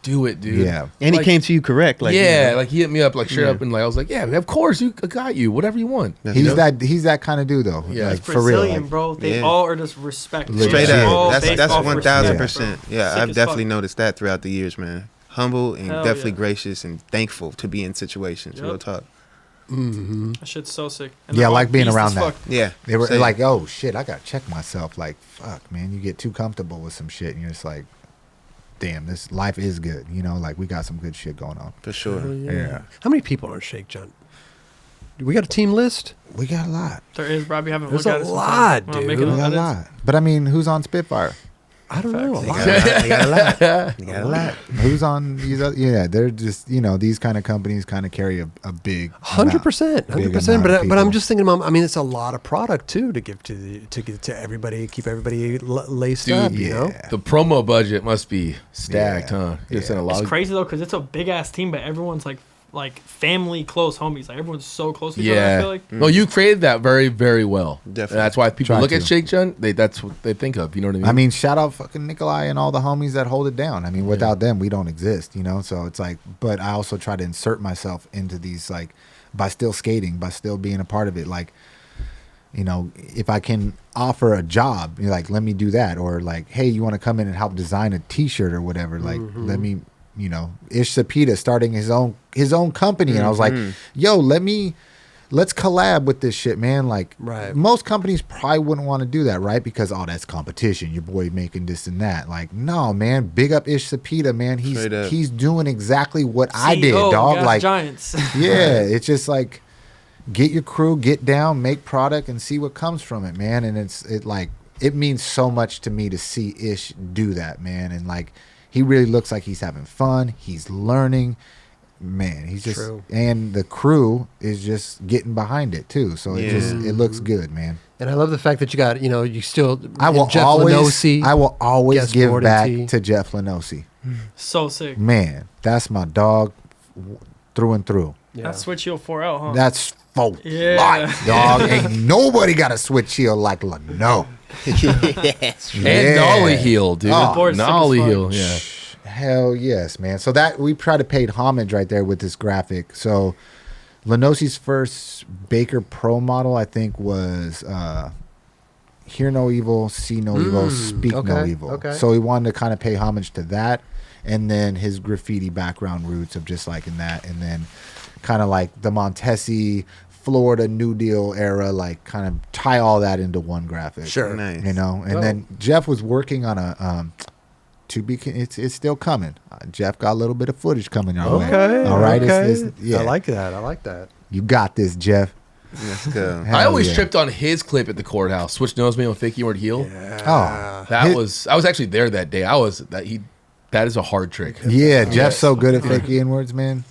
Do it, dude. Yeah. And he Like- came to you correct. Like, yeah, you know. like he hit me up like straight up and like I was like, yeah, of course, you I got you, whatever you want. That's He's dope. he's that kind of dude, though. Yeah. Like, It's for real. Brazilian, Like, bro. They Yeah. all are just respect. Legit. Straight Yeah. up. All That's based off 1,000%. respect, bro. Yeah, Sick I've as definitely fuck. noticed that throughout the years, man. Humble and Hell definitely yeah. gracious and thankful to be in situations. Yep. Real talk. That shit's so sick. And Yeah, they're I all like being beast around as that. fuck. Yeah. they were Same. like, oh, shit, I got to check myself. Like, fuck, man, you get too comfortable with some shit. And you're just like, damn, this life is good. You know, like, we got some good shit going on. For sure. Yeah. How many people are on Shake Junt? We got a team list? We got a lot. There is, bro. We haven't There's looked a at it. lot, Well, dude. making We got a edits. lot. But I mean, who's on Spitfire? I don't know. You got a lot. You got a lot. Who's on these? Yeah, they're just these kind of companies kind of carry a big 100%, big 100%. amount of But I'm people. just thinking, Mom. I mean, it's a lot of product too to give to everybody, keep everybody laced Dude, up. You know, The promo budget must be stacked, Yeah. huh? Just in a lot It's of crazy though, because it's a big ass team, but everyone's like family close homies. Like everyone's so close to each other. I feel like. No, you created that very, very well. Definitely. And that's why people Try look at to. Shake Junt. That's what they think of. You know what I mean? I mean, shout out fucking Nikolai and all the homies that hold it down. I mean, without them, we don't exist, So it's like, but I also try to insert myself into these, like, by still skating, by still being a part of it. Like, if I can offer a job, like, let me do that. Or like, hey, you want to come in and help design a T-shirt or whatever? Like, let me, Ish Sapita starting his own company, and I was like, yo, let's collab with this shit, man. Like, Right. most companies probably wouldn't want to do that, right? Because that's competition. Your boy making this and that. Like, no, man. Big up Ish Sapita, man. Straight up. He's doing exactly what I did, CEO, dog. Gas Like, Giants. yeah, it's just like, get your crew, get down, make product, and see what comes from it, man. And it means so much to me to see Ish do that, man. And like, he really looks like he's having fun. He's learning. Man, he's just True. and the crew is just getting behind it too. So it looks good, man. and I love the fact that you got you still. I will Jeff always Lenosi, guest give board back and tee. to Jeff Lenosi. So sick. Man, that's my dog through and through. Yeah. That's Switch Heel 4L, huh? That's for Yeah. life, dog. Ain't nobody got a switch heel like Leno. and Nolly Heel, dude. Oh, board's sick as Nolly fuck. Heel, yeah. Hell yes, man. So that we try to pay homage right there with this graphic. So Lenosi's first Baker Pro model, I think, was Hear No Evil, See No Evil, Speak No okay, Evil. okay. So we wanted to kind of pay homage to that, and then his graffiti background roots of just liking that, and then kind of like the Montesi, Florida New Deal era, like kind of tie all that into one graphic. Sure. Nice. And then Jeff was working on a it's still coming. Jeff got a little bit of footage coming our way. Okay. All right. Okay. Yeah. I like that. You got this, Jeff. Let's go. Hell I always yeah. tripped on his clip at the courthouse. Switch knows me on Fake Word Heel. Oh, That his- I was actually there that day. That is a hard trick. Yeah, Jeff's so good at fake inwards, man.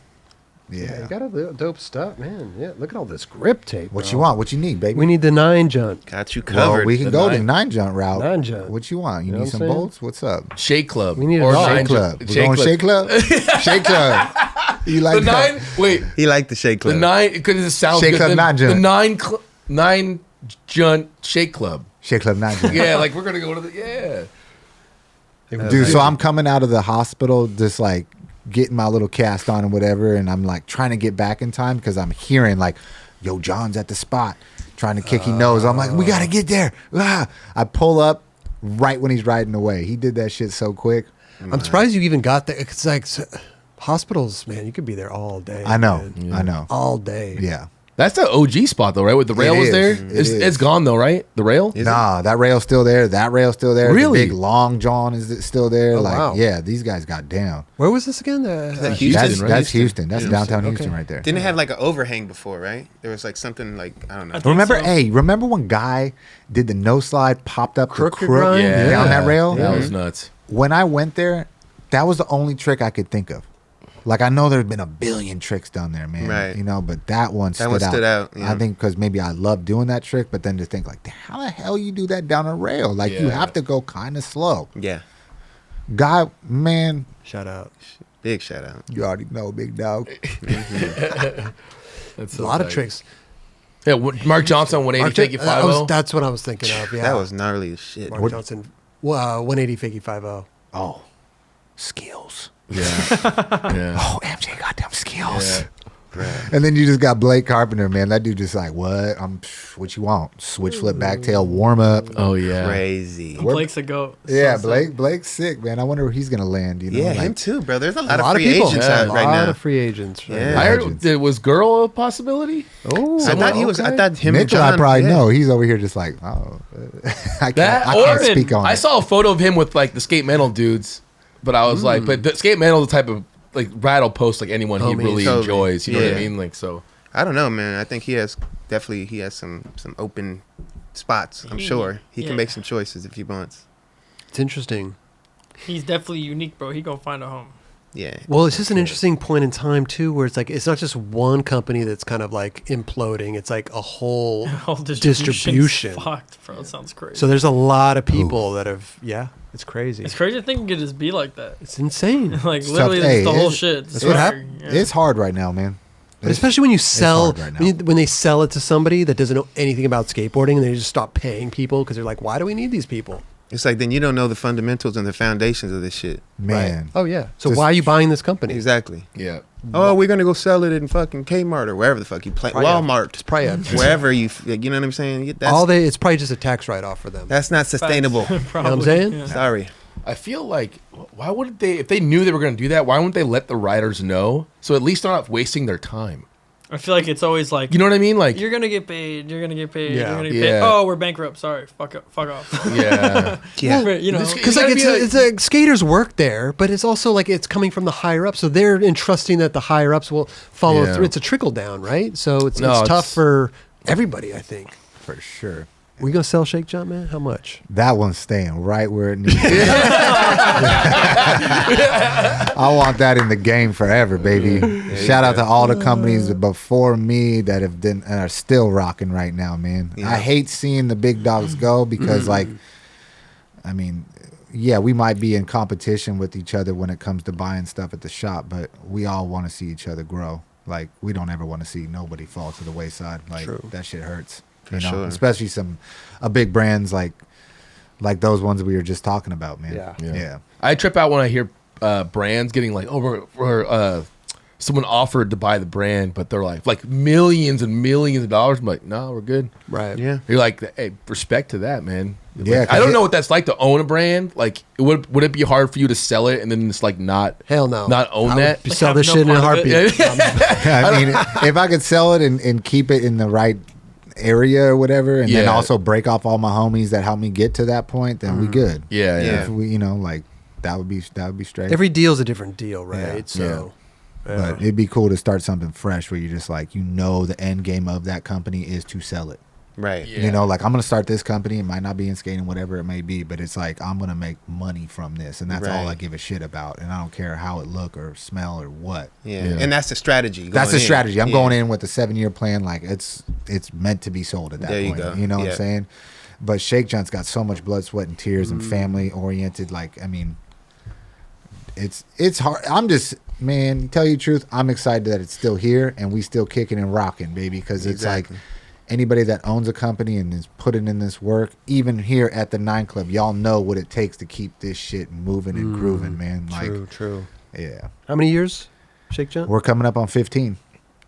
Yeah, Yeah. you got a dope stuff, man. Yeah, look at all this grip tape. What bro. you want? What you need, baby? We need the 9 Junt. Got you Well, covered. we can The go to nine- 9 Junt route. 9 Junt. What you want? You You know need what I'm some saying? bolts? What's up? Shake Club. We need it or all. Nine Shake Club. Ju- We're going Shake Club? Shake Club. You like The that? 9. Wait. He liked the Shake Club. The 9 because it sounds Shake good. Club, the, 9 Junt. The 9 Junt Shake Club. Shake Club 9 Junt. Yeah, like we're gonna go to the Dude, so I'm coming out of the hospital just like getting my little cast on and whatever, and I'm like trying to get back in time because I'm hearing like, yo, John's at the spot trying to kick he knows. I'm like, we gotta get there. Ah. I pull up right when he's riding away. He did that shit so quick. I'm surprised you even got there. It's like hospitals, man. You could be there all day. I know. man. I know. All day. Yeah. That's the OG spot though, right? With the rail was is. there. It It's, is. it's gone though, right? The rail. Is Nah, that rail's still there. That rail's still there. Really? The big long John is still there. Oh, like, wow. yeah, these guys got down. Where was this again? that Houston, right? That's Houston. That's Yeah. downtown Okay. Houston right there. Didn't it have like an overhang before, right? There was like something like, I don't know. I think Remember, so. hey, remember when Guy did the no slide, popped up Crooked the crook grind? Yeah. down that rail? That was nuts. When I went there, that was the only trick I could think of. Like, I know there's been a billion tricks down there, man. Right. You know, but that one stood out. Yeah. I think because maybe I love doing that trick, but then to think like, how the hell you do that down a rail? Like, you Yeah. have to go kind of slow. Yeah. Guy, man, Shout out. Big shout out. you already know, big dog. That's A lot of tricks. Yeah, Mark Johnson, 180 Mark Fakey Jan- 50. that's what I was thinking of. Yeah. That was gnarly as shit. Mark Johnson. 180 Fakey 50. Oh, skills. Yeah. Yeah. Oh, MJ got them skills. Yeah. Bruh. And then you just got Blake Carpenter, man. That dude just like, what? What you want? Switch, flip, back tail, warm up. Oh yeah. Crazy. Blake's a goat. Yeah, So sick. Blake's sick, man. I wonder where he's gonna land. You know, Yeah, like, him too, bro. There's a lot, A lot of of free people. agents Yeah, out A right lot now. of free agents. Right Yeah. now. I heard Legends. was girl a possibility? Oh, I thought he was. I okay. thought him and Mitchell, John. I probably yeah. know. He's over here just like, oh, I can't That speak on I it. saw a photo of him with like the skate metal dudes, but I was like, but the skate metal is the type of like rattle post like anyone he Homies. really Totally. enjoys. You know what I Yeah. mean? Like so. I don't know, man. I think he has some open spots. I'm sure he Yeah. can make some choices if he wants. It's interesting. He's definitely unique, bro. He gonna find a home. Yeah. Well, it's just an interesting point in time too, where it's like it's not just one company that's kind of like imploding. It's like a whole All distribution. Fucked, bro. It sounds crazy. So there's a lot of people that have. Yeah, it's crazy. It's crazy to think it could just be like that. It's insane. Like It's literally, tough. Hey, the whole it's- shit. that's what happened. It's hard right now, man. But especially when you sell, hard right now. when they sell it to somebody that doesn't know anything about skateboarding, and they just stop paying people because they're like, "Why do we need these people?" It's like then you don't know the fundamentals and the foundations of this shit. Man. Right. Oh yeah. So Just- why are you buying this company? Exactly. Yeah. Oh, we're gonna go sell it in fucking Kmart or wherever the fuck you play, Probably Walmart, It's probably wherever you know what I'm saying. That's, it's probably just a tax write off for them. that's not sustainable. You know what I'm saying? Yeah. Sorry. I feel like why wouldn't they? If they knew they were going to do that, why wouldn't they let the riders know? So at least they're not wasting their time. I feel like it's always like You know what I mean? Like, you're gonna get paid. You're gonna get paid. Yeah. You're gonna get Yeah. paid. Oh, we're bankrupt. Sorry. Fuck off. yeah, Yeah. You know. This- Because You like gotta it's be a skaters work there, but it's also like it's coming from the higher up, so they're entrusting that the higher ups will follow Yeah. through. It's a trickle down, right? So it's No, tough it's- for everybody, I think. For sure. We gonna sell Shake Junt, man? How much? That one's staying right where it needs to be. I want that in the game forever, baby. Shout out to all the companies before me that have been and are still rocking right now, man. Yeah. I hate seeing the big dogs go because, like, I mean, yeah, we might be in competition with each other when it comes to buying stuff at the shop, but we all want to see each other grow. Like, we don't ever want to see nobody fall to the wayside. Like, True. that shit hurts. For You know, sure. especially a big brands like those ones we were just talking about, man. Yeah. I trip out when I hear brands getting like, someone offered to buy the brand, but they're like millions and millions of dollars. I'm like, no, we're good. Right. Yeah. You're like, hey, respect to that, man. Yeah, Like, 'cause I don't it- know what that's like to own a brand. Like, would it be hard for you to sell it and then just like not Hell no. not own I that? would sell Like, this have shit no in a part of it. heartbeat. I mean, if I could sell it and keep it in the right area or whatever, and then Yeah. also break off all my homies that helped me get to that point, then we good. Yeah, yeah. If we, like that would be straight. Every deal's a different deal, right? Yeah. So, But it'd be cool to start something fresh where you're just like, the end game of that company is to sell it. Right. Yeah. Like I'm gonna start this company. It might not be in skating, whatever it may be, but it's like I'm gonna make money from this, and that's all Right. I give a shit about. And I don't care how it look or smell or what. Yeah. Yeah. And that's the strategy. That's the going in. strategy. I'm Yeah. going in with a 7-year plan. Like it's meant to be sold at that There you point. go. You know what Yeah. I'm saying? But Shake Junt's got so much blood, sweat, and tears, and family oriented. Like, I mean, it's hard. I'm just, man, to tell you the truth, I'm excited that it's still here and we still kicking and rocking, baby. Because it's Exactly. like anybody that owns a company and is putting in this work, even here at the 9 Club, y'all know what it takes to keep this shit moving and grooving, man. Like, true. yeah. How many years, Shake Junt? We're coming up on 15.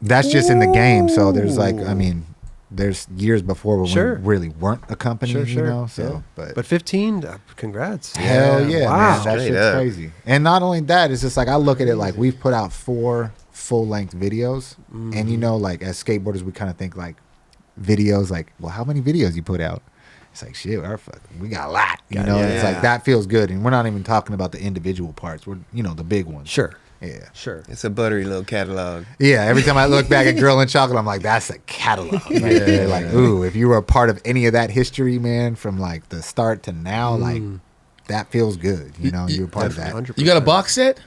That's just in the game. So there's like, I mean, there's years before when Sure. we really weren't a company, Sure, you sure. know. So, Yeah. but, But 15, congrats. hell yeah, Wow. man, that Straight shit's up. crazy. And not only that, it's just like I look at it like we've put out 4 full-length videos, and like as skateboarders, we kind of think like videos, like, well, how many videos you put out? It's like shit, we got a lot, you know. And it's Yeah. like that feels good, and we're not even talking about the individual parts. We're the big ones. Sure. Yeah. Sure. It's a buttery little catalog. Yeah, every time I look back at Girl and Chocolate, I'm like, that's a catalog. Right there. Like, ooh, if you were a part of any of that history, man, from like the start to now, like that feels good. You were part of that. 100%. You got a box set?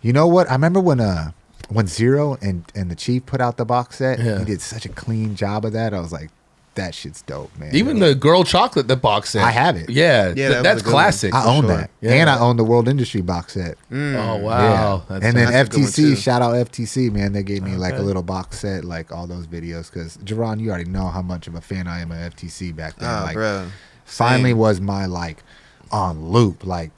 You know what? I remember when Zero and the Chief put out the box set, Yeah. he did such a clean job of that. I was like, that shit's dope, man. Even the girl chocolate, the box set. I have it. Yeah, Yeah, that was that's a good one. classic. I own sure. that. Yeah. And I own the World Industry box set. Oh wow. Yeah. That's And then that's a good one, FTC, too. shout out FTC, man. They gave me like a Okay. little box set, like all those videos. Because, Jerron, you already know how much of a fan I am of FTC back then. Oh, like, bro. finally Same. was my like on loop. Like,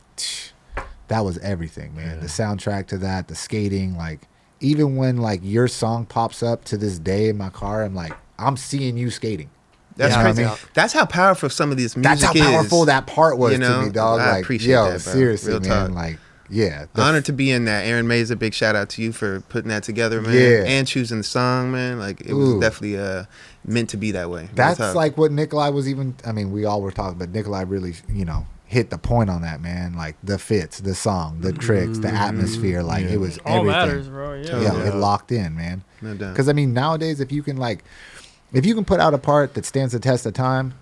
that was everything, man. The soundtrack to that, the skating, like, even when like your song pops up to this day in my car, I'm like, I'm seeing you skating. That's You know what crazy. I mean? That's how powerful some of this music That's is. how powerful that part was You know, to me, dog. I Like, appreciate yo, that, bro. seriously, Real man. talk. Like, yeah. Honored to be in that. Aaron Mays, a big shout out to you for putting that together, man. Yeah. And choosing the song, man. Like it was Ooh. definitely meant to be that way. Real That's talk. like what Nikolai was even. I mean, we all were talking, but Nikolai really, hit the point on that, man. Like the fits, the song, the tricks, the atmosphere. Like it was All everything. matters, bro. Yeah. Yeah, it locked in, man. No doubt. Because I mean, nowadays, if you can put out a part that stands the test of time,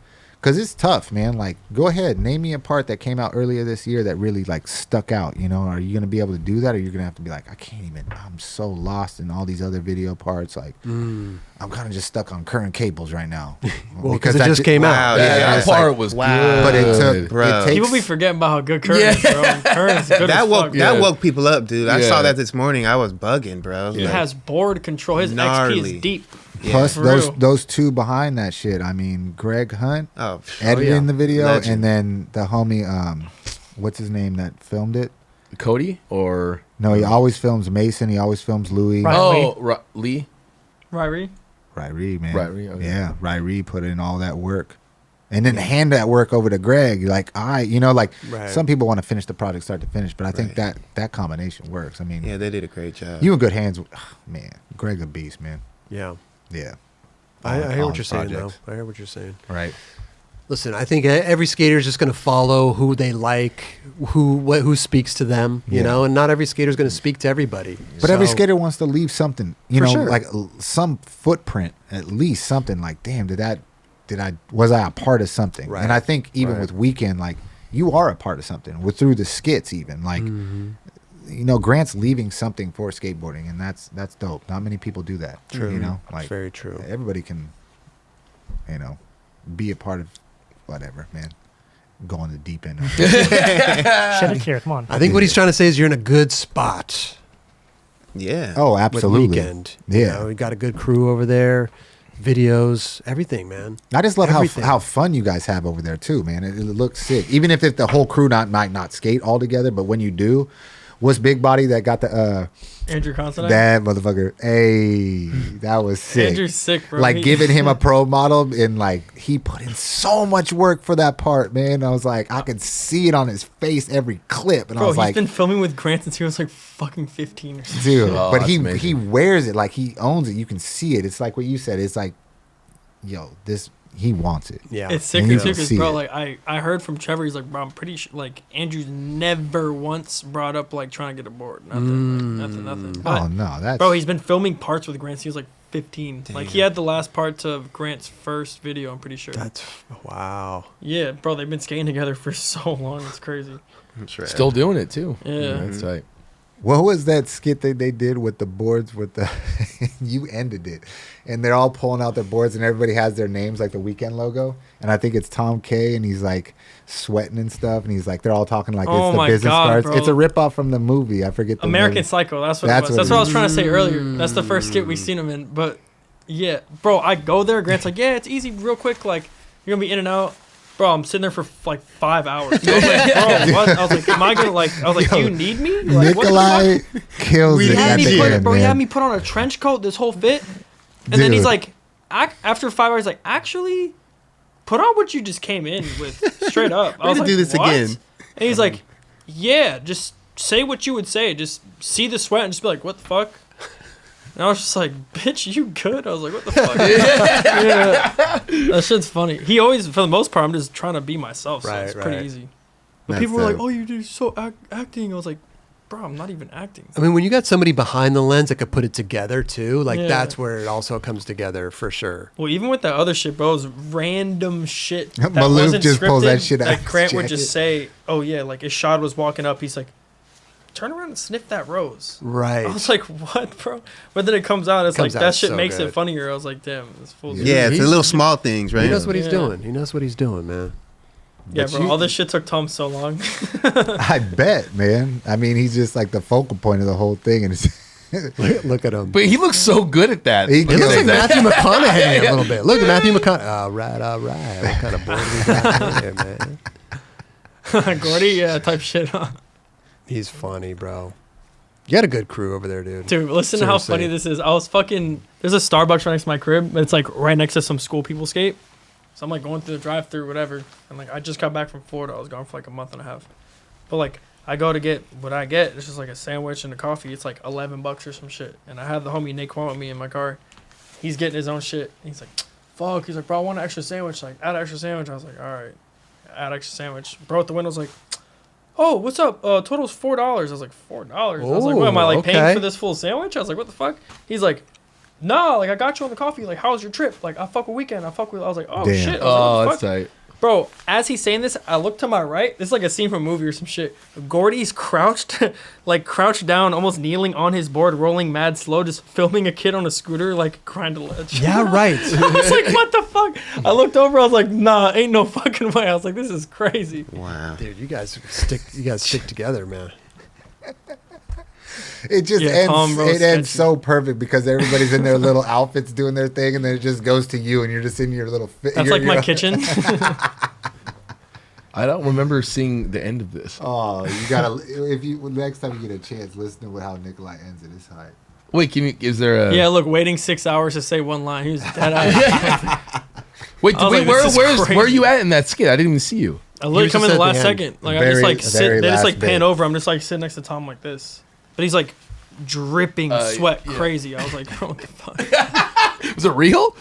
Because it's tough, man. Like, go ahead, name me a part that came out earlier this year that really like stuck out. You know, are you gonna be able to do that, or you're gonna have to be like, I can't even. I'm so lost in all these other video parts. Like, I'm kind of just stuck on current cables right now. Well, because it just came out. That part was good. But it took, Bro. it takes, People be forgetting about how good Current is, bro. Current's good as fuck. That woke people up, dude. I Yeah. saw that this morning. I was bugging, bro. He Like, has board control. His Gnarly. XP is deep. plus For those real. those two behind that shit. I mean, Greg Hunt oh, editing the video, Legend. and then the homie, what's his name that filmed it? Cody or No, he always films Mason. He always films Louis. Right. Lee. Ryrie. Ryrie, man. Ryrie, okay. Yeah, Ryrie put in all that work. And then hand that work over to Greg. Like, like Right. some people want to finish the project start to finish, but I think Right. that combination works. I mean, yeah, they did a great job. you in good hands. Man, Greg's a beast, man. Yeah. Yeah. I hear All what you're saying, though. projects. I hear what you're saying. Right. Listen, I think every skater is just going to follow who they like, who speaks to them, you Yeah. know, and not every skater is going to speak to everybody. But every So- skater wants to leave something, For sure. like some footprint, at least something like, damn, was I a part of something? Right. And I think even Right. with Weekend, like, you are a part of something through the skits, even like, Grant's leaving something for skateboarding, and that's dope. Not many people do that. True. You know, It's like very true. everybody can, be a part of whatever, man. Go on the deep end. Of it. Shed a tear. Come on. I think what he's trying to say is you're in a good spot yeah. Oh, with absolutely. Weekend. Yeah. We got a good crew over there, videos, everything, man. I just love Everything. how fun you guys have over there too, man. It looks sick. Even if the whole crew might not skate all together, but when you do, what's Big Body that got the Andrew Considine. that motherfucker? Hey, that was sick. Andrew's sick, bro. Like giving him a pro model, and like he put in so much work for that part, man. I was like, I could see it on his face every clip, and I Bro, was he's like, been filming with Grant since he was like fucking 15 or something. dude. Oh, but that's he amazing. wears it like he owns it. You can see it. It's like what you said. It's like, yo, he wants it. Yeah. It's sick And you too, can because see bro, it. like I heard from Trevor, he's like, bro, I'm pretty sure like Andrew's never once brought up like trying to get a board. Nothing, like, nothing. But, Oh no, that's bro, he's been filming parts with Grant since he was like 15. Like he had the last parts of Grant's first video. I'm pretty sure. That's wow. Yeah, bro, they've been skating together for so long. It's crazy. That's right. Still doing it too. Yeah. That's tight. What was that skit that they did with the boards with the you ended it, and they're all pulling out their boards and everybody has their names like the Weekend logo, and I think it's Tom K and he's like sweating and stuff, and he's like they're all talking like Oh it's the my business God, cards. bro. It's a ripoff from the movie. I forget the American name. Psycho. That's what That's it was. what That's it what I was is. trying to say earlier. That's the first skit we seen him in. But yeah, bro, I go there. Grant's like, yeah, it's easy, real quick. Like you're gonna be in and out. Bro, I'm sitting there for like 5 hours. I was like, bro, what? I was like, am I gonna like? I was like, do you need me? Like, what the Nikolai fuck? kills He it had at me the put, end, bro. He man. had me put on a trench coat, this whole fit, and then he's Dude. like, after 5 hours, like, actually, put on what you just came in with, straight up. I We're was gonna like, do this what? again. And he's like, yeah, just say what you would say. Just see the sweat and just be like, what the fuck? And I was just like, bitch, you good? I was like, what the fuck? Yeah. That shit's funny. He always, for the most part, I'm just trying to be myself, so Right, it's pretty right. easy. But That's people were like, dope. oh, you do so acting. I was like, bro, I'm not even acting. I mean, when you got somebody behind the lens that could put it together too, like Yeah. that's where it also comes together for sure. Well, even with that other shit, bro, it was random shit. That Maloof wasn't just pulls that scripted. shit out Like of his Grant would jacket. just say, "Oh yeah," like Ishad was walking up, he's like, "Turn around and sniff that rose." Right. I was like, "What, bro?" But then it comes out, it's Comes like out that shit so makes good. it funnier. I was like, "Damn, this fool's Yeah, it's the He's- little small things, right? He knows what he's Yeah. doing. He knows what he's doing, man. Yeah, But bro. you- All this shit took Tom so long. I bet, man. I mean, he's just like the focal point of the whole thing, and it's Look at him. But he looks so good at that. He He looks kills like it. Matthew McConaughey a little bit. Look at Matthew McConaughey. All right. What kind of board we got here, man? Gordy, yeah, type shit. Huh? He's funny, bro. You got a good crew over there, dude. Dude, listen to how Seriously. funny this is. I was fucking. There's a Starbucks right next to my crib, but it's like right next to some school people skate. So I'm like going through the drive-through, whatever, and like I just got back from Florida. I was gone for like a month and a half, but like I go to get what I get. It's just like a sandwich and a coffee. It's like $11 or some shit. And I had the homie Naquan with me in my car. He's getting his own shit. He's like, "Fuck." He's like, "Bro, I want an extra sandwich." Like, add an extra sandwich. I was like, "All right, add extra sandwich." Bro at the window's like, "Oh, what's up? Total's $4." I was like, $4. I was like, "What am I like okay. paying for this full sandwich?" I was like, "What the fuck?" He's like, "No, like I got you on the coffee. Like, how's your trip? Like, I fuck with Weekend. I fuck with." I was like, "Oh Damn. shit." I was Oh, like, that's what the fuck? tight. Bro, as he's saying this, I look to my right. This is like a scene from a movie or some shit. Gordy's crouched, like crouched down, almost kneeling on his board, rolling mad slow, just filming a kid on a scooter, like crying to ledge. Yeah, right. I was like, what the fuck? I looked over, I was like, nah, ain't no fucking way. I was like, this is crazy. Wow. Dude, you guys stick together, man. It just Yeah, Tom ends. Rose It ends sketchy. so perfect because everybody's in their little outfits doing their thing, and then it just goes to you, and you're just in your little. That's like my kitchen. I don't remember seeing the end of this. Oh, you gotta. If you next time you get a chance, listen to how Nikolai ends it. It's hard. Wait, is there a? Yeah, look, waiting 6 hours to say one line. He was dead out. Wait, I was like, this is where are you crazy. at in that skit? I didn't even see you. I literally was come in just the at last the end. second. Like I Very- just like very sit. They just last like pan bit. over. I'm just like sitting next to Tom like this, but he's like dripping sweat, yeah. crazy. I was like, bro, what the fuck? Was it real?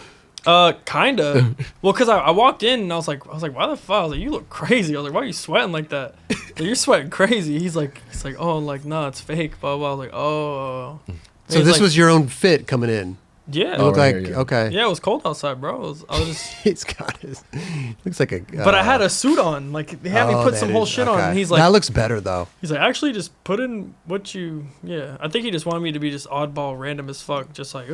Kinda. Well, cause I walked in and I was like, why the fuck? I was like, you look crazy. I was like, why are you sweating like that? Like, you're sweating crazy. He's like, oh, like, no, it's fake. Blah blah. I was like, oh. And So he's this like, was your own fit coming in. yeah. It looked right like here, yeah. okay. Yeah, it was cold outside, bro. I was just. He's got his. Looks like a. But I had a suit on. Like they had me put some whole shit on. And he's like, that looks better though. he's like, actually, just put in what you. Yeah, I think he just wanted me to be just oddball, random as fuck, just like,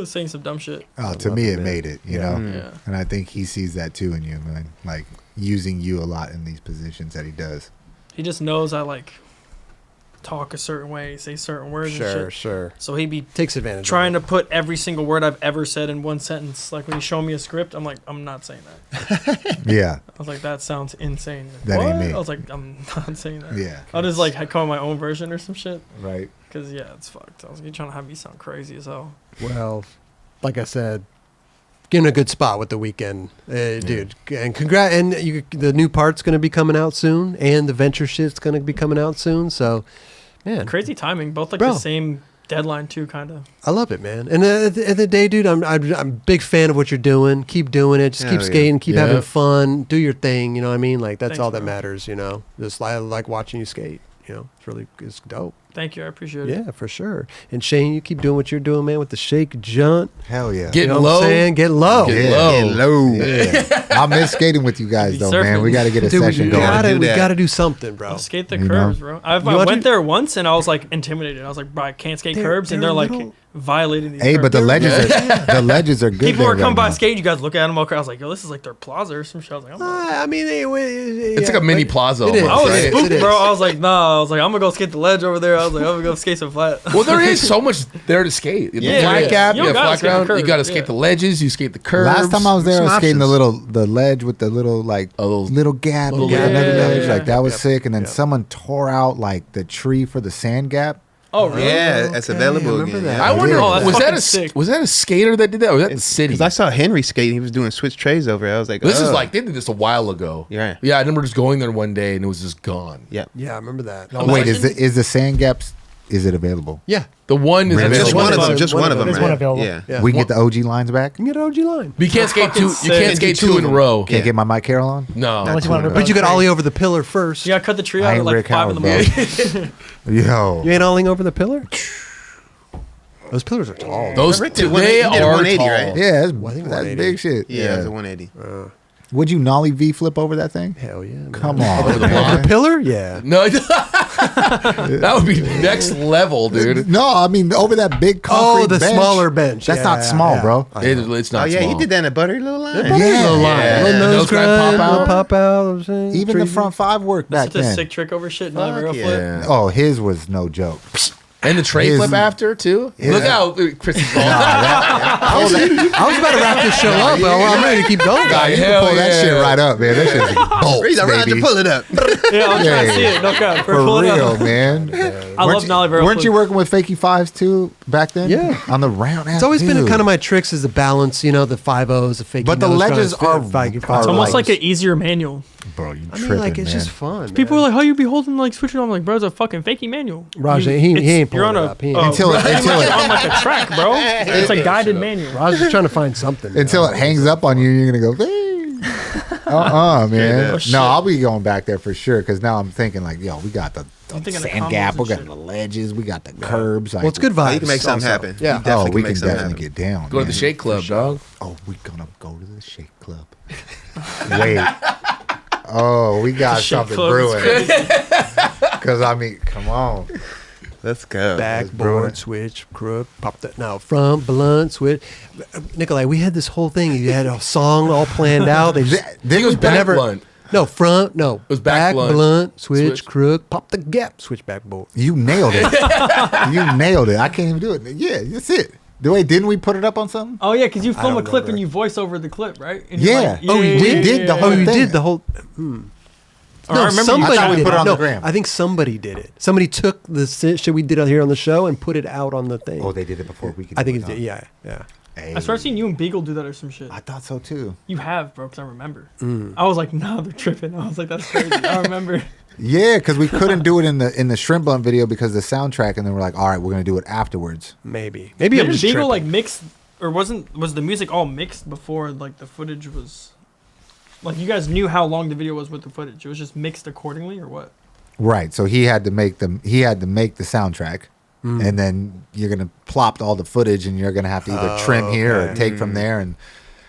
saying some dumb shit. Oh, to love me, it, it man. made it. You Yeah. know, Yeah. and I think he sees that too in you, man. Like using you a lot in these positions that he does. He just knows I like talk a certain way, say certain words and Sure, shit. sure. So he be Takes advantage. trying of to put every single word I've ever said in one sentence. Like when he's showing me a script, I'm like, I'm not saying that. Yeah, I was like, that sounds insane. Like, That ain't what? me. I was like, I'm not saying that. yeah. I'll just like come up with my own version or some shit. Right. Cause yeah, it's fucked. I was like, you're trying to have me sound crazy as hell. it. Well, like I said, get in a good spot with the weekend, dude. And the new part's going to be coming out soon, and the venture shit's going to be coming out soon. So, man, Crazy timing. Both like Bro. the same deadline too, kind of. I love it, man. And at the end of the day, dude, I'm a big fan of what you're doing. Keep doing it. Just Hell keep yeah. skating. Keep Yeah. having fun. Do your thing. You know what I mean? Like that's Thanks, all that bro. matters. You know, just I like watching you skate. You know, it's dope. Thank you. I appreciate it. Yeah, for sure. And Shane, you keep doing what you're doing, man, with the Shake Junt. Hell yeah. Get You know low. what I'm saying? Get low. Get Yeah, low. get low. Yeah. I'll miss skating with you guys Be though, surfing. man. We got to get a Dude, session we going. gotta, do we that. gotta do something, bro. I'll skate the You curbs, bro. I You want went to- there once and I was like intimidated. I was like, bro, I can't skate curbs, and they're they're like little- violating these. Hey, curbs. but the ledges are good. people there are coming right by now. skate. You guys look at them all. I was like, yo, this is like their plaza or some shit. I was like, I mean, It's like a mini plaza It is. almost, I was right? spooked, It is. bro. I was like, nah. I was like, I'm gonna go skate the ledge over there. I was like, I'm gonna go skate some flat. Well, there is so much there to skate. The Yeah, flat yeah. gap, You you don't got gotta flat skate the ground. You curves, got to skate yeah. the ledges. You skate the curves. Last time I was there, I was Some skating options. the ledge with the little like little gap, little and gap. another Yeah, ledge. yeah, Like that was Yep. sick. And then Yep. someone tore out like the tree for the sand gap. Oh, really? Yeah, it's Okay, available I remember again. that. I wonder, Oh, that's was that fucking a sick. was that a skater that did that, or was that the city? Because I saw Henry skating. He was doing switch trays over it. I was like, This is oh. like they did this a while ago. Yeah. yeah. I remember just going there one day and it was just gone. Yeah. Yeah, I remember that. No, Wait, Imagine- is the sand gaps? Is it available? Yeah, The one is Really? Just available. one of them. One Just of one of them. them. There's right? one available. Yeah. Yeah. We can get the OG lines back. you can get an OG line. But you can't skate two. You Fucking can't sick. skate Do two two of in a them. row. Can't get my Mike Carroll on. No. Unless you want to But you could ollie over the pillar first. You gotta cut the tree I out ain't at like Rick 5 in the Howard, morning. Yo, You ain't ollieing over the pillar? Those pillars are tall. Those Rick did two, 180, they he did a are 180, tall. right? yeah, I think that's 180. big shit. Yeah, it was a 180. Would you nollie V flip over that thing? Hell yeah. Man. Come on, Over the man. The pillar? Yeah. No, that would be next level, dude. No, I mean over that big concrete Oh, the bench. smaller bench. That's Yeah, not small, yeah. bro. It's not Oh, yeah, small. he did that in a buttery little line. Yeah. Little line. Yeah. Little nose Nose grind, grind, pop little out. pop out. I'm saying. Even the Trees. front five worked back Such a then. sick trick over shit. Fuck Another yeah. flip. Yeah. Oh, his was no joke. And the tray His- flip after too. Yeah. Look out, Chris is going. I was about to wrap this show up, but I'm ready to keep going. Guy, You can hell pull that yeah. shit right up, man. That shit's bolts, He's around to baby. pull it up. Yeah, I'm trying to Yeah. see it. No cap. For Pull it real, up. man. I love you, Nollie Barrel weren't you flip. working with Fakey Fives too back then? Yeah. On the round. It's always been kind of my tricks is the balance, you know, the 5-0s, the fake. But the ledges are- It's almost like an easier manual. Bro, you I tripping, mean, like it's man. just fun. People man. are like, "How you be holding like switching on?" I'm like, bro, it's a fucking fakey manual. Raj, You- he it's- ain't You're on pulling a it up. He ain't. Until it- on like a track, bro. It's a guided manual. Raj is trying to find something. Until it hangs up on you, you're gonna go. Man. Oh, shit. No, I'll be going back there for sure. Because now I'm thinking like, yo, we got the I'm thinking of sand combos gap, and we got shit. the ledges, we got the curbs. Like, Well, it's good Oh, vibes. you can make something also. happen. Yeah. You definitely Oh, we make can something definitely happen. get down. Go to the man. Shake Club, dog. Oh, we're gonna go to the Shake Club. Wait, Oh, we got Shake something clothes. brewing. Because, I mean, come on. Let's go. Backboard, switch, crook, pop that. No, front, blunt, switch. Nikolai, we had this whole thing. You had a song all planned out. They just, Then It was back never- blunt. no, front, no. It was back blunt, switch, switch. crook, pop the gap, switch backboard. You nailed it. You nailed it. I can't even do it. Yeah, that's it. Didn't we put it up on something? Oh yeah, because you film a don't clip remember. and you voice over the clip, right? And you're Yeah. like, Oh, you did the Oh, whole you thing. did the whole. Or I remember somebody I thought we did put it on no, the gram. I think somebody did it. Somebody took the shit we did out here on the show and put it out on the thing. Oh, they did it before we could. I do think it, it's huh? yeah. Hey. I started seeing you and Beagle do that or some shit. I thought so too. You have, bro, because I remember. I was like, no, they're tripping. I was like, that's crazy. I remember. Yeah, because we couldn't do it in the shrimp blunt video because of the soundtrack, and then we're like, all right, we're gonna do it afterwards. Maybe I'm Didn't just Beagle tripping. like mix, or was the music all mixed before like the footage was? Like you guys knew how long the video was with the footage. It was just mixed accordingly, or what? Right. So he had to make the soundtrack, and then you're gonna plop all the footage, and you're gonna have to either trim here or okay. take from there, and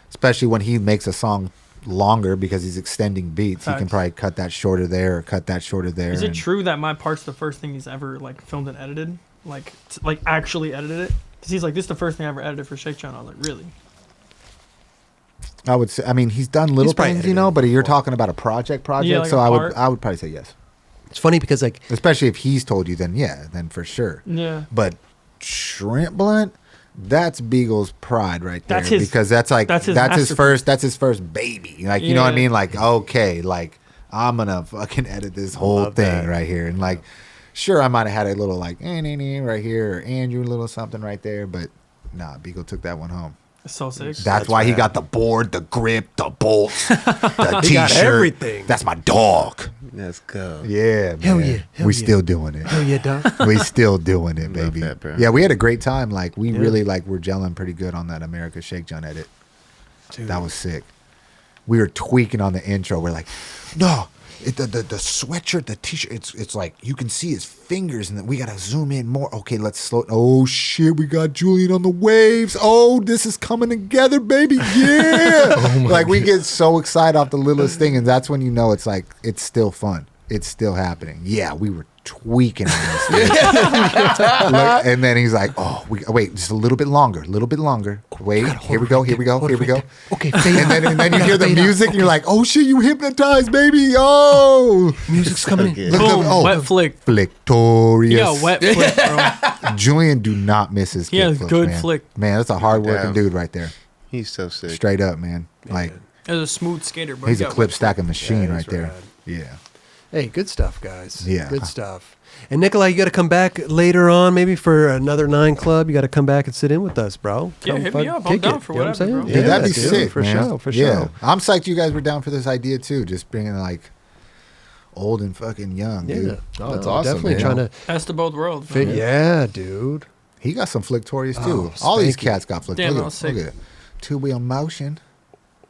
especially when he makes a song longer because he's extending beats, he can Facts. probably cut that shorter there or cut that shorter there. Is it and- true that my part's the first thing he's ever like filmed and edited, like actually edited it? Because he's like, this is the first thing I ever edited for Shake Junt. I was like, really? I would say. I mean, he's done little He's probably things, you know, edited but you're before. talking about a project. Yeah, like so a I part. would probably say yes. It's funny because like Especially if he's told you, then then for sure. Yeah. But shrimp blunt, that's Beagle's pride right there. That's his- because that's his masterpiece. that's his first baby. Like you know what I Yeah. mean? Like, okay, like I'm gonna fucking edit this whole Love thing that. right here. And like sure I might have had a little like right here or Andrew a little something right there, but nah, Beagle took that one home. It's so sick. That's why he got the board, the grip, the bolts, the He got t-shirt. everything. That's my dog. Let's go. Yeah, man. Hell yeah, hell we yeah. still doing it. oh yeah, dog. We still doing it, baby. that, bro. Yeah, we had a great time. Like we Yeah. really like were gelling pretty good on that Emerica Shake Junt edit. Dude. That was sick. We were tweaking on the intro. We're like, no, the sweatshirt, the t-shirt. It's like you can see his fingers, and then we gotta zoom in more. Okay, let's slow. Oh shit, we got Julian on the waves. Oh, this is coming together, baby. Yeah. Like we get so excited off the littlest thing, and that's when you know it's like it's still fun. It's still happening. Yeah, we were tweaking on this thing. Look, and then he's like, oh, wait, just a little bit longer. Wait, here we go. Okay, And then you hear the fade out. music, and you're like, oh shit, you hypnotized, baby. Oh, music's coming in. Look at Boom, the, oh, wet flick. Flictorious. Yeah, wet flick, bro. Julian, do not miss his He has kick flips, good man. flick. Man, that's a hard-working Damn. dude right there. He's so sick. Straight up, man. Like, It was a smooth skater, bro. he's He a got clip wet stacking machine Yeah, right he's there. rad. Yeah. Hey, good stuff, guys. Yeah. Good stuff. And Nikolai, you got to come back later on, maybe for another 9 Club. You got to come back and sit in with us, bro. Yeah, Come hit me fuck- up. I'm kick down it. for You know what I'm whatever, saying? bro. Yeah, that'd be dude, sick, for man. sure, for Yeah. sure. I'm psyched you guys were down for this idea too. Just bringing like old and fucking young, Yeah, dude. Oh, it's No, awesome, Definitely man. trying to Best of both worlds. fit. man. Yeah, dude. He got some flictorious Oh, too. All these spanky. cats got flick. Damn, Look that at was it. Look sick. at it. Two-wheel motion.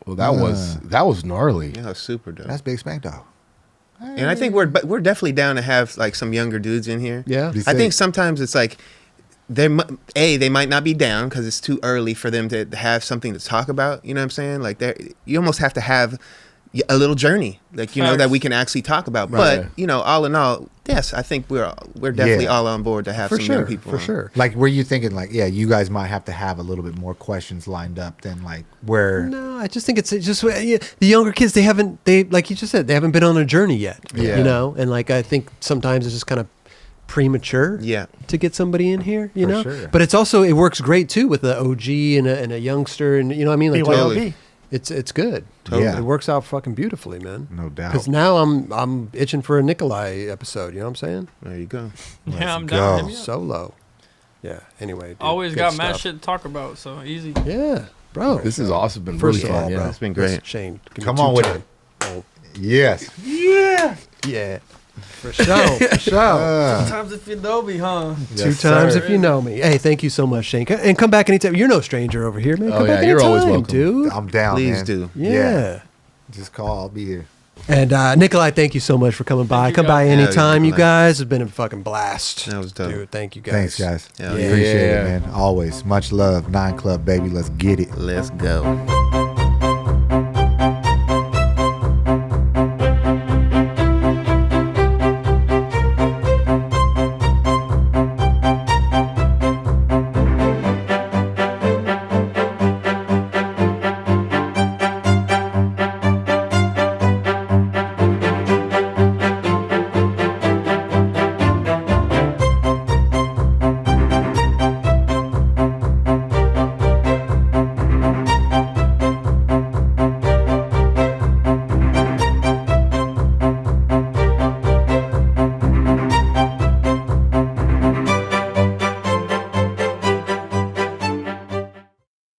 Well, that was gnarly. Yeah, super dope. That's Big Spank Dog. And I think we're definitely down to have like some younger dudes in here. Yeah. Be I think sick. sometimes it's like they might not be down because it's too early for them to have something to talk about. You know what I'm saying? Like you almost have to have a little journey, like you know that Facts. we can actually talk about. Right. But you know, all in all, yes, I think we're definitely Yeah. all on board to have For some sure. young people. For on. sure. Like, were you thinking like, yeah, you guys might have to have a little bit more questions lined up than like where? No, I just think it's just yeah, the younger kids. They like you just said, they haven't been on a journey yet. Yeah. You know, and like I think sometimes it's just kind of premature. Yeah. To get somebody in here, you For know. sure. But it's also it works great too with the OG and a youngster, and you know what I mean. Like Totally. it's good. Totally. It works out fucking beautifully, man. No doubt. Because now I'm itching for a Nikolai episode. You know what I'm saying? There you go. Yeah, I'm go. down. Hit me up. Solo. Yeah. Anyway. Dude, Always good got mad stuff. shit to talk about, so easy. Yeah, bro. This is awesome. Been First really of all, fun. bro, Yeah. It's been great. listen, Shane, give me Come two on with time. it. Yes. Yeah, for sure, for sure. Sometimes if you know me, huh? Two Yes, times sir. if you know me. Hey, thank you so much, Shane. And come back anytime. You're no stranger over here, man. Oh, Come yeah, back you're anytime, always welcome. dude. I'm down, Please man. do. Yeah. Just call. I'll be here. And Nikolai, thank you so much for coming by. you, Come by guys. Yeah, anytime, you Nikolai. guys. It's been a fucking blast. That was dope. Dude, thank you guys. Thanks, guys. Yeah. Appreciate it, man. Always. Much love. 9 Club, baby. Let's get it. Let's go.